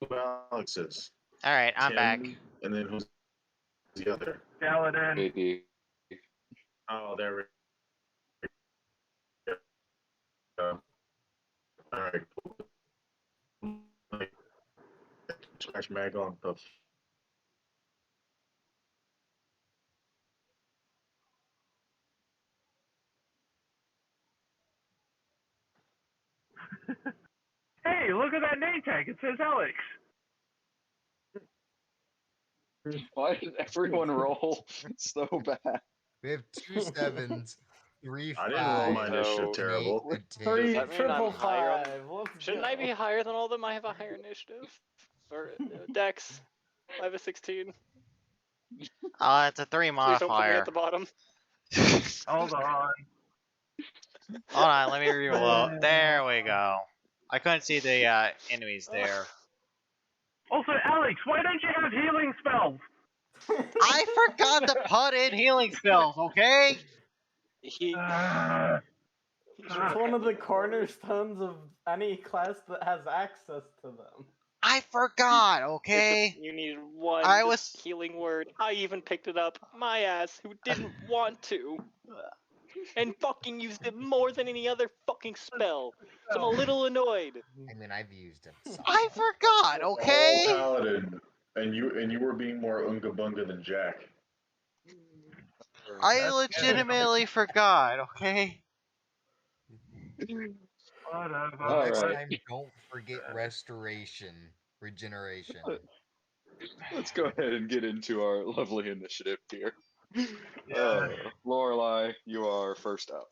Who Alex is? All right, I'm Tim, back. And then who's the other? Galadin. Maybe. Oh, there we go. Alright, cool. Like, Trash mag on the Hey, look at that name tag. It says Alex. Why did everyone roll so bad? We have 2 7s, 3 I didn't roll my 5, initiative So- and 8 terrible. a 10. Does Three, that mean I'm triple higher on? five. Let's Shouldn't go. I be higher than all of them? I have a higher initiative. For Dex, I have a 16. It's a 3 Please don't put me modifier. at the bottom. Hold on. Hold on, let me reload. There we go. I couldn't see the enemies there. Also, Alex, why don't you have healing spells? I forgot to put in healing spells, okay? He. It's one of the cornerstones of any class that has access to them. I forgot, It's okay? just, you needed one I just was- healing word. I even picked it up. My ass, who didn't want to. And fucking used it more than any other fucking spell. So I'm a little annoyed. I mean, I've used them some. I forgot, Oh, okay? Paladin, and you were being more unga bunga than Jack. I legitimately forgot, okay? Whatever. All Next right. time, don't forget regeneration. Let's go ahead and get into our lovely initiative here. Yeah. Lorelei, you are first up.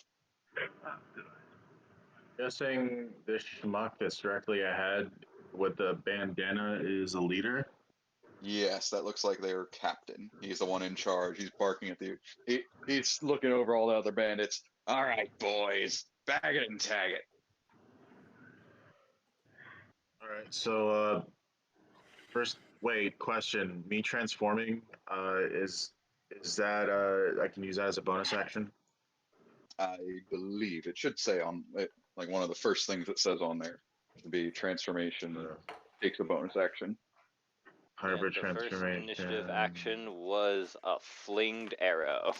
Guessing this schmuck that's directly ahead with the bandana is a leader. Yes, that looks like their captain. He's the one in charge. He's barking at you. He's looking over all the other bandits. All right, boys, bag it and tag it. All right. So first, wait. Question: me transforming is that I can use that as a bonus action? I believe it should say on it, like one of the first things it says on there to be transformation takes a bonus action. And Hybrid the first transformation. initiative action was a flinged arrow.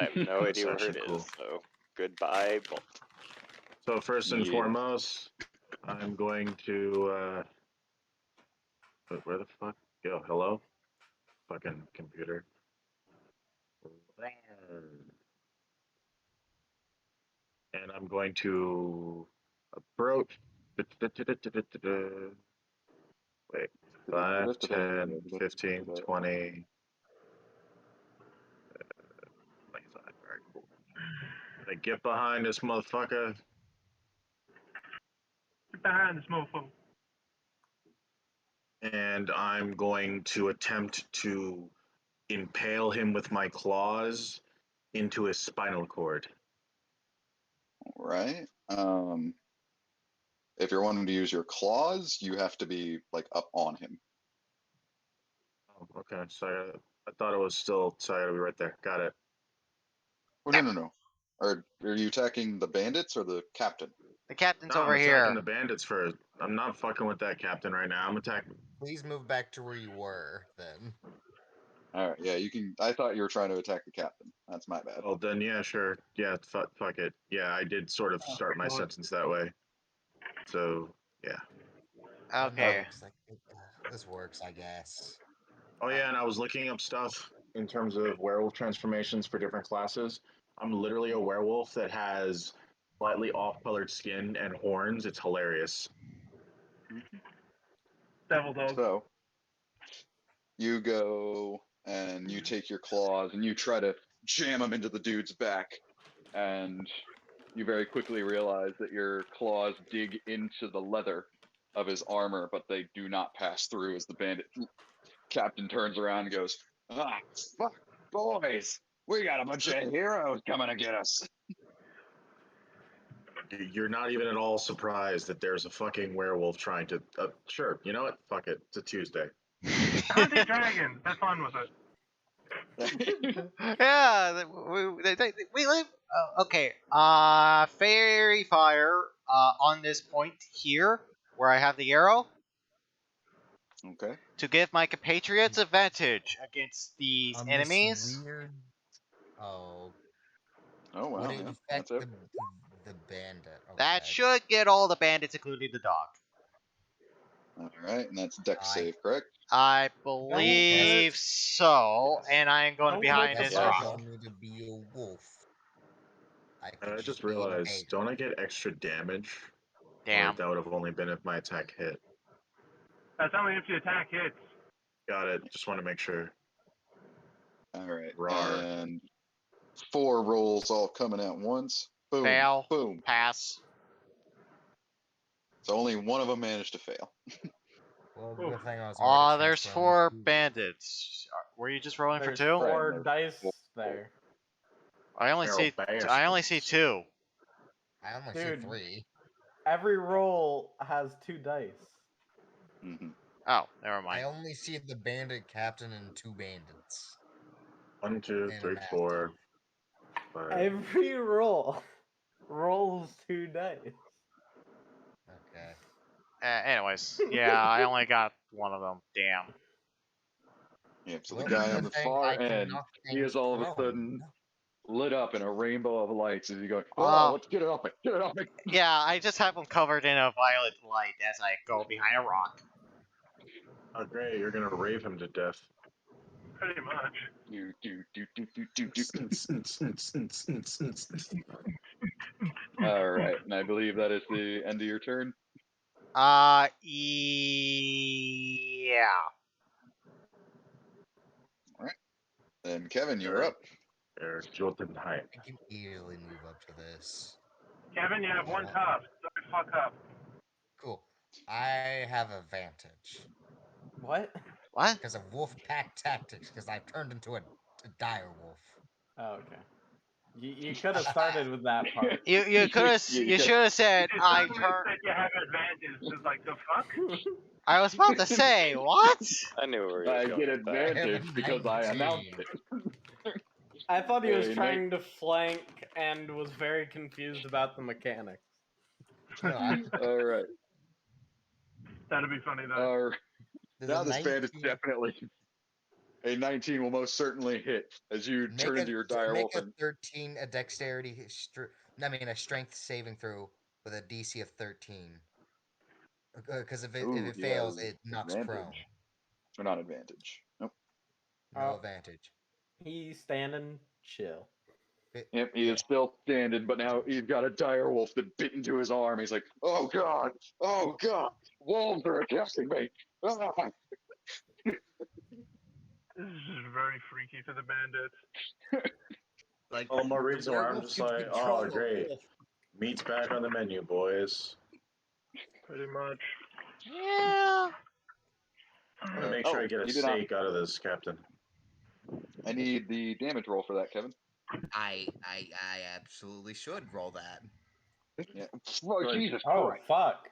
I have no That's idea where it actually cool. is, so goodbye, Bolt. So first and Yeah. foremost, I'm going to. Where the fuck? Yo, hello, fucking computer. And I'm going to approach. Wait, 5, 10, 15, 20. 25. Alright, cool. I get behind this motherfucker. Get behind this mofo. And I'm going to attempt to impale him with my claws into his spinal cord. All right. If you're wanting to use your claws, you have to be like up on him. Oh, okay, so I thought it was still. So I gotta be right there. Got it. Oh, no. Are you attacking the bandits or the captain? The captain's No, over I'm attacking here. the bandits first. I'm not fucking with that captain right now. I'm attacking. Please move back to where you were, then. All right. Yeah, you can. I thought you were trying to attack the captain. That's my bad. Well, then, yeah, sure. Yeah, fuck it. Yeah, I did sort of start my sentence that way. So, yeah. Okay. Looks like this works, I guess. Oh, yeah, and I was looking up stuff in terms of werewolf transformations for different classes. I'm literally a werewolf that has slightly off-colored skin and horns. It's hilarious. Devil dog. So you go and you take your claws and you try to jam them into the dude's back, and you very quickly realize that your claws dig into the leather of his armor, but they do not pass through as the bandit captain turns around and goes, "Ah, fuck, boys, we got a bunch of heroes coming to get us." You're not even at all surprised that there's a fucking werewolf trying to. Sure, you know what? Fuck it. It's a Tuesday. Hunting dragons. Have fun with it. Yeah, we live. Okay. Fairy fire. On this point here, where I have the arrow, Okay. to give my compatriots advantage against these On enemies. This weird. Oh. Oh wow, Would it yeah, affect that's it. the bandit? Okay. That should get all the bandits, including the dog. All right, and that's dex save, correct? I believe so, and I am going Don't behind let this the rock. pressure. Me to be a wolf. I just realized, don't I get extra damage Damn. That would have only been if my attack hit. That's only if your attack hits. Got it. Just want to make sure. All right. Rar. And 4 rolls all coming at once. Boom. Fail. Boom. Pass. So only one of them managed to fail. Well, good thing I was Aw, already there's transformed 4 into- bandits. Were you just rolling There's for 2? 4 Right, dice there's there. I only Feral see. bastards. I only see 2. I only Dude. see 3. Every roll has 2 dice. Mm-hmm. Oh, never I mind. only see the bandit captain and 2 bandits. 1, 2, And 3, a mastiff. 4, 5. Every roll rolls 2 dice. Okay. Anyways, yeah, I only got one of them. Damn. Yeah, so Well, the guy good on the thing far I can end, knock he things is all of a prone. sudden lit up in a rainbow of lights as he goes, oh, Oh. let's get it off me, get it off me. Yeah, I just have them covered in a violet light as I go behind a rock. Oh, great. You're going to rave him to death. Pretty much. All right, and I believe that is the end of your turn. Yeah. And Kevin, you're Sure. up. There's Jotunheim. I can easily move up to this. Kevin, you have one task. Don't fuck up. Cool. I have advantage. What? What? Because of wolf pack tactics, because I've turned into a dire wolf. Oh, okay. You could have started with that part. You could have you should have said You I suddenly turn. said you have advantage. It's like, the fuck? I was about to say what? I knew where he was I going get with that. advantage because I 19. announced it. I thought he was Hey, trying to flank and was very confused about the mechanics. No, All right. That'd be funny, though. Now this bandit's definitely a 19 will most certainly hit as you turn into your dire wolf. Make a 13, a dexterity, a strength saving throw with a DC of 13. Because if it fails, it knocks prone. Or not advantage. Nope. No advantage. He's standing chill. Yep, he is still standing, but now he's got a dire wolf that bit into his arm. He's like, oh god, wolves are attacking me. Ah. This is just very freaky for the bandits. Like, All more reason why I'm just like, oh, great. wolf. Meat's back on the menu, boys. Pretty much. Yeah. I'm going to make sure I get a steak out of this, Captain. I need the damage roll for that, Kevin. I absolutely should roll that. Yeah. Oh, Jesus Oh, Christ. fuck.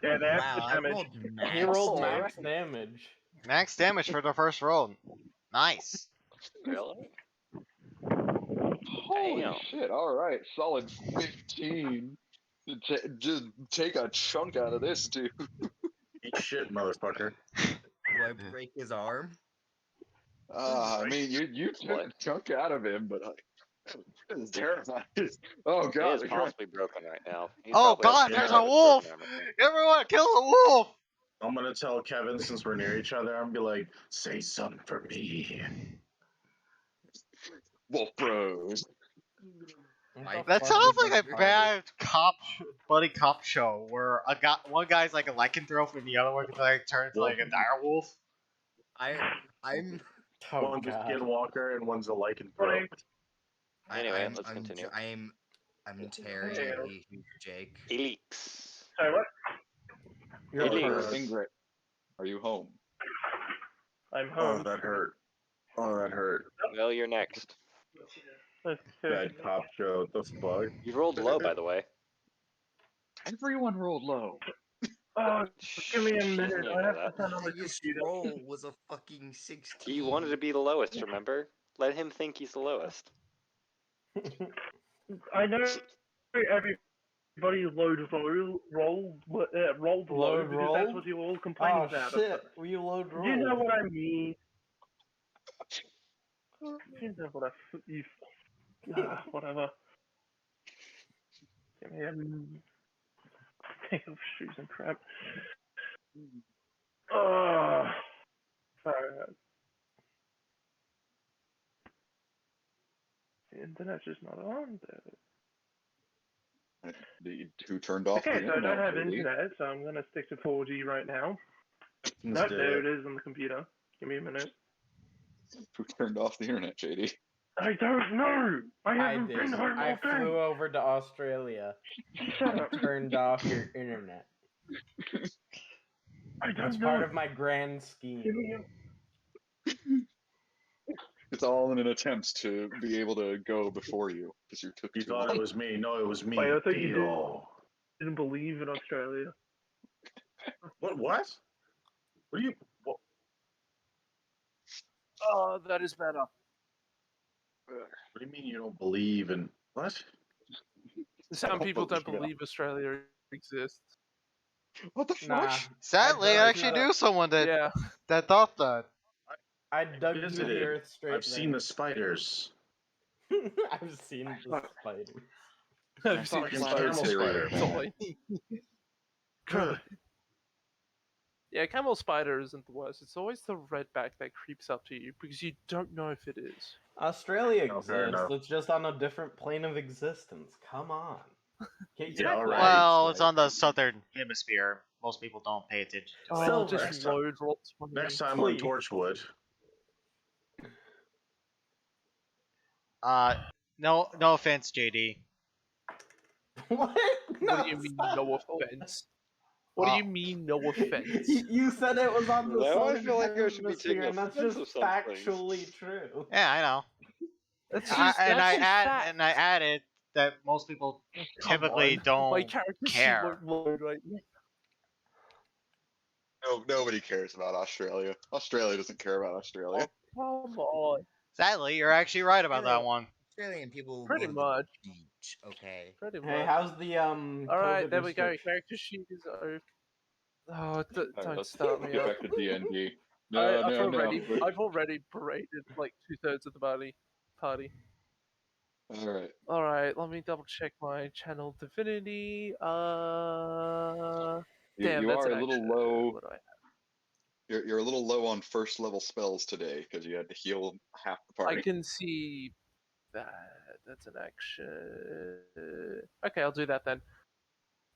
Yeah, that's Wow, the I damage. rolled max. He rolled Alright. max damage. Max damage for the first roll. Nice. Really? Holy Damn. shit, alright. Solid 15. Just take a chunk out of this, dude. Eat shit, motherfucker. Do I break his arm? I mean, you took a chunk out of him, but it was terrifying. Oh, He God. is possibly broken right now. He's Oh probably god, up there's to a his wolf! broken armor. Everyone, kill the wolf! I'm going to tell Kevin, since we're near each other, I'm going to be like, say something for me. Wolf Bros. That sounds like a bad buddy cop show where one guy's like a lycanthrope and the other one like turns like a dire wolf. I'm One's a skinwalker and one's a lycanthrope. Anyway, let's continue. I'm Terry. He's Jake. Elix. Sorry, what? You're Ingrid, first. Ingrid, are you home? I'm Oh, home. that hurt. Oh, that hurt. Well, you're next. Bad cop show. What the fuck? You rolled low, by the way. Everyone rolled low. Oh, give me a minute. You I know have that. to turn on the Highest computer. roll was a fucking 16. He wanted to be the lowest, remember? Let him think he's the lowest. I know everybody rolled low because that's what you all complain Oh about. shit, we load roll. You know what I mean. You know what whatever. Give me a take off shoes and crap. Sorry. The internet's just not on, dude. Who turned off the Okay, so I internet? don't have JD? internet, so I'm gonna stick to 4G right now. Let's Nope, do there it. it is on the computer. Give me a minute. Who turned off the internet, JD? I don't know. I I haven't did. been home I all flew day. over to Australia Shut and up. turned off your internet. I That's don't part know. of my grand Give scheme. me a... It's all in an attempt to be able to go before you because you took You too thought long. it was me. No, it was me. Wait, I thought you Theo. didn't believe in Australia. What? What? What do you? What? Oh, that is better. What do you mean you don't believe in what? Some people don't believe it. believe Australia exists. What the fuck? Nah. Sadly, I dug actually the- knew someone that Yeah. that thought that. I dug through the Visited. earth straight I've seen the spiders. I've seen the spider. I've seen Fucking Fucking camel spider. That's all I need. Yeah, camel spider isn't the worst. It's always the redback that creeps up to you because you don't know if it is. Australia No, fair exists. enough. It's just on a different plane of existence. Come on. Can't Yeah, all right. Well, it's on the southern hemisphere. Most people don't pay attention to it. Oh, Silver. just load lots of money. Next time on Please. Torchwood. No offense, JD. What? What do you mean, no stop. offense? What do you mean, no offense? You said it was on the Now I southern feel like I should be taking hemisphere, and that's offense just of some things. factually true. Yeah, I know. That's I fact. added that most people Come typically on. don't My character sheet care. won't load right now. No, nobody cares about Australia. Australia doesn't care about Australia. Come on. Sadly, you're actually right about that one. Australian people Pretty go to much. the beach, okay? Pretty much. Hey, how's the Alright, COVID there we go. restriction? Character sheet is open. Oh, Alright, don't let's start me get up. back to D&D. No, I've already berated like 2/3 of the party. All right. Alright, let me double check my channel divinity. You, Damn, you that's are an a little action. low. What do I have? You're a little low on first level spells today because you had to heal half the party. I can see that. That's an action. Okay, I'll do that then.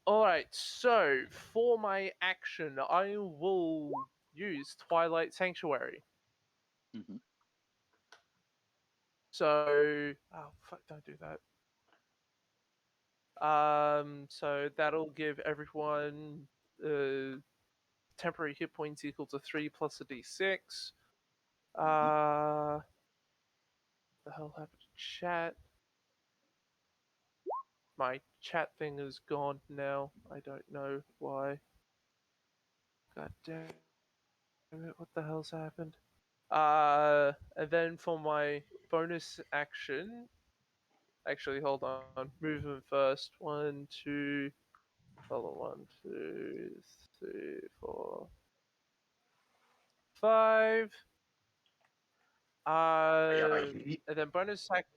Alright, so for my action, I will use Twilight Sanctuary. Mhm. So, oh fuck, don't do that. So that'll give everyone temporary hit points equal to 3 plus a d6. The hell happened to chat? My chat thing is gone now. I don't know why. God damn it, what the hell's happened? And then for my bonus action, actually, hold on. Movement first. 1, 2. Hold on. 1, 2, 3, 4, 5. And then bonus action.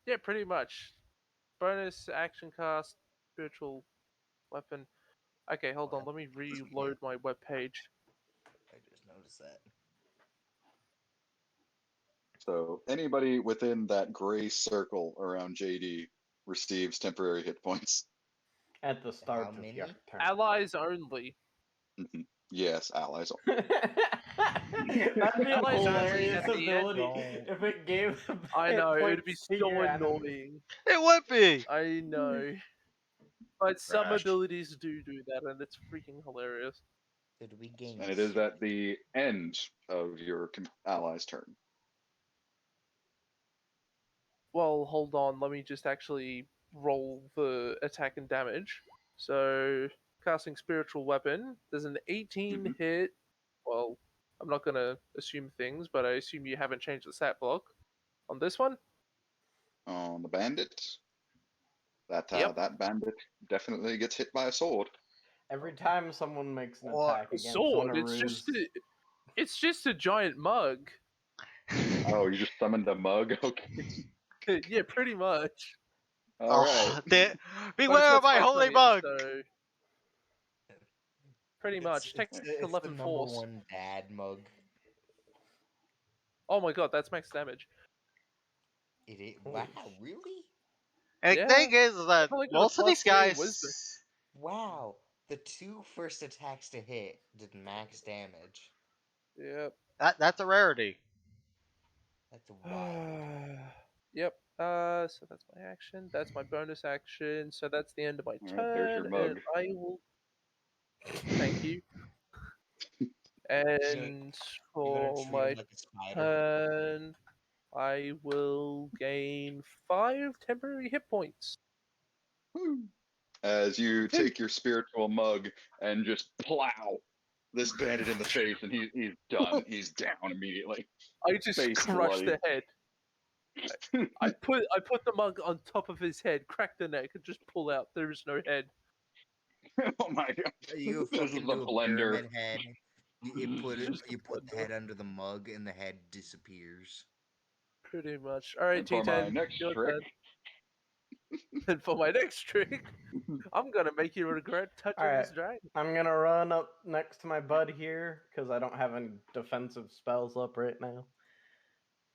Yeah, pretty much. Bonus action cast spiritual weapon. Okay, hold on. Let me reload my webpage. I just noticed that. So anybody within that gray circle around JD receives temporary hit points. At the start How of many? your turn. Allies only. Yes, allies. That'd be a Allies only hilarious at the end. ability if it gave them I hit know, it'd be points to so your enemy. annoying. It would be. I know. But some Trash. abilities do that, and it's freaking hilarious. So do we gain? And it is at the end of your ally's turn. Well, hold on. Let me just actually roll the attack and damage. So, casting Spiritual Weapon. There's an 18 hit. Well, I'm not going to assume things, but I assume you haven't changed the stat block on this one. On the bandit, that Yep. that bandit definitely gets hit by a sword. Every time someone makes an What? attack A against sword. one of It's just a giant mug. Oh, you just summoned a mug? Okay. Yeah, pretty much. All right. But it's Beware got of my spike holy radius, mug! so pretty much. Takes It's 11 the number force. one bad mug. Oh my god, that's max damage. Wow, really? And the thing is that Definitely got a most of these +3 in wisdom. guys, Wow, the 2 first attacks to hit did max damage. Yep. that's a rarity. That's wild. Yep. So that's my action. That's my bonus action. So that's the end of my All right, there's your turn, mug. and I will. Thank you. And You're gonna for treat my him like a spider. turn, I will gain 5 temporary hit points. Woo. As you take your spiritual mug and just plow this bandit in the face, and he's done. He's down immediately. I just Face crush bloody. the head. I put the mug on top of his head, crack the neck, and just pull out. There is no head. Oh my god! You This is fucking the do a blender. pyramid head. You put it. Just You put the blender. head under the mug, and the head disappears. Pretty much. All right, And for my T10, next your trick, turn. And for my next trick, I'm gonna make you regret touching Alright. this dragon. I'm gonna run up next to my bud here because I don't have any defensive spells up right now.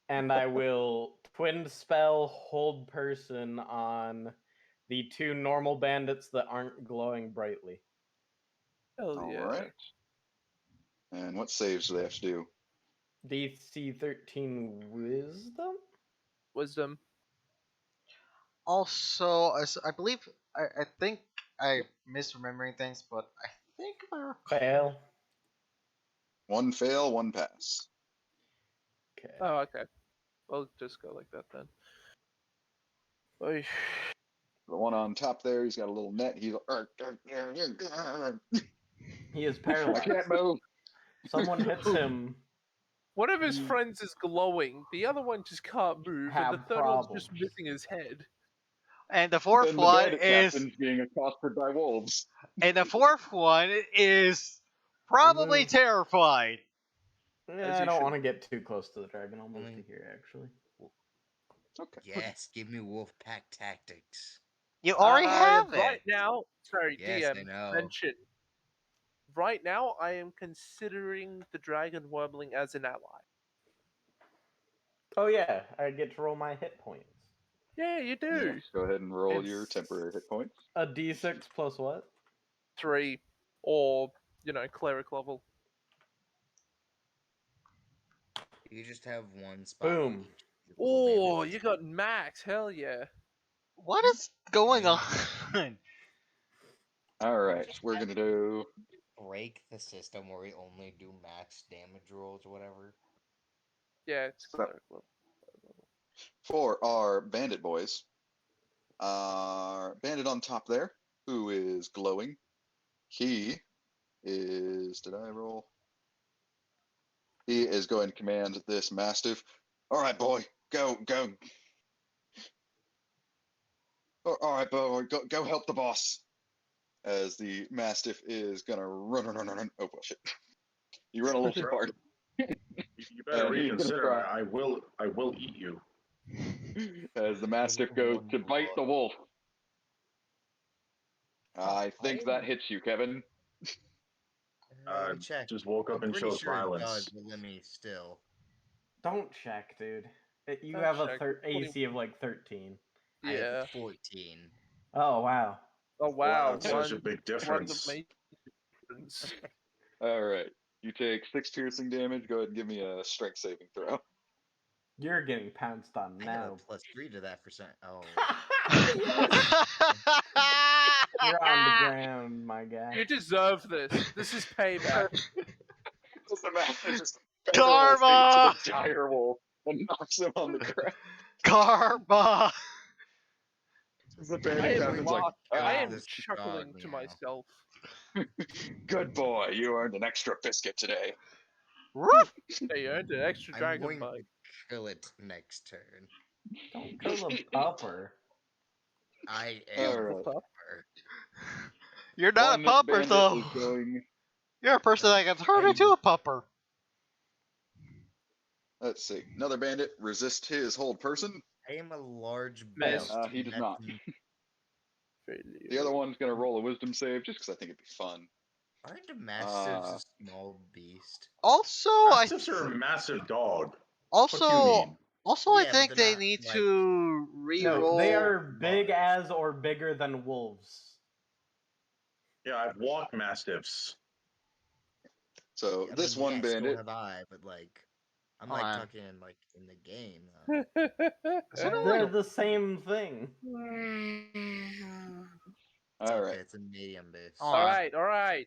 And I will twin spell hold person on the 2 normal bandits that aren't glowing brightly. Hell all yeah. right. And what saves do they have to do? DC 13 wisdom? Wisdom. Also, I believe, I think I'm misremembering things, but I think if I recall, Fail. One fail, one pass. Okay. Oh, okay. We'll just go like that then. Oy. The one on top there, he's got a little net. He's He is I paralyzed. can't move. Someone hits him. One of his He- friends is glowing, the other one just can't move, and the Have third one's just problems. missing his head. and the fourth Then the one bandit is, captain's being accosted by wolves. and the fourth one is probably Move. terrified. Yeah, As I you don't should. want to get too close to the dragon. I'll move to Only- here, actually. Okay. Yes, give me wolf pack tactics. You already have Right it. now, sorry, Yes, I DM, know. mention. Right now, I am considering the dragon wormling as an ally. Oh yeah, I get to roll my hit points. Yeah, you do. Yes, go ahead and roll your It's- temporary hit points. A D6 plus what? 3, or, cleric level. You just have one spot. Boom. each little Oh, bandit. you got max. Hell yeah. What is going Yeah. on? All right, we're gonna do. Break the system where we only do max damage rolls or whatever. Yeah, it's So- cleric level. For our bandit boys, our bandit on top there, who is glowing, he is. Did I roll? He is going to command this mastiff. All right, boy, go. All right, boy, go help the boss. As the mastiff is gonna run. Oh well, shit! You run a little too hard. You better And he's gonna reconsider. try. I will eat you. As the mastiff goes to bite the wolf. I think that hits you, Kevin. Let me check. Just woke up I'm and pretty chose sure it violence. does, but let me still. Don't check, dude. You Don't have a check. AC of like 13. I Yeah. have 14. Oh wow. Oh wow. That's such a big difference. One difference. All right, you take 6 piercing damage. Go ahead and give me a strength saving throw. You're getting pounced on I got now. a +3 to that for some. Oh. You're on the ground, my guy. You deserve this. This is payback. The mastiff just Karma! to the dire wolf and knocks him on the ground. Karma. The I bandit am, captain's like, I am this chuckling dog to meow. myself. "Good boy, you earned an extra biscuit today." Woof. Hey, you earned an extra I'm dragon going bite. to kill it next turn. Don't kill the pupper. I am Alright. the pupper. You're not One a pupper, bandit though. is going. You're a person that can turn into a pupper. Let's see. Another bandit resist his hold person. I am a large Miss. beast. He does that not. can- The other one's gonna roll a wisdom save just because I think it'd be fun. Aren't the mastiffs a small beast? Also, I Mastiffs are a massive dog. also What do you mean? Also, I Yeah, but think they're they not need like. to No, they re-roll. are big large. as or bigger than wolves. Yeah, I've walked mastiffs. So I this mean, one yes, so bandit, have I, but like, I'm Hold like on. talking in like in the game. Is it They're only? the same thing. It's all okay. right, It's a medium base. Hold All on. right, all right.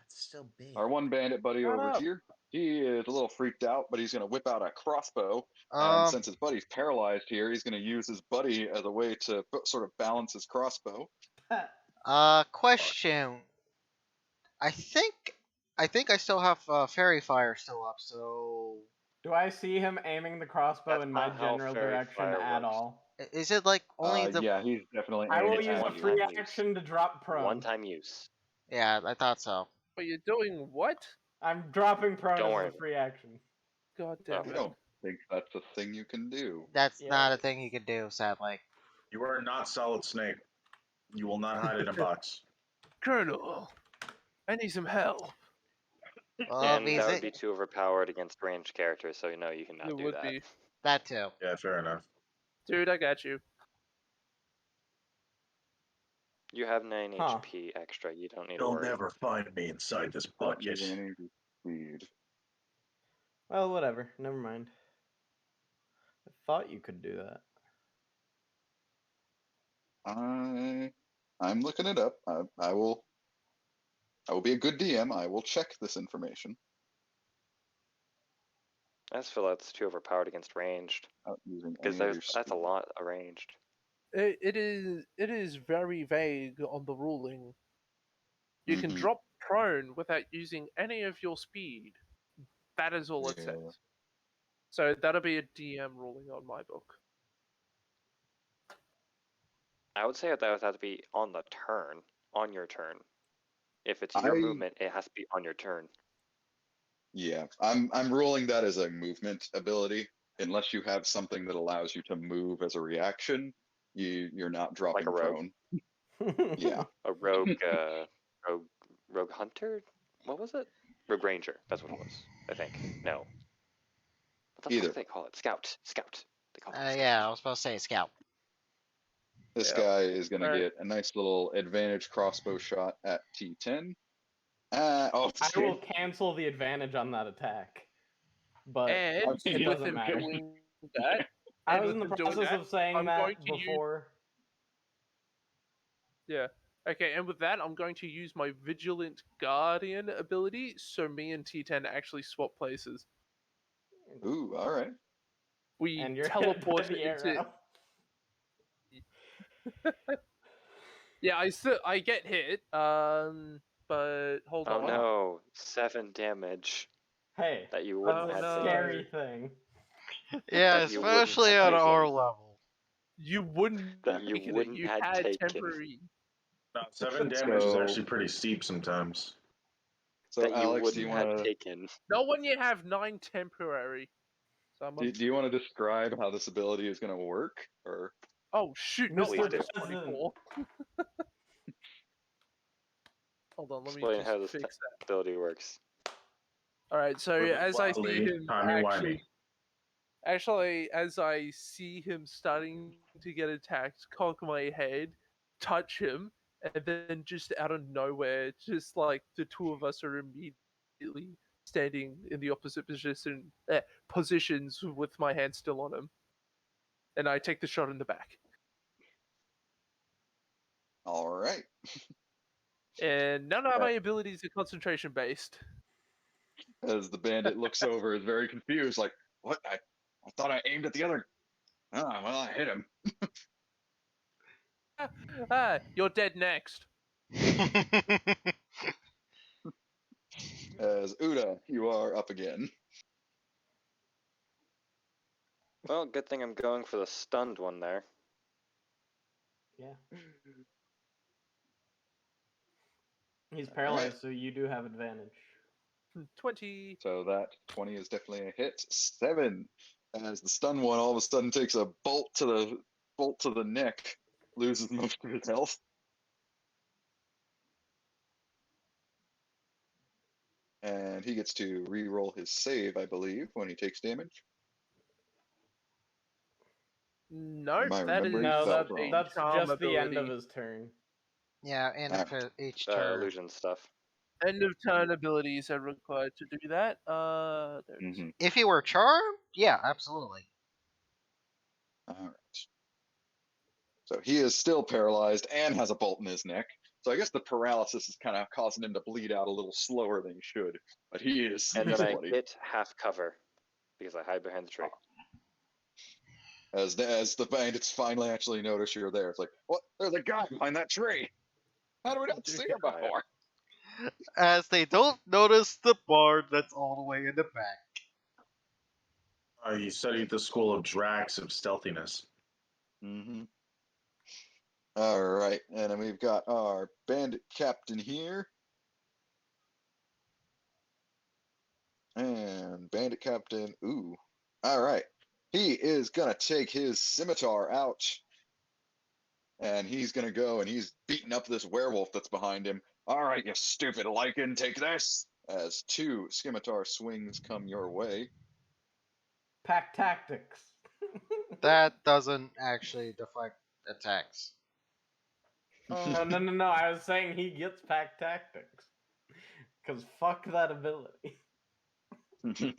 It's still big. our one bandit buddy Shut over up. here, he is a little freaked out, but he's going to whip out a crossbow. And Um. since his buddy's paralyzed here, he's going to use his buddy as a way to sort of balance his crossbow. Question. I think. I think I still have fairy fire still up. So Do I see him aiming the crossbow That's in my not how general fairy direction fire at works. all? is it like only the? Yeah, he's definitely I will aimed It's use at a one you. free time use. action to drop prone. One time use. Yeah, I thought so. But you're doing what? I'm dropping prone Don't as worry a about it. free action. God Oh. damn I it. don't think that's a thing you can do. That's Yeah. not a thing you can do, sadly. You are not Solid Snake. You will not hide in a box. Colonel, I need some help. Well, And because that would be too overpowered against ranged characters, so you know you cannot It do would that. be. that too. Yeah, fair enough. Dude, I got you. You have 9 Huh. HP extra. You don't need to You'll worry. never find me inside this Not bucket. using any of your speed. Well, whatever. Never mind. I thought you could do that. I'm looking it up. I will be a good DM. I will check this information. I just feel that's too overpowered against ranged. Without using Because any of your that's a speed. lot arranged. It is very vague on the ruling. You can Mhm. drop prone without using any of your speed. That is all it Yeah. says. So that'll be a DM ruling on my book. I would say that would have to be on the turn, on your turn. If it's your I- movement, it has to be on your turn. Yeah, I'm ruling that as a movement ability. Unless you have something that allows you to move as a reaction, you're not dropping a rogue? prone. Yeah. A rogue, rogue hunter? What was it? Rogue ranger. That's what it was. I think. No. What the Either. fuck do they call it? Scout. Scout. They call it scout. Yeah, I was supposed to say scout. This Yeah. guy is going to Alright. get a nice little advantage crossbow shot at T10. I will cancel the advantage on that attack. But And it with doesn't him matter. doing that, I and was in with the him doing process that, of saying I'm going that to use- before. Yeah. Okay, and with that, I'm going to use my Vigilant Guardian ability, so me and T10 actually swap places. Ooh, all right. We And you're teleport hit by the into. arrow. Yeah, I get hit. But hold Oh on. no, 7 damage Hey, that you that's wouldn't a have scary taken. thing. Yeah, That you wouldn't especially have at our taken. level. You wouldn't That you taken wouldn't it. You had had taken. temporary. No, 7 damage is So- actually pretty steep sometimes. So That you Alex, do wouldn't you have want to No, taken. when you have 9 temporary. do you want to describe how this ability is going to work, or Oh shoot! No, Mr. I'm just President. 24. Hold on, let me Explain how just this fix that. ability works. All right, so Move as I see wildly, him timey-wimey. actually, as I see him starting to get attacked, cock my head, touch him, and then just out of nowhere, just like the two of us are immediately standing in the opposite positions with my hand still on him, and I take the shot in the back. all right? And none of my abilities are concentration based. As the bandit looks over, is very confused, like, "What? I thought I aimed at the other. Ah, well, I hit him." You're dead next. As Uda, you are up again. Well, good thing I'm going for the stunned one there. Yeah. He's paralyzed, so you do have advantage. 20. So that 20 is definitely a hit. 7, as the stun one all of a sudden takes a bolt to the neck, loses most of his health. And he gets to re-roll his save, I believe, when he takes damage. No, Am I that is remembering No, that that, wrong? that's charm just the end of ability. his turn. Yeah, end of each turn. Illusion stuff. End of turn abilities are required to do that. There it is. Mm-hmm. If he were charmed, yeah, absolutely. All right. So he is still paralyzed and has a bolt in his neck. So I guess the paralysis is kind of causing him to bleed out a little slower than he should. But he is And then I bloody. get half cover because I hide behind the tree. As the bandits finally actually notice you're there, it's like, what? There's a guy behind that tree. How do we not see him before? As they don't notice the bard that's all the way in the back. You studied the school of Drax of stealthiness. Mm-hmm. All right, and then we've got our bandit captain here. And bandit captain, ooh. All right. He is going to take his scimitar out. And he's going to go and he's beating up this werewolf that's behind him. All right, you stupid lichen, take this. As 2 scimitar swings come your way. Pack tactics. That doesn't actually deflect attacks. No. I was saying he gets pack tactics. Because fuck that ability. Does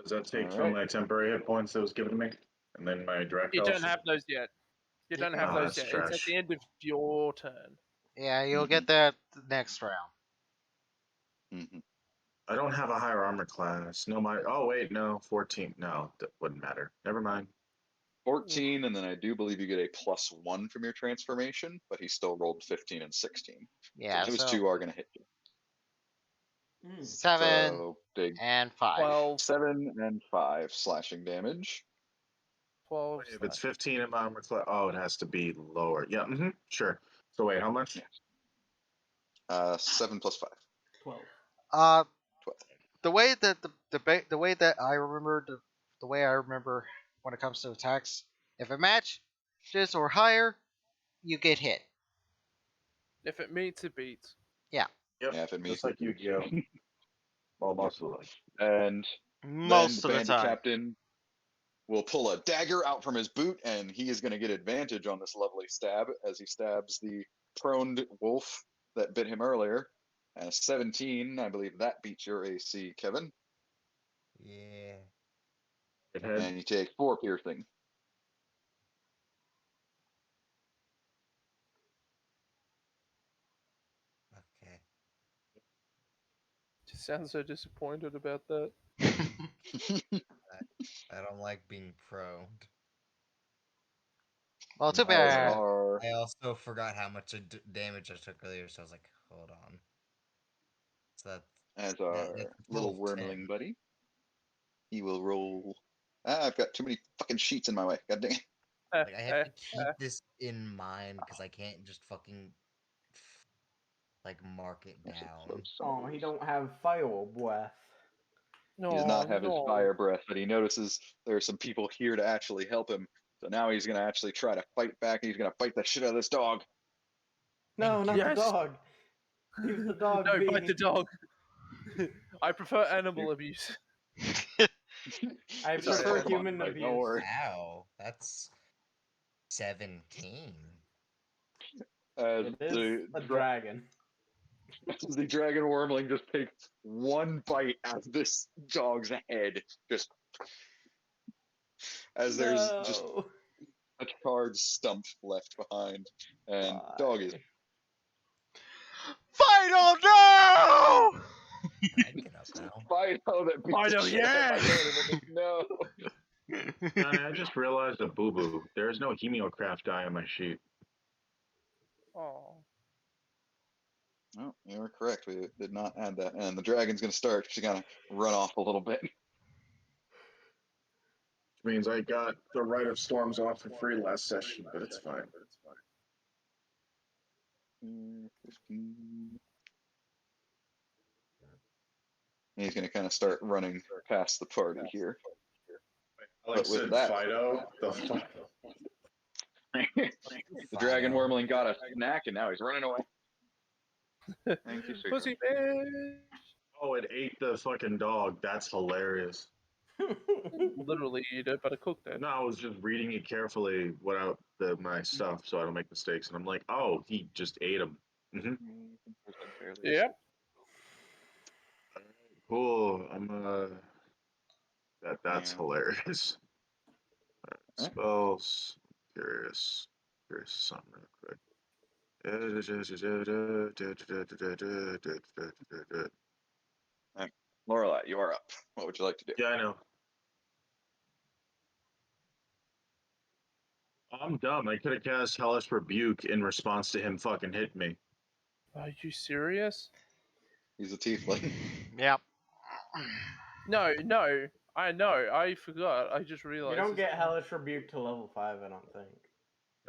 that take All from right. my temporary hit points that was given to me? And then my direct You health? don't have those yet. You don't have Oh, those that's yet. It's at trash. the end of your turn. Yeah, you'll get that next round. Mm-hmm. I don't have a higher armor class. No, oh, wait, no. 14. No, that wouldn't matter. Never mind. 14, and then I do believe you get a +1 from your transformation, but he still rolled 15 and 16. Yeah, so those so 2 are going to hit you. 7 So big and 5. 12. 7 and 5 slashing damage. 12. If it's 15 in my armor class, oh, it has to be lower. Yeah, sure. So wait, how much? 7 plus 5. 12. 12. The way that the way that I remember the way I remember when it comes to attacks, if it matches or higher, you get hit. If it meets, it beats. Yeah, if it meets Just like Yu-Gi-Oh. Well, most of them. And Most then the of the bandit time. captain will pull a dagger out from his boot, and he is going to get advantage on this lovely stab as he stabs the proned wolf that bit him earlier. And a 17, I believe that beats your AC, Kevin. Yeah. And you take 4 piercing. Okay. Just sounds so disappointed about that. I don't like being prone. Well, too As bad. our I also forgot how much damage I took earlier, so I was like, hold on. So as our that's little 12, 10. wormling buddy, he will roll. I've got too many fucking sheets in my way. God dang it. Like, I have to keep this in mind because I can't just fucking like mark it down. Oh, he don't have fire breath. He does not have his no. fire breath, but he notices there are some people here to actually help him. So now he's going to actually try to fight back, and he's going to bite the shit out of this dog. No, not Yes. the dog. Leave the dog No, be. bite the dog. I prefer animal abuse. I Just prefer have fun, human like, abuse. don't worry. Ow, that's 17. It is a dragon. The dragon wormling just takes one bite out of this dog's head, just as there's just No. a charred stump left behind, and Why? dog is Final no! I can get up now. Fido that beat the Fido, shit out of yes! him. No. Johnny, I just realized a boo-boo. There is no hemiocraft die on my sheet. Oh. Oh, you were correct. We did not add that. And the dragon's going to start. She's going to run off a little bit. Which means I got the Rite of Storms off for free last session, but it's fine. 15. He's going to kind of start running past the party here. Alex But with said that- Fido. The dragon wormling got a snack, and now he's running away. Thank you, sir. Pussy bitch. Oh, it ate the fucking dog. That's hilarious. literally eat it, but I cooked it. No, I was just reading it carefully without my stuff so I don't make mistakes. And I'm like, oh, he just ate them. Mm-hmm. Yep. Cool. That's Yeah. hilarious. Spells. Curious something real quick. Lorelai, you are up. What would you like to do? Yeah, I know. I'm dumb. I could have cast Hellish Rebuke in response to him fucking hitting me. Are you serious? He's a tiefling. Yep. No, I know. I forgot. I just realized. You don't get Hellish Rebuke to level 5, I don't think.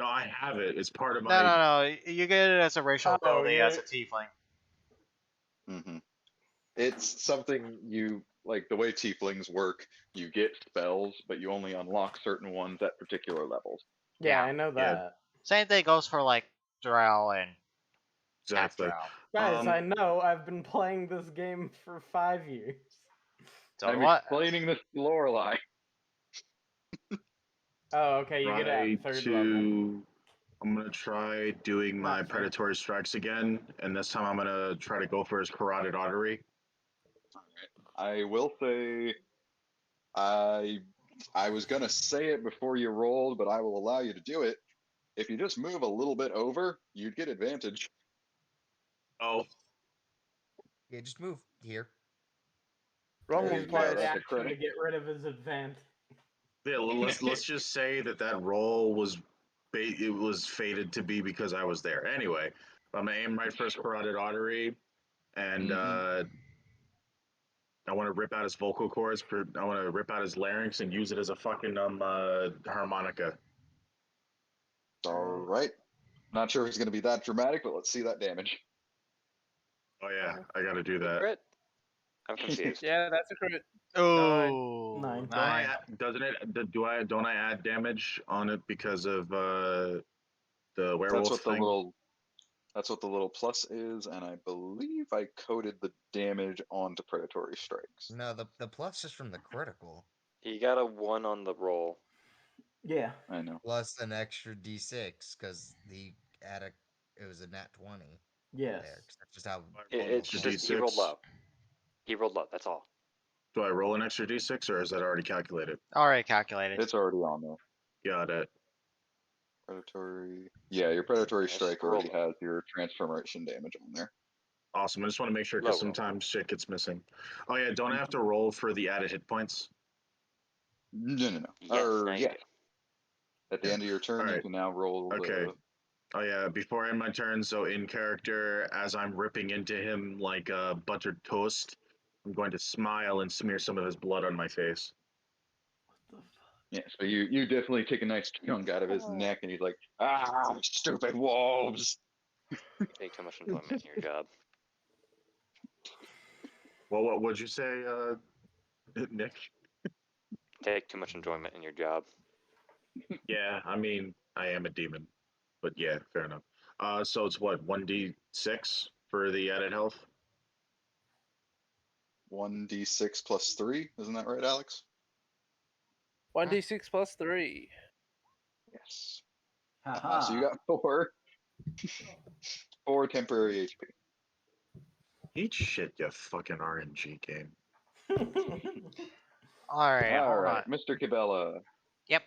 No, I have it. It's part of No, my. no. You get it as a racial Oh, ability yeah. as a tiefling. Mm-hmm. It's something you like the way tieflings work. You get spells, but you only unlock certain ones at particular levels. Yeah, Yeah. I know Yeah. that. Same thing goes for like Drow and half Exactly. Drow. Guys, I know. I've been playing this game for 5 years. So I'm what? explaining this to Lorelai. Oh, okay, you get it Try at 3rd level. to. I'm gonna try doing my Not first. predatory strikes again, and this time I'm gonna try to go for his carotid artery. I will say, I was gonna say it before you rolled, but I will allow you to do it. If you just move a little bit over, you'd get advantage. Oh, Yeah, just move here. Wrong There one, you go, Required that's a players. action to credit. get rid of his advantage. yeah. Let's just say that roll was it was fated to be because I was there. Anyway, I'm gonna aim right for his carotid artery, and I want to rip out his vocal cords. I want to rip out his larynx and use it as a fucking harmonica. All right. Not sure if it's gonna be that dramatic, but let's see that damage. Oh yeah, I got to do The that. crit? I'm confused. Yeah, that's a crit. Oh, Nine. Don't I? Doesn't it? Do I? Don't I add damage on it because of the werewolf thing? That's what the little plus is, and I believe I coded the damage onto predatory strikes. No, the plus is from the critical. He got a 1 on the roll. Yeah. I know. Plus an extra d6 because it was a nat 20 Yes. there. 'Cause that's just how It's Extra just he rolled D6. low. He rolled low. That's all. Do I roll an extra d6 or is that already calculated? already calculated. It's already on there. Got it. Predatory. Yeah, your predatory Nice. strike already has your transformation damage on there. Awesome. I just want to make sure Low because roll. sometimes shit gets missing. Oh yeah, don't I have to roll for the added hit points? No. Yes, now you do. At the end of your turn, you Alright. can now roll Okay. the. Oh yeah, before I end my turn, so in character, as I'm ripping into him like buttered toast, I'm going to smile and smear some of his blood on my face. Yeah, so you definitely take a nice chunk out of his neck, and he's like, "Ah, stupid wolves!" Take too much enjoyment in your job. Well, what would you say, Nick? Take too much enjoyment in your job. Yeah, I mean, I am a demon, but yeah, fair enough. So it's what 1d6 for the added health. 1d6 plus 3, isn't that right, Alex? 1d6 plus 3. Yes. Haha. So you got 4 temporary HP. Eat shit, you fucking RNG game. Alright, All hold right, on. Mr. Cabela. Yep.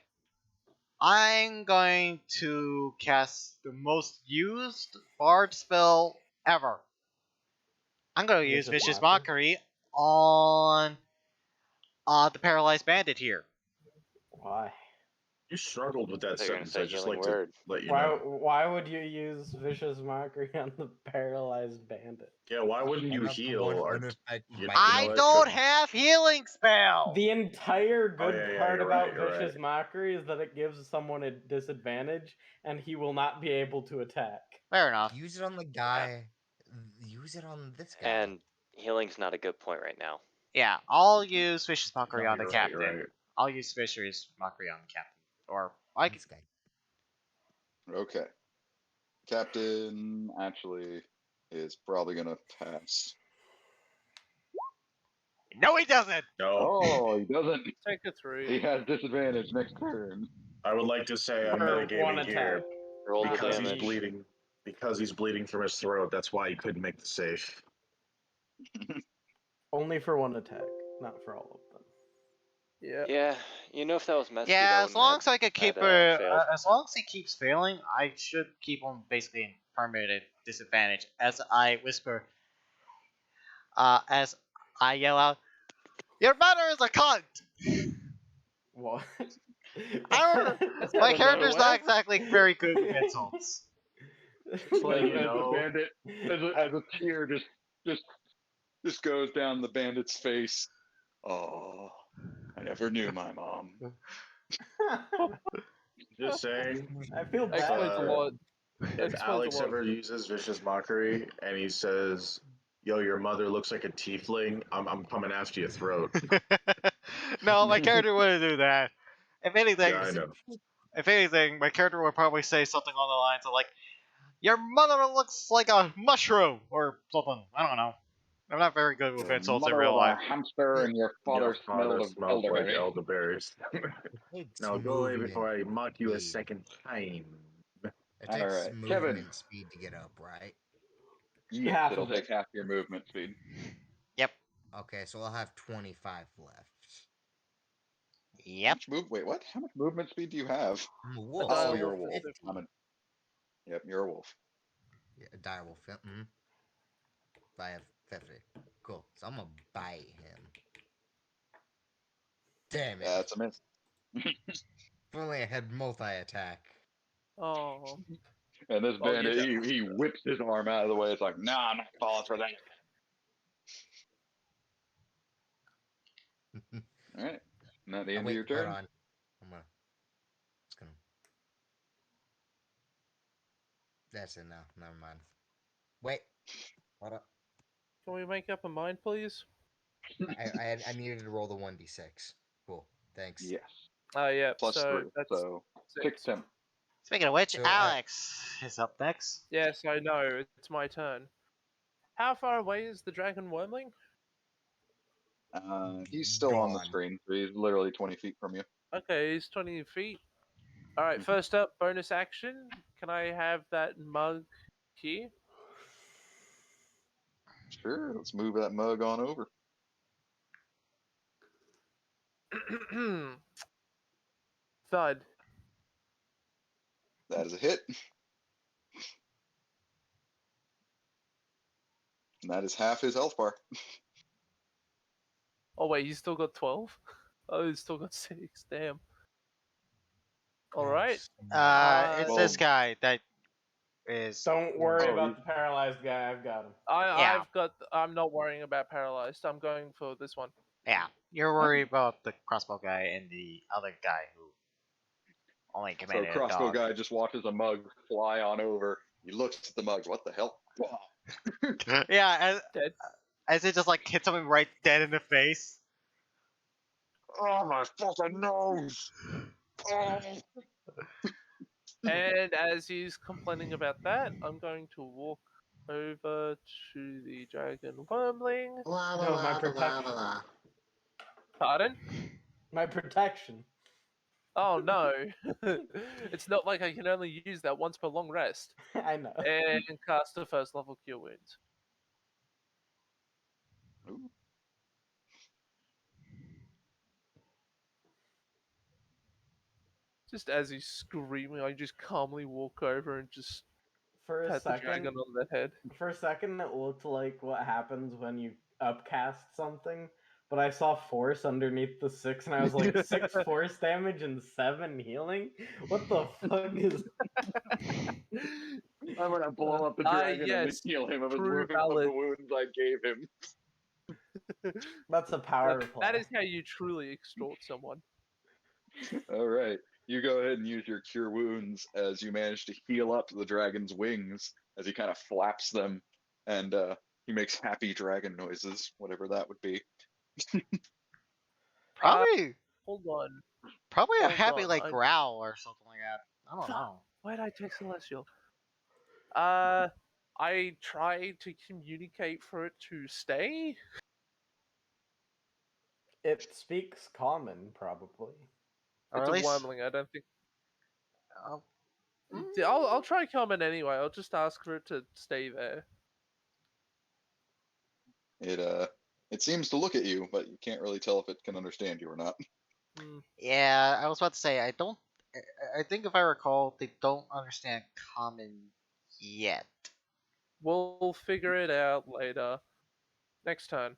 I'm going to cast the most used bard spell ever. I'm going to use Vicious Mockery on the paralyzed bandit here. Why? You struggled with that I thought you were gonna sentence. say I just healing like word. to let you know. Why would you use Vicious Mockery on the paralyzed bandit? Yeah, why wouldn't you Not the heal? one Or, unaffected you by know I what? don't have healing spell! The entire good yeah, part you're about right, you're Vicious Mockery is that it gives someone a disadvantage, and he will not be able to attack. Fair enough. use it on the guy. Use it on this guy. And healing's not a good point right now. Yeah, I'll use Vicious Mockery No, on the you're right, captain. you're right. I'll use Vicious Mockery on the captain. Or I can. This guy. Okay. Captain actually is probably going to pass. No, he doesn't. No. Oh, he doesn't. Take a He 3. has disadvantage next turn. I would like to say I'm For one metagaming here attack. Roll the because he's damage. bleeding. Because he's bleeding from his throat. That's why he couldn't make the save. Only for one attack, not for all of them. Yeah. Yeah, if that was Mesky, Yeah, that as long as I could keep failed. as long as he keeps failing, I should keep him basically in permanent disadvantage. As I whisper, as I yell out, "Your mother is a cunt." What? My character's not exactly very good with insults. Well, as the bandit, as a tear just goes down the bandit's face. Oh, I never knew my mom. Just saying. I feel bad. Explains a lot. If Explains Alex a lot. ever uses vicious mockery and he says, "Yo, your mother looks like a tiefling," I'm coming after your throat. No, my character wouldn't do that. If anything, Yeah, I know. my character would probably say something along the lines of like, "Your mother looks like a mushroom" or something. I don't know. I'm not very good with insults in Mother real was a life. hamster and your father smelled of smells like elderberry. elderberries. Takes Now go away movement before I mock you a speed. second time. It All takes right, movement Kevin. speed to get up, right? Yes, Half it'll of it. take half your movement speed. Yep. Okay, so I'll have 25 left. Yep. Wait, what? How much movement speed do you have? I'm a wolf. Oh, so you're a Direwolf wolf. 50. Yep, you're a wolf. Yeah, a direwolf. Mm-hmm. I have 50. Cool. So I'm gonna bite him. Damn it. That's a miss. If only I had multi-attack. Oh. And this Oh, you bandit, don't. he whips his arm out of the way. It's like, nah, I'm not falling for that. All right. And at the Oh, end wait, of your hold turn. on. I'm gonna. Just gonna. That's it now. Never mind. Wait. Hold up. Can we make up a mind, please? I needed to roll the 1d6. Cool. Thanks. Yes. Oh, yeah. Plus so 3. that's So 6. 6 10. Speaking of which, So, Alex is up next. Yes, I know. It's my turn. How far away is the dragon wormling? He's still on the Gone. screen. So he's literally 20 feet from you. Okay, he's 20 feet. Alright, Mhm. first up, bonus action. Can I have that mug here? Sure. Let's move that mug on over. Thud. That is a hit. And that is half his health bar. Oh, wait, he's still got 12? Oh, he's still got 6. Damn. Alright. It's Well- this guy that is. Don't worry Oh, about you- the paralyzed guy. I've got him. Yeah. I'm not worrying about paralyzed. I'm going for this one. Yeah, you're worried about the crossbow guy and the other guy who only So commanded a crossbow dog. guy just watches a mug fly on over. He looks at the mug. What the hell? Yeah, Dead. as it just like hits him right dead in the face. Oh my fucking nose! Oh. And as he's complaining about that, I'm going to walk over to the dragon wormling. No, my protection. Pardon? My protection. Oh no. It's not like I can only use that once per long rest. I know. And cast a first level cure wounds. Ooh. Just as he's screaming, I just calmly walk over and just For a pat the dragon second, on the head. it looked like what happens when you upcast something, but I saw force underneath the 6, and I was like, 6 force damage and 7 healing? What the fuck is... I'm gonna blow up the dragon and yes, heal him of his true of the valid. wounds I gave him. That's a power play. That is how you truly extort someone. All right, you go ahead and use your cure wounds as you manage to heal up the dragon's wings as he kind of flaps them, and he makes happy dragon noises, whatever that would be. Probably, Hold on. probably a hold happy on, like I- growl or something like that. I don't know. Why did I take Celestial? I tried to communicate for it to stay. It speaks common, probably. Or It's at a least. wormling. I don't think. Uh, Yeah, I'll try common anyway. I'll just ask for it to stay there. It seems to look at you, but you can't really tell if it can understand you or not. yeah, I was about to say I don't. I think if I recall, they don't understand common yet. We'll figure it out later. Next turn.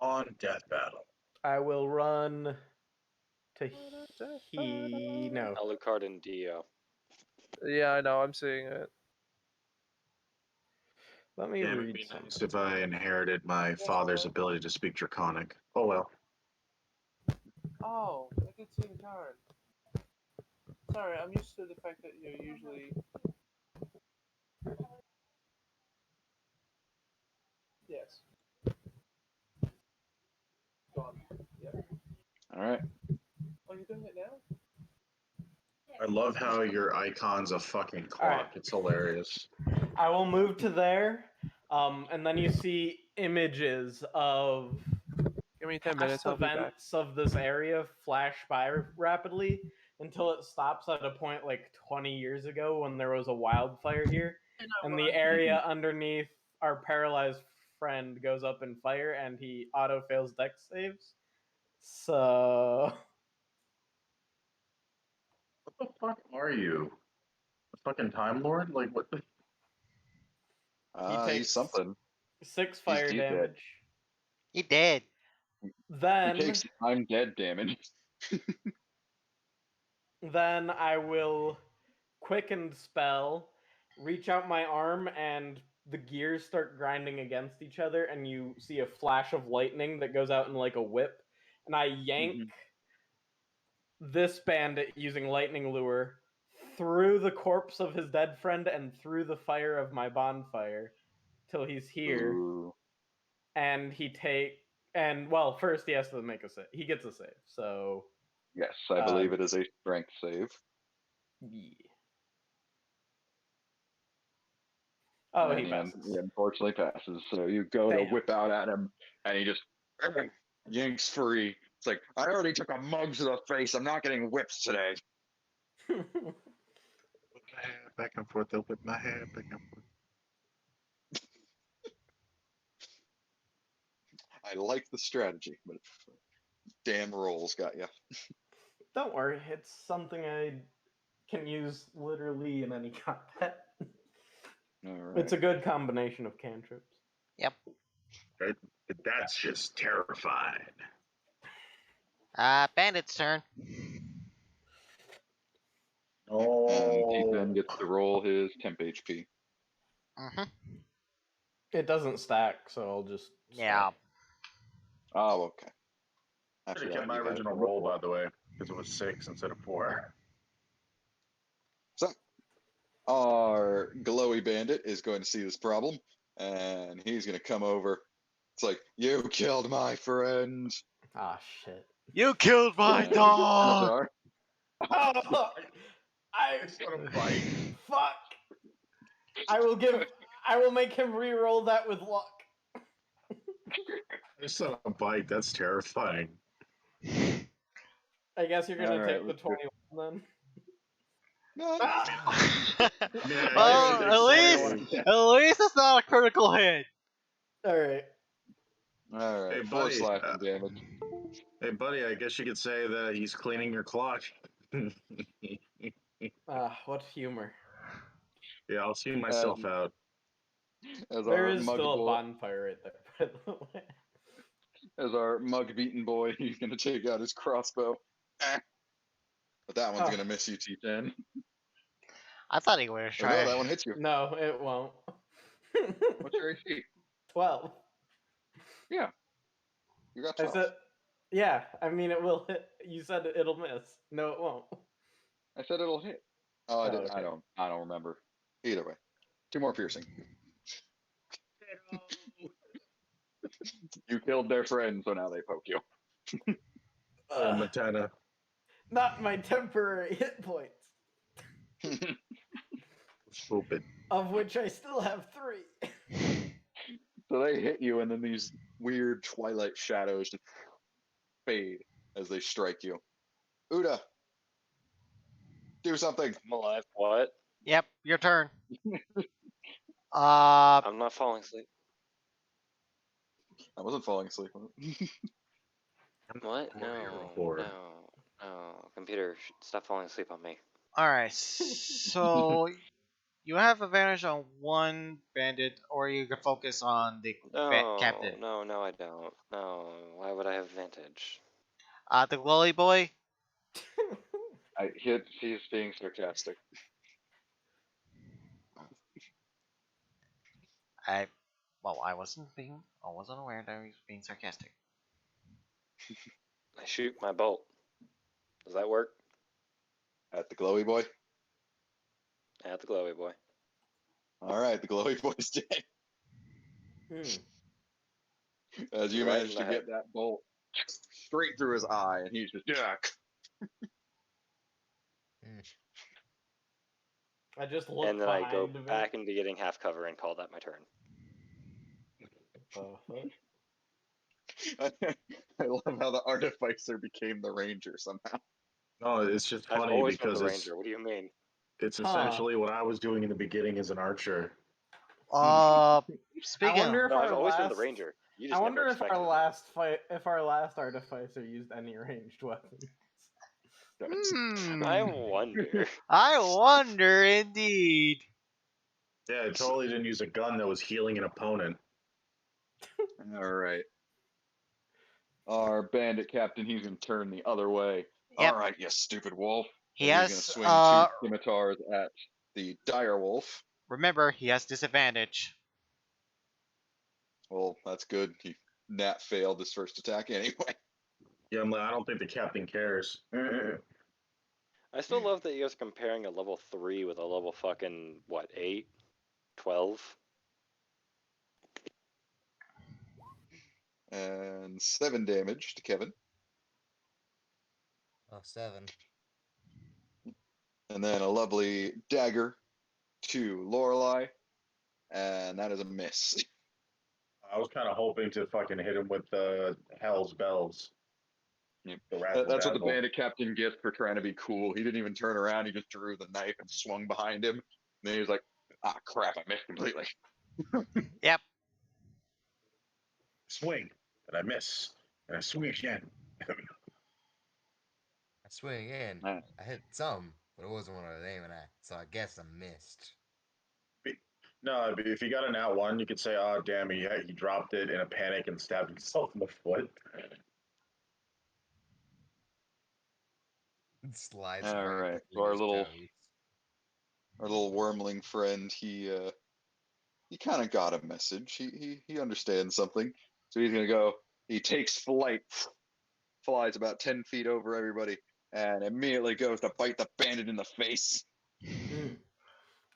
On Death Battle. I will run to no. Alucard and Dio. Yeah, I know. I'm seeing it. Let me Damn, it'd read be something. nice if I inherited my father's ability to speak Draconic. Oh well. Oh, I did see the card. Sorry, I'm used to the fact that you're usually. Yes. Gone. Yep. All right. Oh, you're doing it now? I love how your icon's a fucking clock. Alright. It's hilarious. I will move to there, and then you see images of Give me 10 past minutes. I'll be back. events of this area flash by rapidly until it stops at a point like 20 years ago when there was a wildfire here, and the area underneath our paralyzed friend goes up in fire, and he auto fails dex saves. So What the fuck are you? A fucking Time Lord? Like what the he takes He's something. 6 fire He's dead. damage. He did. He Then takes I'm dead damage. Then I will quicken spell, reach out my arm, and the gears start grinding against each other, and you see a flash of lightning that goes out in like a whip. And I yank this bandit using lightning lure through the corpse of his dead friend and through the fire of my bonfire till he's here. Ooh. And first he has to make a save. He gets a save. So Yes, I believe it is a strength save. yeah. Oh, and he passes. He unfortunately passes. So you go to Damn. whip out at him, and he just yanks free. It's like, I already took a mug to the face. I'm not getting whips today. whip my hair back and forth, they'll whip my hair back and forth. I like the strategy, but damn rolls got you. Don't worry, it's something I can use literally in any combat. All right. It's a good combination of cantrips. Yep. That's just terrifying. Bandit's turn. And he then Oh, gets to roll his temp HP. Mm-hmm. It doesn't stack, so I'll just Yeah. Oh, okay. I should have kept my original roll, by the way, because it was 6 instead of 4. So, our glowy bandit is going to see this problem, and he's going to come over. It's like, you killed my friend. Ah, shit. You killed my dog. Oh, I bite. fuck. I will make him re-roll that with luck. I saw a bite. That's terrifying. I guess you're gonna All take right, the 21 then. No, Well, at least it's not a critical hit. All right. All right, Hey, 4 buddy. slashing damage. Hey, buddy, I guess you could say that he's cleaning your clock. What humor. Yeah, I'll see myself out. As There our is mug still a boy, bonfire right there, by the way. as our mug beaten boy, he's gonna take out his crossbow. But that one's gonna miss you, T10. I thought he would Oh, try. no, that one hits you. No, it won't. What's your AC? 12. Yeah, you got I 12. said, yeah, I mean it will hit. You said it'll miss. No, it won't. I said it'll hit. Oh, I Oh, didn't. okay. I don't remember. Either way, 2 more piercing. You killed their friend, so now they poke you. Oh, Matana. Not my temporary hit points, Stupid. of which I still have 3. So they hit you, and then these weird twilight shadows just fade as they strike you. Uda, do something. I'm alive. What? Yep, your turn. I'm not falling asleep. I wasn't falling asleep. What? Four, hero No, four. no. Computer, stop falling asleep on me. all right. So you have advantage on one bandit, or you can focus on the captain. No, I don't. No, why would I have advantage? The glowy boy. He's being sarcastic. I I wasn't aware that he was being sarcastic. I shoot my bolt. Does that work? At the glowy boy. At the glowy boy. All right, the glowy boy's dead. As you Right manage in to the get head. that bolt straight through his eye, and he's just I just look And then I go behind back into getting half cover and call that my turn. I love how the artificer became the ranger somehow. No, it's just I've funny always been because the ranger. What do you mean? it's Huh. essentially what I was doing in the beginning as an archer. I Speaking wonder of, if No, our I've always been the last. ranger. You I just wonder never if expected our it. last fight, if our last artificer used any ranged weapons. I wonder. I wonder indeed. Yeah, it totally didn't use a gun that was healing an opponent. All right. Our bandit captain, he's going to turn the other way. Yep. All right, you stupid wolf. He And has. he's going to swing 2 scimitars at the dire wolf. Remember, he has disadvantage. Well, that's good. Nat failed his first attack anyway. Yeah, I don't think the captain cares. I still love that you guys are comparing a level 3 with a level fucking, what, 8? 12? And 7 damage to Kevin. Oh, 7. And then a lovely dagger to Lorelei. And that is a miss. I was kind of hoping to fucking hit him with the Hell's Bells. Yep. The razzle That's what the dazzle. bandit captain gets for trying to be cool. He didn't even turn around. He just drew the knife and swung behind him. And then he was like, ah, crap, I missed completely. Yep. Swing, and I miss, and I swing again. I swing again. Nice. I hit some, but it wasn't what I was aiming at, so I guess I missed. No, if you got an out one, you could say, "Oh, damn, he dropped it in a panic and stabbed himself in the foot." It slides All right right. So between our his little toes. wormling friend, he kind of got a message. He understands something. So he's gonna go. He takes flight, flies about 10 feet over everybody, and immediately goes to bite the bandit in the face.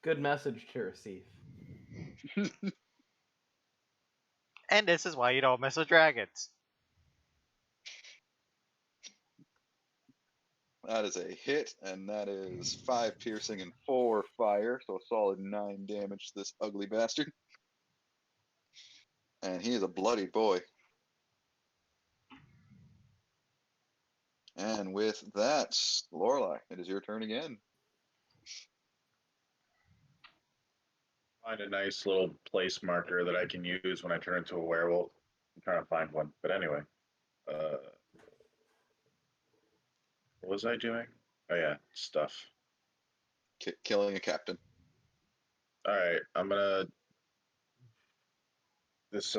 Good message to receive. And this is why you don't mess with dragons. That is a hit, and that is 5 piercing and 4 fire, so a solid 9 damage to this ugly bastard. And he is a bloody boy. And with that, Lorelei, it is your turn again. Find a nice little place marker that I can use when I turn into a werewolf. I'm trying to find one, but anyway. What was I doing? Oh yeah, stuff. Killing a captain. All right, I'm gonna. This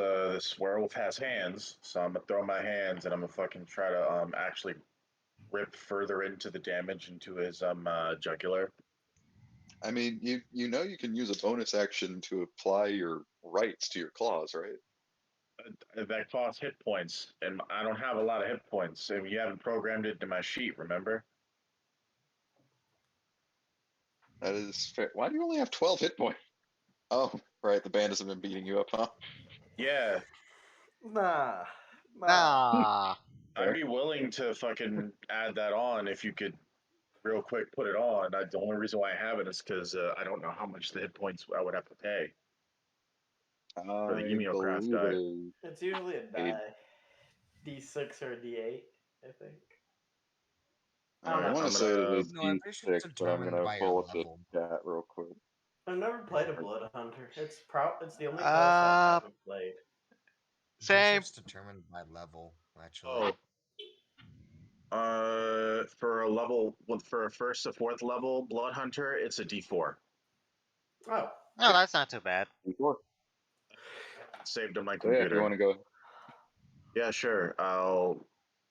werewolf has hands, so I'm gonna throw my hands and I'm gonna fucking try to actually rip further into the damage into his jugular. I mean, you know you can use a bonus action to apply your rights to your claws, right? That costs hit points, and I don't have a lot of hit points. And you haven't programmed it into my sheet, remember? That is fair. Why do you only have 12 hit points? Oh, right. The bandits have been beating you up, huh? Yeah. Nah. I'd be willing to fucking add that on if you could real quick put it on. The only reason why I have it is because I don't know how much the hit points I would have to pay. Or the I Emeocraft believe it die. is. It's usually a die. D6 or a D8, I think. I don't I know. want to I'm say it gonna. is No, I'm pretty sure it's D6, but I'm determined gonna by your pull up the level. chat real quick. I've never played a Blood Hunter. It's the only class I Uh, haven't played. I'm pretty sure Same. it's determined by level, actually. For a level, for a first to fourth level Blood Hunter, it's a D4. Oh, No, that's not too bad. Before. Saved on my So yeah, if you computer. want to go, Yeah, sure. I'll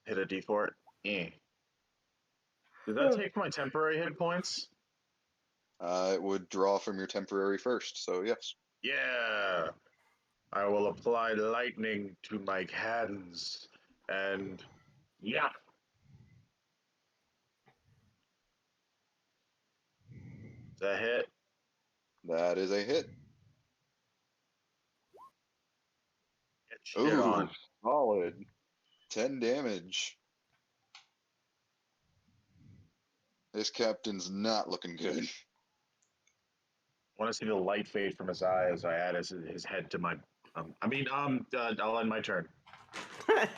hit a D4. Eh. Does that take my temporary hit points? it would draw from your temporary first. So yes. Yeah. I will apply lightning to my hands, and yeah. Is that a hit? That is a hit. Get shit Ooh, on. solid. 10 damage. This captain's not looking good. I want to see the light fade from his eye as I add his head to my. I'll end my turn. I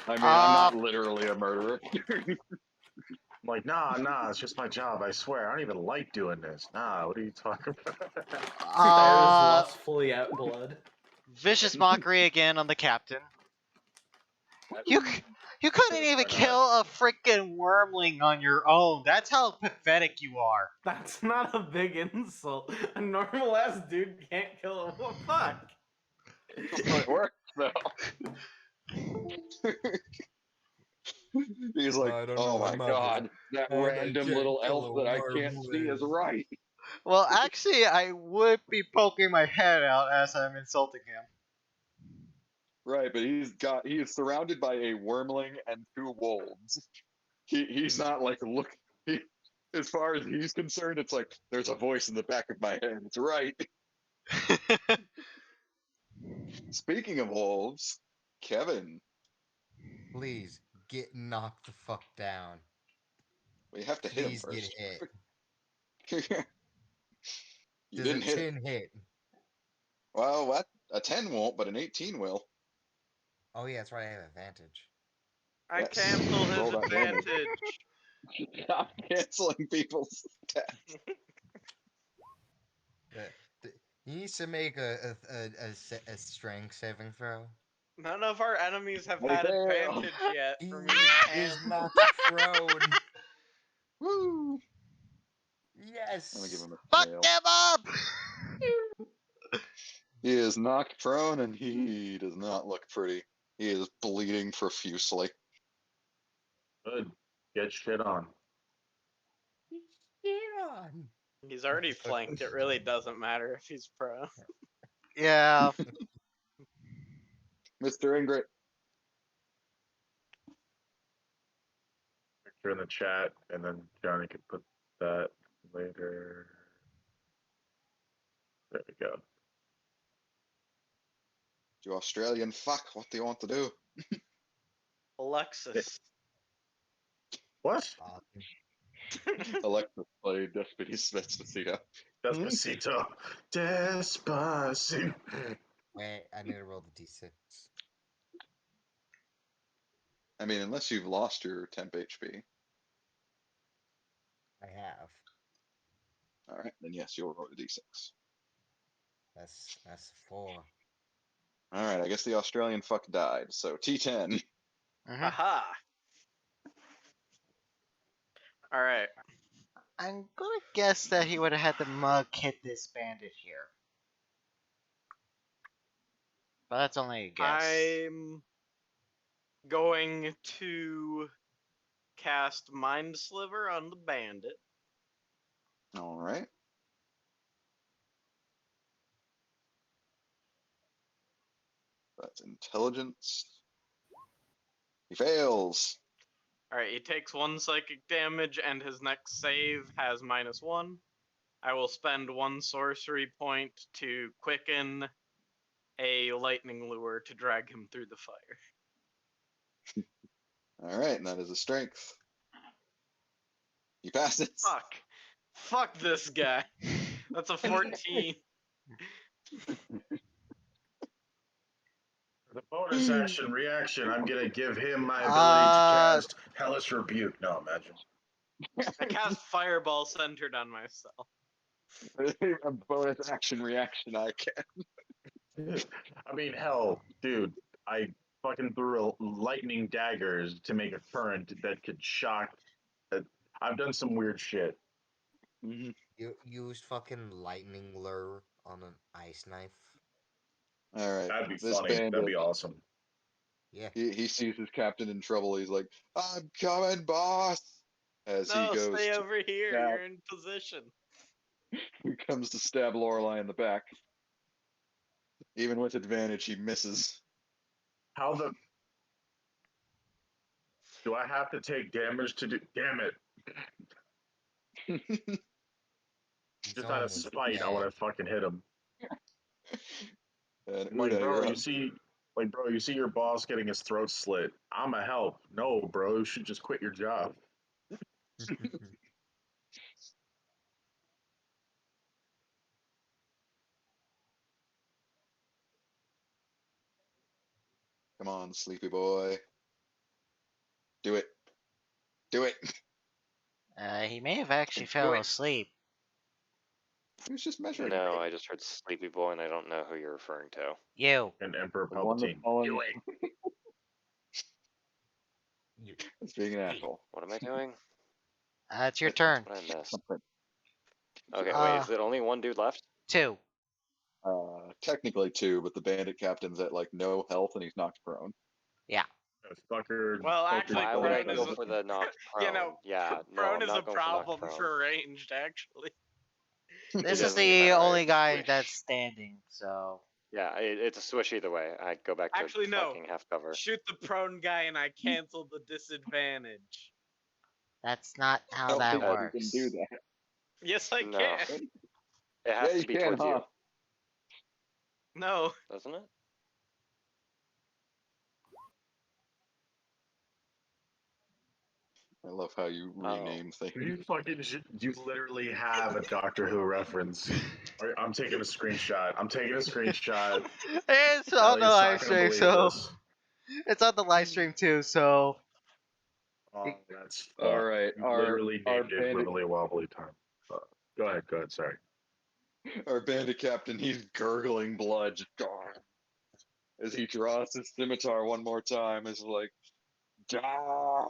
mean, I'm not literally a murderer. I'm like, nah, it's just my job. I swear, I don't even like doing this. Nah, what are you talking about? Stares lustfully at blood. Vicious mockery again on the captain. You couldn't even kill a freaking wormling on your own. That's how pathetic you are. That's not a big insult. A normal ass dude can't kill him. What the fuck? It works though. He's like, I don't oh know, my mother, god, that and I random can't little kill elf a that I can't see is wormling." right. Well, actually, I would be poking my head out as I'm insulting him. Right, but he is surrounded by a wormling and 2 wolves. He's not like as far as he's concerned, it's like there's a voice in the back of my head. It's right. Speaking of wolves, Kevin, Please get knocked the fuck down. we have to hit him Please get first. hit. You Does a didn't hit it. 10 hit? Well, what? A 10 won't, but an 18 will. Oh yeah, that's right. I have advantage. I Yes. cancel his Roll that damage. advantage. Stop canceling people's stats. He needs to make a strength saving throw. None of our enemies have They had fail. advantage yet He for me. is knocked prone. Woo! Yes. I'm gonna give him a Fuck fail. them up! He is knocked prone and he does not look pretty. He is bleeding profusely. Good. Get shit on. He's already flanked. It really doesn't matter if he's pro. Yeah. Mr. Ingrid. Picture in the chat, and then Johnny could put that later. There we go. You Australian fuck, what do you want to do? Alexis. What? Alexis played Despacito. Despacito. Despacito. Wait, I need to roll the d6. I mean, unless you've lost your temp HP. I have. Alright, then yes, you'll roll a d6. That's 4. Alright, I guess the Australian fuck died, so T10. Aha! Alright. I'm gonna guess that he would have had the mug hit this bandit here. But that's only a guess. I'm going to cast Mind Sliver on the bandit. Alright. That's intelligence. He fails. Alright, he takes 1 psychic damage and his next save has -1. I will spend 1 sorcery point to quicken a lightning lure to drag him through the fire. Alright, and that is a strength. He passes. Fuck. Fuck this guy. That's a 14. The bonus action reaction, I'm gonna give him my ability to cast Hellish Rebuke. No, imagine. I cast Fireball centered on myself. A bonus action reaction I can. I mean, hell, dude, I fucking threw lightning daggers to make a current that could shock. I've done some weird shit. Mhm. You used fucking lightning lure on an ice knife. All right. That'd be This funny. bandit, That'd be awesome. Yeah. he sees his captain in trouble. He's like, "I'm coming, boss!" As he No, goes stay to over here. stab, You're in position. he comes to stab Lorelei in the back. Even with advantage, he misses. How the do I have to take damage to do? Damn it! He's Just out of almost spite, I want dead. to fucking hit him. And Like, Una, bro, you're you up. see, you see your boss getting his throat slit. I'ma help. No, bro, you should just quit your job. Come on, sleepy boy. Do it. Do it. He may have actually Do fell it. asleep. He was just measuring. No, I just heard Sleepy Boy, and I don't know who you're referring to. You. And Emperor The one that's Palpatine. falling. Do it. It's being an asshole. What am I doing? It's your turn. What did I miss? Something. Okay, wait, is it only one dude left? 2. Technically two, but the bandit captain's at like no health and he's knocked prone. Yeah. Fucker. Well, fucker actually, Why would I prone go is for the knocked prone? you know, Yeah, no, prone I'm is a not going for knocked problem prone. for ranged, actually. This It is doesn't the matter, only it's guy swish. that's standing, so. Yeah, it's a swish either way. I go back to Actually, no. fucking half cover. Shoot the prone guy and I cancel the disadvantage. That's not I how don't that think you works. can do that. Yes, I No. can. It has Yeah, to you be can, towards huh? you, No. doesn't it? I love how you rename things. You fucking you literally have a Doctor Who reference. I'm taking a screenshot. It's on the Ellie's live not gonna stream, believe so. this. It's on the live stream too, so. Oh, that's All right, you our literally named it bandit, Wibbly Wobbly Time. Go ahead, sorry. our bandit captain, he's gurgling blood just as he draws his scimitar one more time. Is like, "Gah!"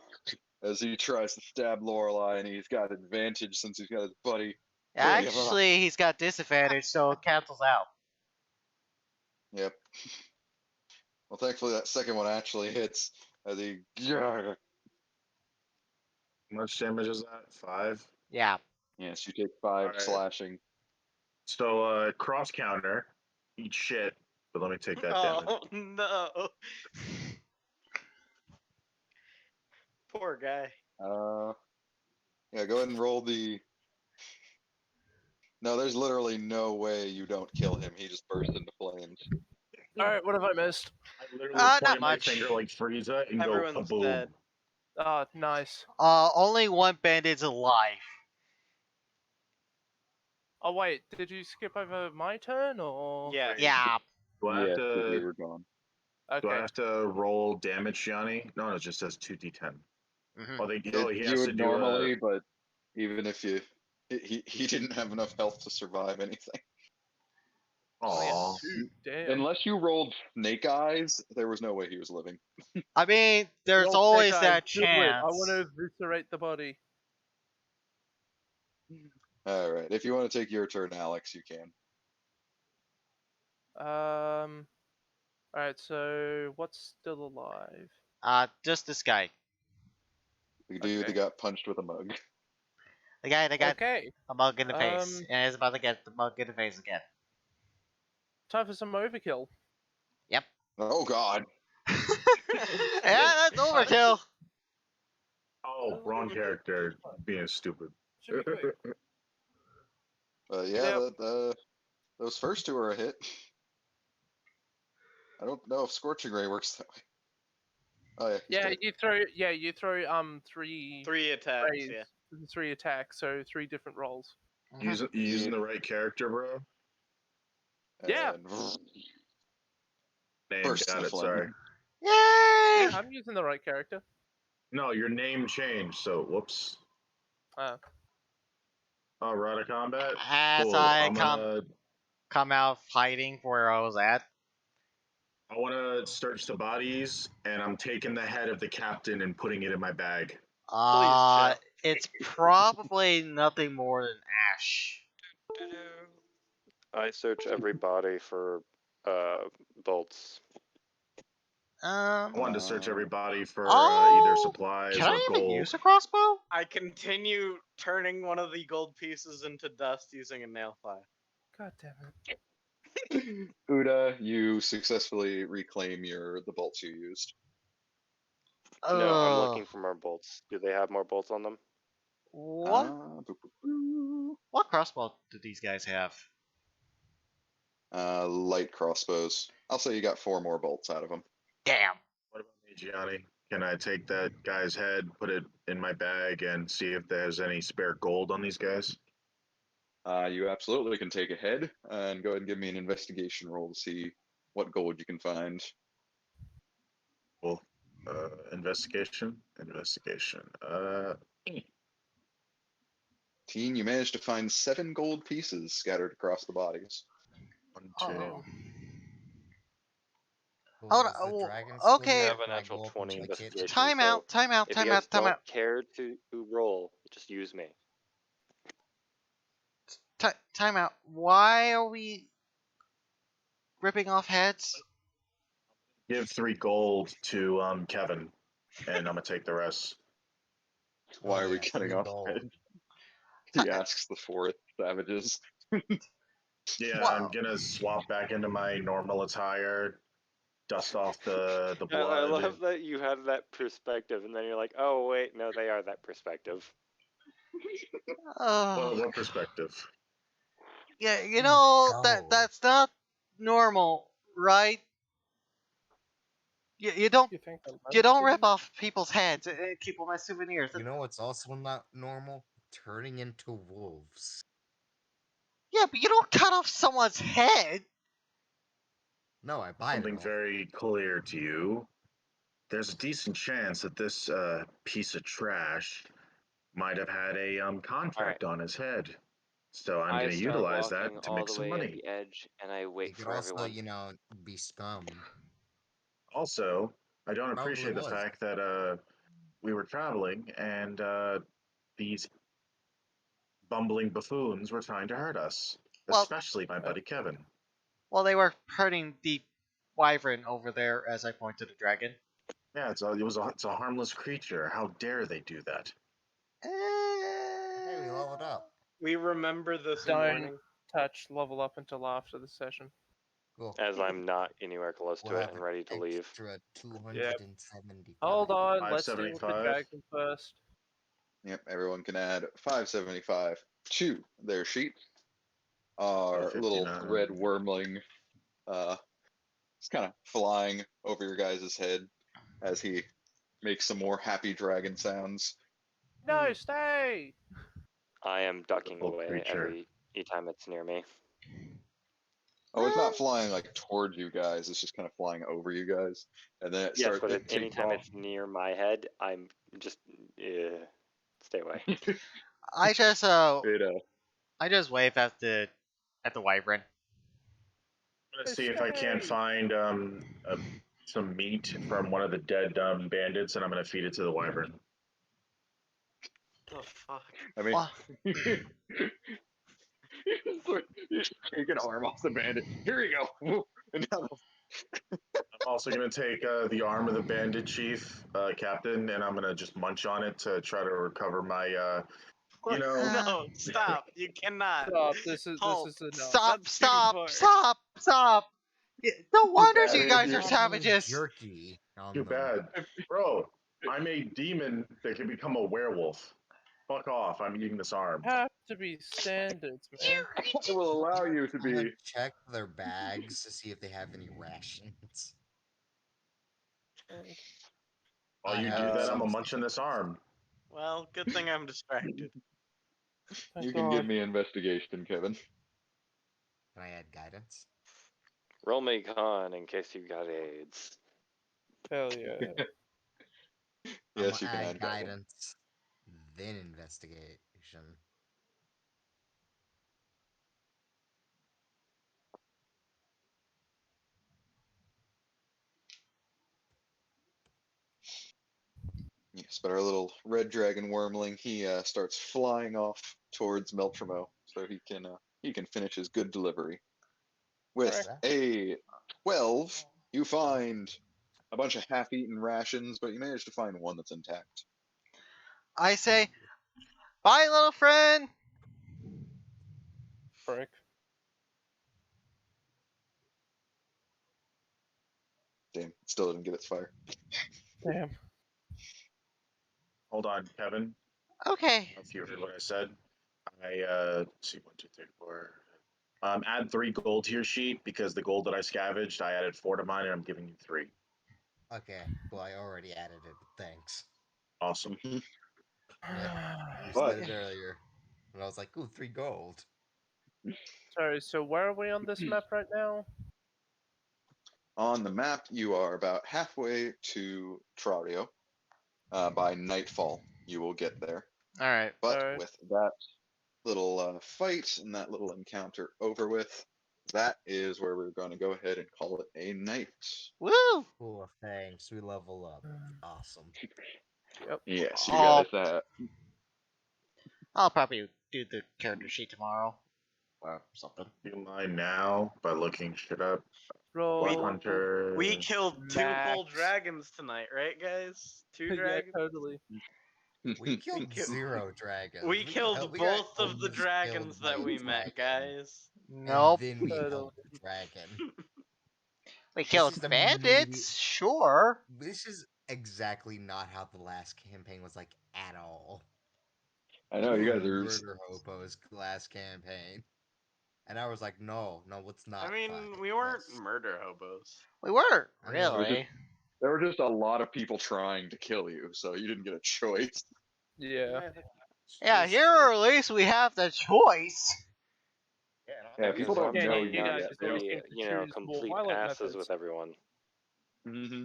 As he tries to stab Lorelei, and he's got advantage since he's got his buddy. Actually, he's got disadvantage, so it cancels out. Yep. Well, thankfully that second one actually hits as he. How much damage is that? 5? Yeah. Yes, you take 5 Alright. slashing. So cross counter, eat shit. But let me take that damage. Oh no. Poor guy. Yeah, go ahead and roll the. No, there's literally no way you don't kill him. He just bursts into flames. Alright, what have I missed? I literally Not point my much. finger like Frieza and Everyone's go kaboom. dead. Oh, nice. Only one bandit's alive. Oh, wait, did you skip over my turn, or? Yeah. Yeah. Do I have Yeah, we to? were gone. Do I Okay. have to roll damage, Gianni? No, it just says 2d10. Mhm. Oh, he You has to would do normally, but even if you, he didn't have enough health to survive anything. Aw. Two, damn. Unless you rolled snake eyes, there was no way he was living. I mean, there's Roll always snake that eyes, do it. chance. I want to eviscerate the body. All right, if you want to take your turn, Alex, you can. Alright, so what's still alive? Just this guy. The dude Okay. that got punched with a mug. The guy that got Okay, a mug in the face, Um, and is about to get the mug in the face again. time for some overkill. Yep. Oh God. Yeah, that's overkill. Oh, wrong character. Being stupid. Should be quick. Yeah, Yep. those first two are a hit. I don't know if Scorching Ray works that way. Oh yeah. he's Yeah, dead. you throw three 3 attacks, rays, yeah. 3 attacks, so 3 different rolls. Mhm. Using the right character, bro. Yeah. And Name bursts got into it. flame. Sorry. Yay! Yeah, I'm using the right character. No, your name changed. So whoops. Uh, Oh, we're out of combat. As Cool. I I'm gonna. come out fighting where I was at. I want to search the bodies, and I'm taking the head of the captain and putting it in my bag. Jeff. It's probably nothing more than ash. I search every body for bolts. I wanted to search every body for Oh, either supplies can or I even gold. use a crossbow? I continue turning one of the gold pieces into dust using a nail file. God damn it. Uda, you successfully reclaim the bolts you used. No, I'm Ugh. looking for more bolts. Do they have more bolts on them? What? What crossbow do these guys have? Light crossbows. I'll say you got 4 more bolts out of them. Damn. What about me, Gianni? Can I take that guy's head, put it in my bag, and see if there's any spare gold on these guys? You absolutely can take a head and go ahead and give me an investigation roll to see what gold you can find. Well, investigation. Teen, you managed to find 7 gold pieces scattered across the bodies. 1, 2. Hold Was the on. dragon still Okay. I there? have a Can I natural go up and 20 check it? investigation. Time out. Time out. If Time you guys out. Time don't out. care to roll, just use me. Time out. Why are we ripping off heads? Give 3 gold to Kevin, and I'm gonna take the rest. Why Oh, are we yeah, cutting 3 off gold. heads? He asks the forest savages. Yeah, Wow. I'm gonna swap back into my normal attire, dust off the I blood. love that you have that perspective, and then you're like, oh wait, no, they are that perspective. What perspective? Yeah, you know Go. that's not normal, right? You don't you think I'm you don't supposed to rip be? off people's heads and keep them as souvenirs. You know what's also not normal? Turning into wolves. Yeah, but you don't cut off someone's head. No, I bite Something it off. very clear to you. There's a decent chance that this piece of trash might have had a contract on his head. So I'm I going to start utilize walking that to all make the some way at money. the edge, and I You wait could for also, everyone. you know, be scum. Also, I don't Probably appreciate the was. fact that we were traveling and these bumbling buffoons were trying to hurt us, Well, especially my buddy Kevin. well, they were hurting the wyvern over there as I point to the dragon. Yeah, it's a harmless creature. How dare they do that? Hey, we leveled up. We remember this Don't morning. touch level up until after the session. Cool. As I'm not anywhere close to We'll it have and an ready to leave. extra 275. Hold on, let's deal with the 575. dragon first. Yep, everyone can add 575 to their sheet. Our little 59. red wormling is kind of flying over your guys' head as he makes some more happy dragon sounds. No, stay! I am ducking Beautiful away creature. every time it's near me. Oh, it's not flying like toward you guys. It's just kind of flying over you guys, and then it Yes, starts. but It takes anytime off. it's near my head, I'm just stay away. I just It I just wave at the wyvern. I'm gonna see if I can't Stay! find some meat from one of the dead bandits, and I'm gonna feed it to the wyvern. The fuck? I mean, Wha- you just take an arm off the bandit. Here you go. And now I'm also gonna take the arm of the bandit chief, captain, and I'm gonna just munch on it to try to recover my, you know. No, stop! You cannot. Stop, this is Halt. enough. Stop! That's too Stop! far. Stop! Stop! No wonders bad. you guys You're are having savages. Jerky. On Too them. bad, bro. I'm a demon that can become a werewolf. Fuck off! I'm eating this arm. Have to be standards, man. it will allow you to I'm gonna be. check their bags to see if they have any rations. While I you have do that, I'm a some munching this arm. Well, good thing I'm distracted. You Thank can give God. me investigation, Kevin. Can I add guidance? Roll me con in case you got AIDS. Hell yeah. Yes, you I'm gonna can. add guidance, then investigation. Yes, but our little red dragon wormling, he starts flying off towards Meltramo so he can finish his good delivery. With Alright. a 12, you find a bunch of half-eaten rations, but you manage to find one that's intact. I say, bye, little friend. Frick. Damn, it still didn't get its fire. Damn. Hold on, Kevin. Okay. If you heard what I said, let's see, 1, 2, 3, 4. Add 3 gold to your sheet because the gold that I scavenged, I added 4 to mine, and I'm giving you 3. Okay, well, I already added it, but thanks. Awesome. Mhm. Yeah, you But- said it earlier. And I was like, ooh, 3 gold. Sorry, so where are we on this map right now? On the map, you are about halfway to Trario. By nightfall, you will get there. All right. But Alright. with that little fight and that little encounter over with, that is where we're going to go ahead and call it a night. Woo! Cool, thanks. We level up. Awesome. Yep. Yes, you Oh. guys. I'll probably do the character sheet tomorrow or something. Do mine now by looking shit up. Roll. Blood Hunter. We killed 2 whole Max. dragons tonight, right, guys? 2 Yeah, dragons. totally. We killed killed- 0 dragons. We killed we got both of the almost dragons killed by that a we met, dragon, guys. Nope. And then we Totally. helped the dragon. We killed is the bandits, sure. This is exactly not how the last campaign was like at all. I know you guys are. Murder Hobo's last campaign. And I was like, no, it's not. I mean, fine. we weren't Yes. murder hobos. We weren't I mean, really. There were just a lot of people trying to kill you, so you didn't get a choice. Yeah. Yeah, It's here true. at least we have the choice. Yeah, people don't Yeah, know you you guys yet. just They always don't- seem to You know, choose more complete violent asses methods. with everyone. Mm-hmm.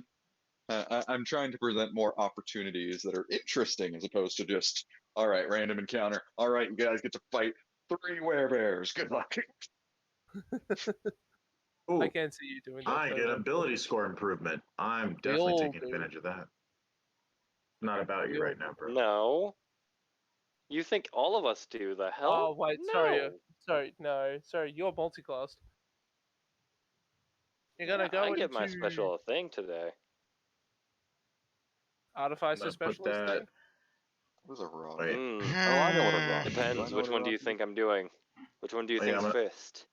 I'm trying to present more opportunities that are interesting as opposed to just, all right, random encounter. All right, you guys get to fight 3 werebears. Good luck. Ooh, I can't see you doing that. I get though. ability score improvement. I'm We definitely all taking do. advantage of that. Not about We you all right now, bro. No. You think all of us do? The hell? Oh wait, no. sorry, you're multiclassed. You're gonna go I into get my special thing today. Artificer I'm gonna put specialist that- thing. What is a rock? Wait. Mm, Oh, I know what a rock is. depends. Do I know Which what a one do you rock think I'm doing? Which one do you Oh, yeah, think's I'm first?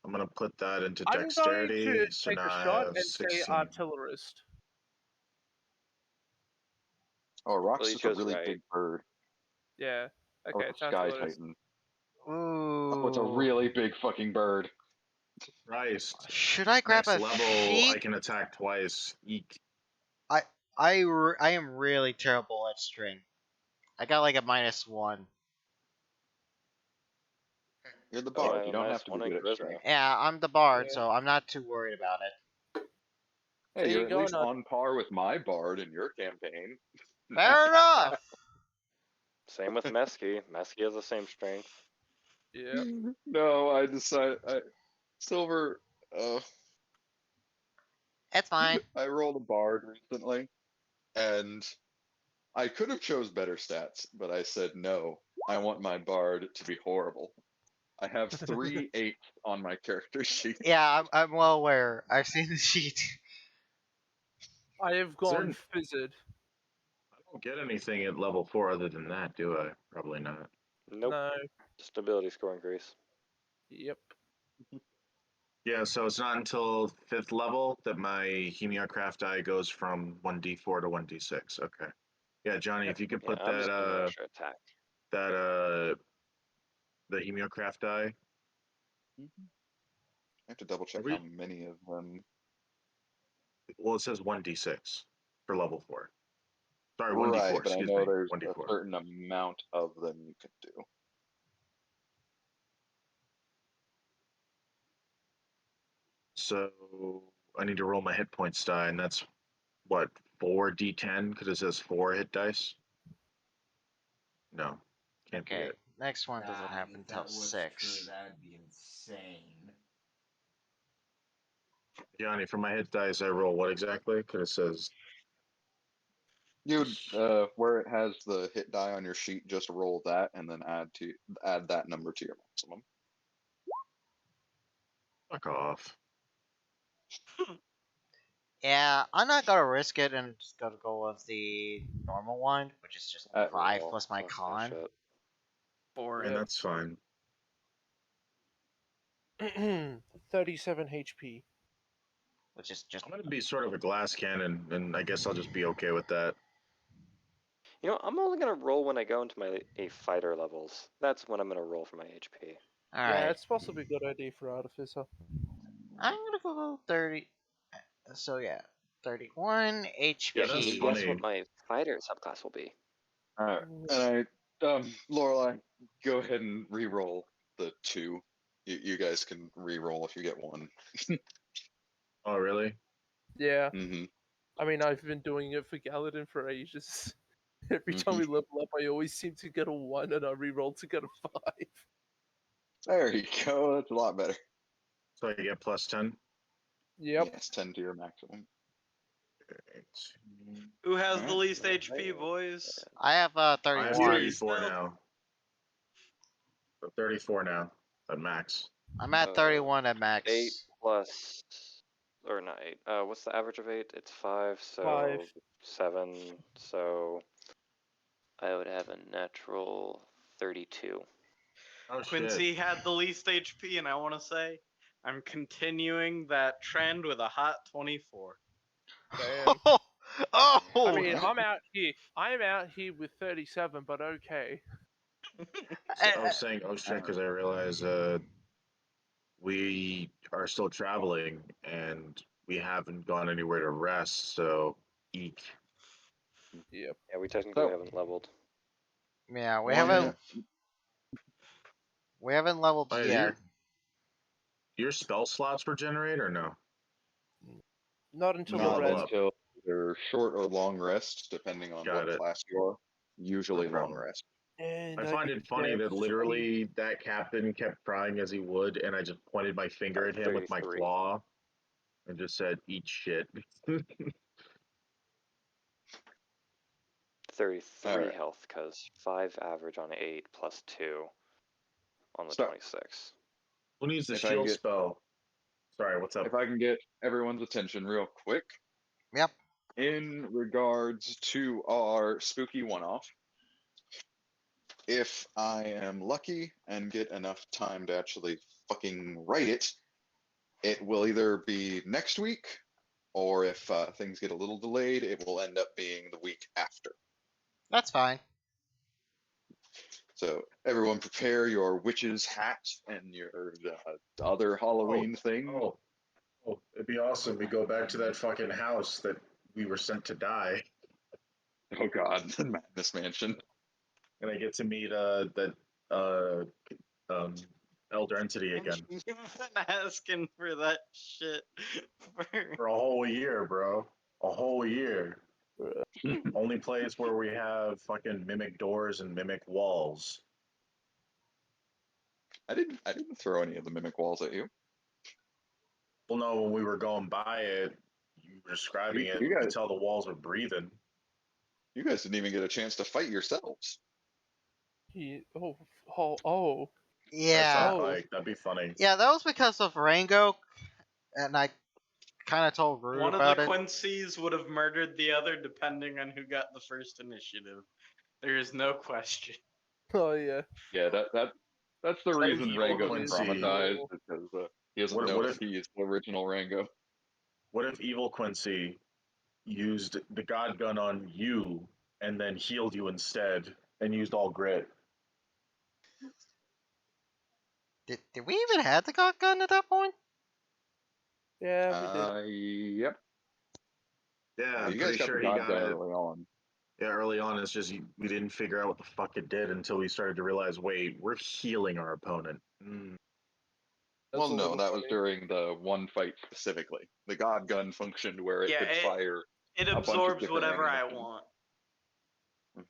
I'm gonna put that into I'm going dexterity. to So take now a I shot have and say 16. artillerist. Oh, a rock's Well, you just a chose really right. big bird. Yeah. Oh, Okay, it's Sky artillerist. Titan. Ooh. Oh, it's a really big fucking bird. Christ. Should I grab Next a level, sheet? I can attack twice. Eek. I am really terrible at string. I got like a -1. You're the Oh, I bard. have You a don't minus have to be one in good at charisma. strength. Yeah, I'm the bard, Yeah. so I'm not too worried about it. Hey, There you're you at go, least Nut. on par with my bard in your campaign. Fair enough. Same with Mesky. Mesky has the same strength. Yeah. No, I decided. Silver. It's fine. I rolled a bard recently, and I could have chose better stats, but I said no. I want my bard to be horrible. I have 3 8 on my character sheet. Yeah, I'm well aware. I've seen the sheet. I have gone fizzed. I don't get anything at level 4 other than that, do I? Probably not. Nope. No. Just ability score increase. Yep. Yeah, so it's not until 5th level that my Hemiocraft die goes from 1d4 to 1d6. Okay. Yeah, Johnny, if you could Yeah, put I'm just giving that an extra attack. the Hemiocraft die. I have to double check Are we- how many of them. Well, it says 1d6 for level 4. Sorry, 1d4. Right, but I Excuse know me. there's a 1d4. certain amount of them you can do. So I need to roll my hit points die, and that's what, 4d10 because it says 4 hit dice. No, can't be Okay, it. next one doesn't happen If until that was 6. true, that'd be insane. Johnny, for my hit dice, I roll what exactly? Because it says You where it has the hit die on your sheet, just roll that and then add that number to your maximum. fuck off. Yeah, I'm not gonna risk it and just gonna go with the normal one, which is just Uh, 5 Roll. plus my Fuck that con. shit. For And Yep. that's fine. 37 HP. Which is just I'm going to be sort of a glass cannon, and I guess I'll just be okay with that. You know, I'm only gonna roll when I go into my a fighter levels. That's when I'm gonna roll for my HP. Yeah, alright. it's possibly a good idea for Artificer. I'm gonna go 30. So yeah, 31 HP. Yeah, that's Can you funny. guess what my fighter subclass will be? Alright. And Lorelai, go ahead and re-roll the 2. You guys can re-roll if you get 1. Oh, really? Yeah, Mm-hmm. I mean, I've been doing it for Galadin for ages. Every time we level up, I always seem to get a 1 and I reroll to get a 5. There you go. That's a lot better. So I get plus 10? Yep. Yes, 10 to your maximum. Who has the Alright. least HP, boys? I have I have 31. 34 Still. now. So 34 now at max. I'm at 31 at max. 8 plus, or not 8. What's the average of 8? It's 5, so 5. 7. So I would have a natural 32. Oh, Quincy shit. had the least HP, and I want to say I'm continuing that trend with a hot 24. Damn. Oh! I mean, Alright. I'm out here with 37, but okay. So I was saying, oh, shit, because I realized we are still traveling and we haven't gone anywhere to rest, so eek. Yep. Yeah, we technically So- haven't leveled. Yeah, we One- haven't. We haven't leveled Oh, yet. your spell slots regenerate or no? Not until Not the level rest. up. until either short or long rest, depending on Got what it. class you are. Usually No long problem. rest. And I find it funny that literally that captain kept trying as he would, and I just pointed my finger at him with my 33. claw and just said, "Eat shit." 33 Alright. health, because 5 average on 8 plus 2 on the Stop. 26. Who needs the If I shield get- spell? Sorry, what's up? If I can get everyone's attention real quick. Yep. In regards to our spooky one-off, if I am lucky and get enough time to actually fucking write it, it will either be next week, or if things get a little delayed, it will end up being the week after. That's fine. So everyone prepare your witch's hat and your other Halloween thing. Oh, it'd be awesome. We go back to that fucking house that we were sent to die, Oh God, the Madness Mansion. and I get to meet that elder entity again You've been asking for that shit for a whole year, bro. A whole year. Only place where we have fucking mimic doors and mimic walls. I didn't throw any of the mimic walls at you. Well, no, when we were going by it, you were describing You it. You guys- could tell the walls were breathing. You guys didn't even get a chance to fight yourselves. Oh. Yeah. Oh. Like, that'd be funny. Yeah, that was because of Rango, and I kind of told Rue One of about the it. Quincy's would have murdered the other depending on who got the first initiative. There is no question. Oh yeah. Yeah, that's the That reason evil Rango's Quincy. traumatized, because he doesn't know What if he is the original Rango. What if evil Quincy used the God gun on you and then healed you instead and used all grit? Did we even have the god gun at that point? Yeah, we did. Yep. Yeah, I'm You guys pretty got sure the he God got gun it. early on. Yeah, early on, it's just we didn't figure out what the fuck it did until we started to realize, wait, we're healing our opponent. Well, a no, little that was funny. during the one fight specifically. The God Gun functioned where it Yeah, could fire it a bunch of absorbs different whatever I ammunition. want.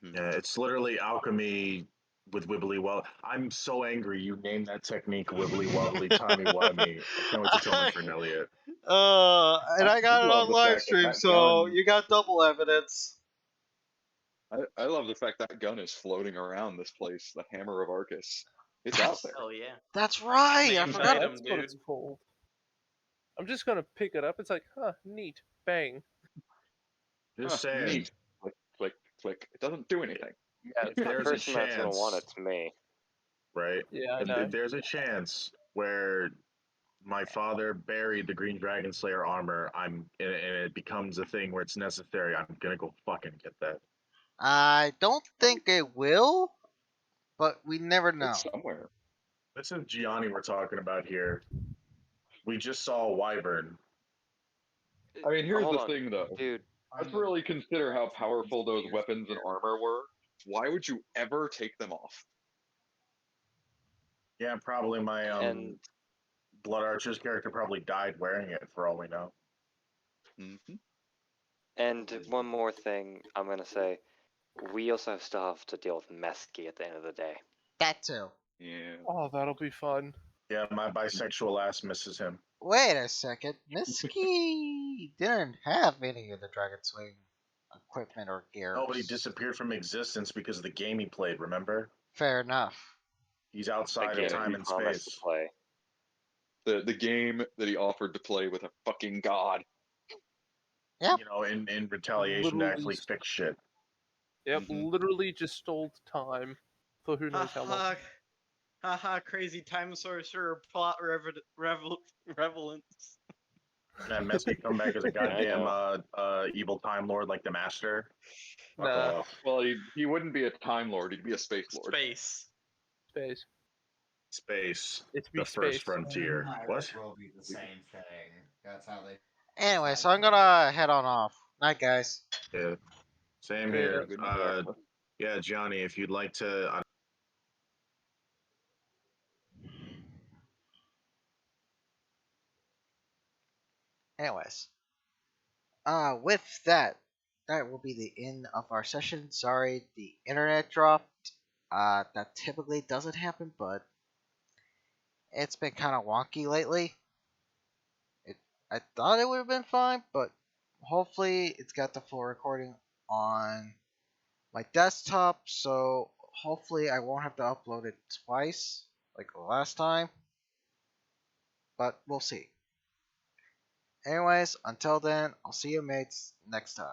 Yeah, it's literally alchemy with wibbly well. I'm so angry you named that technique wibbly wobbly timey wimey. I can't wait to tell my friend Elliot. And I got it love on the live fact that stream, that so gun. you got double evidence. I love the fact that gun is floating around this place. The Hammer of Arcus. It's out there. Hell yeah. That's right. I Named forgot. item, That's what dude. it's called. I'm just gonna pick it up. It's like, huh, neat. Bang. Just Huh, saying, neat. Click, click, click. It doesn't do anything. Yeah, if the there's a person that's gonna want chance, it's me. right? Yeah, I If, know. if there's a chance where my father buried the Green Dragon Slayer armor, and it becomes a thing where it's necessary, I'm gonna go fucking get that. I don't think it will, but we never know. It's somewhere. This is Gianni we're talking about here. We just saw a wyvern. I mean, here's Hold the on, thing, though. dude. Let's really consider how powerful those weapons and armor were. Why would you ever take them off? Yeah, probably my And Blood Archer's character probably died wearing it for all we know. Mm-hmm. and one more thing I'm gonna say, we also still have to deal with Mesky at the end of the day. That too. Yeah. Oh, that'll be fun. Yeah, my bisexual ass misses him. Wait a second. Niski didn't have any of the Dragon Swing equipment or gear. Oh, but he disappeared from existence because of the game he played, remember? Fair enough. He's outside of Again, time he and promised space. to play. The game that he offered to play with a fucking god. Yep. You know, in retaliation to actually fix shit. Yep, Mhm. literally just stole time for who knows how long. Haha, crazy time sorcerer plot relevance. And Messi come back as a I goddamn evil time lord like the master. Fuck Nah, off. Well, he wouldn't be a Time Lord. He'd be a Space Lord. Space. space. Space. It's The be first space. frontier. What? Will be the same thing. That's how they. Anyway, so I'm gonna head on off. Night, guys. Yeah. Same Yeah. here. Good night. Yeah, Johnny, if you'd like to. Anyways, with that, that will be the end of our session. Sorry, the internet dropped. That typically doesn't happen, but it's been kind of wonky lately. I thought it would have been fine, but hopefully it's got the full recording on my desktop, so hopefully I won't have to upload it twice like the last time. But we'll see. Anyways, until then, I'll see you mates next time.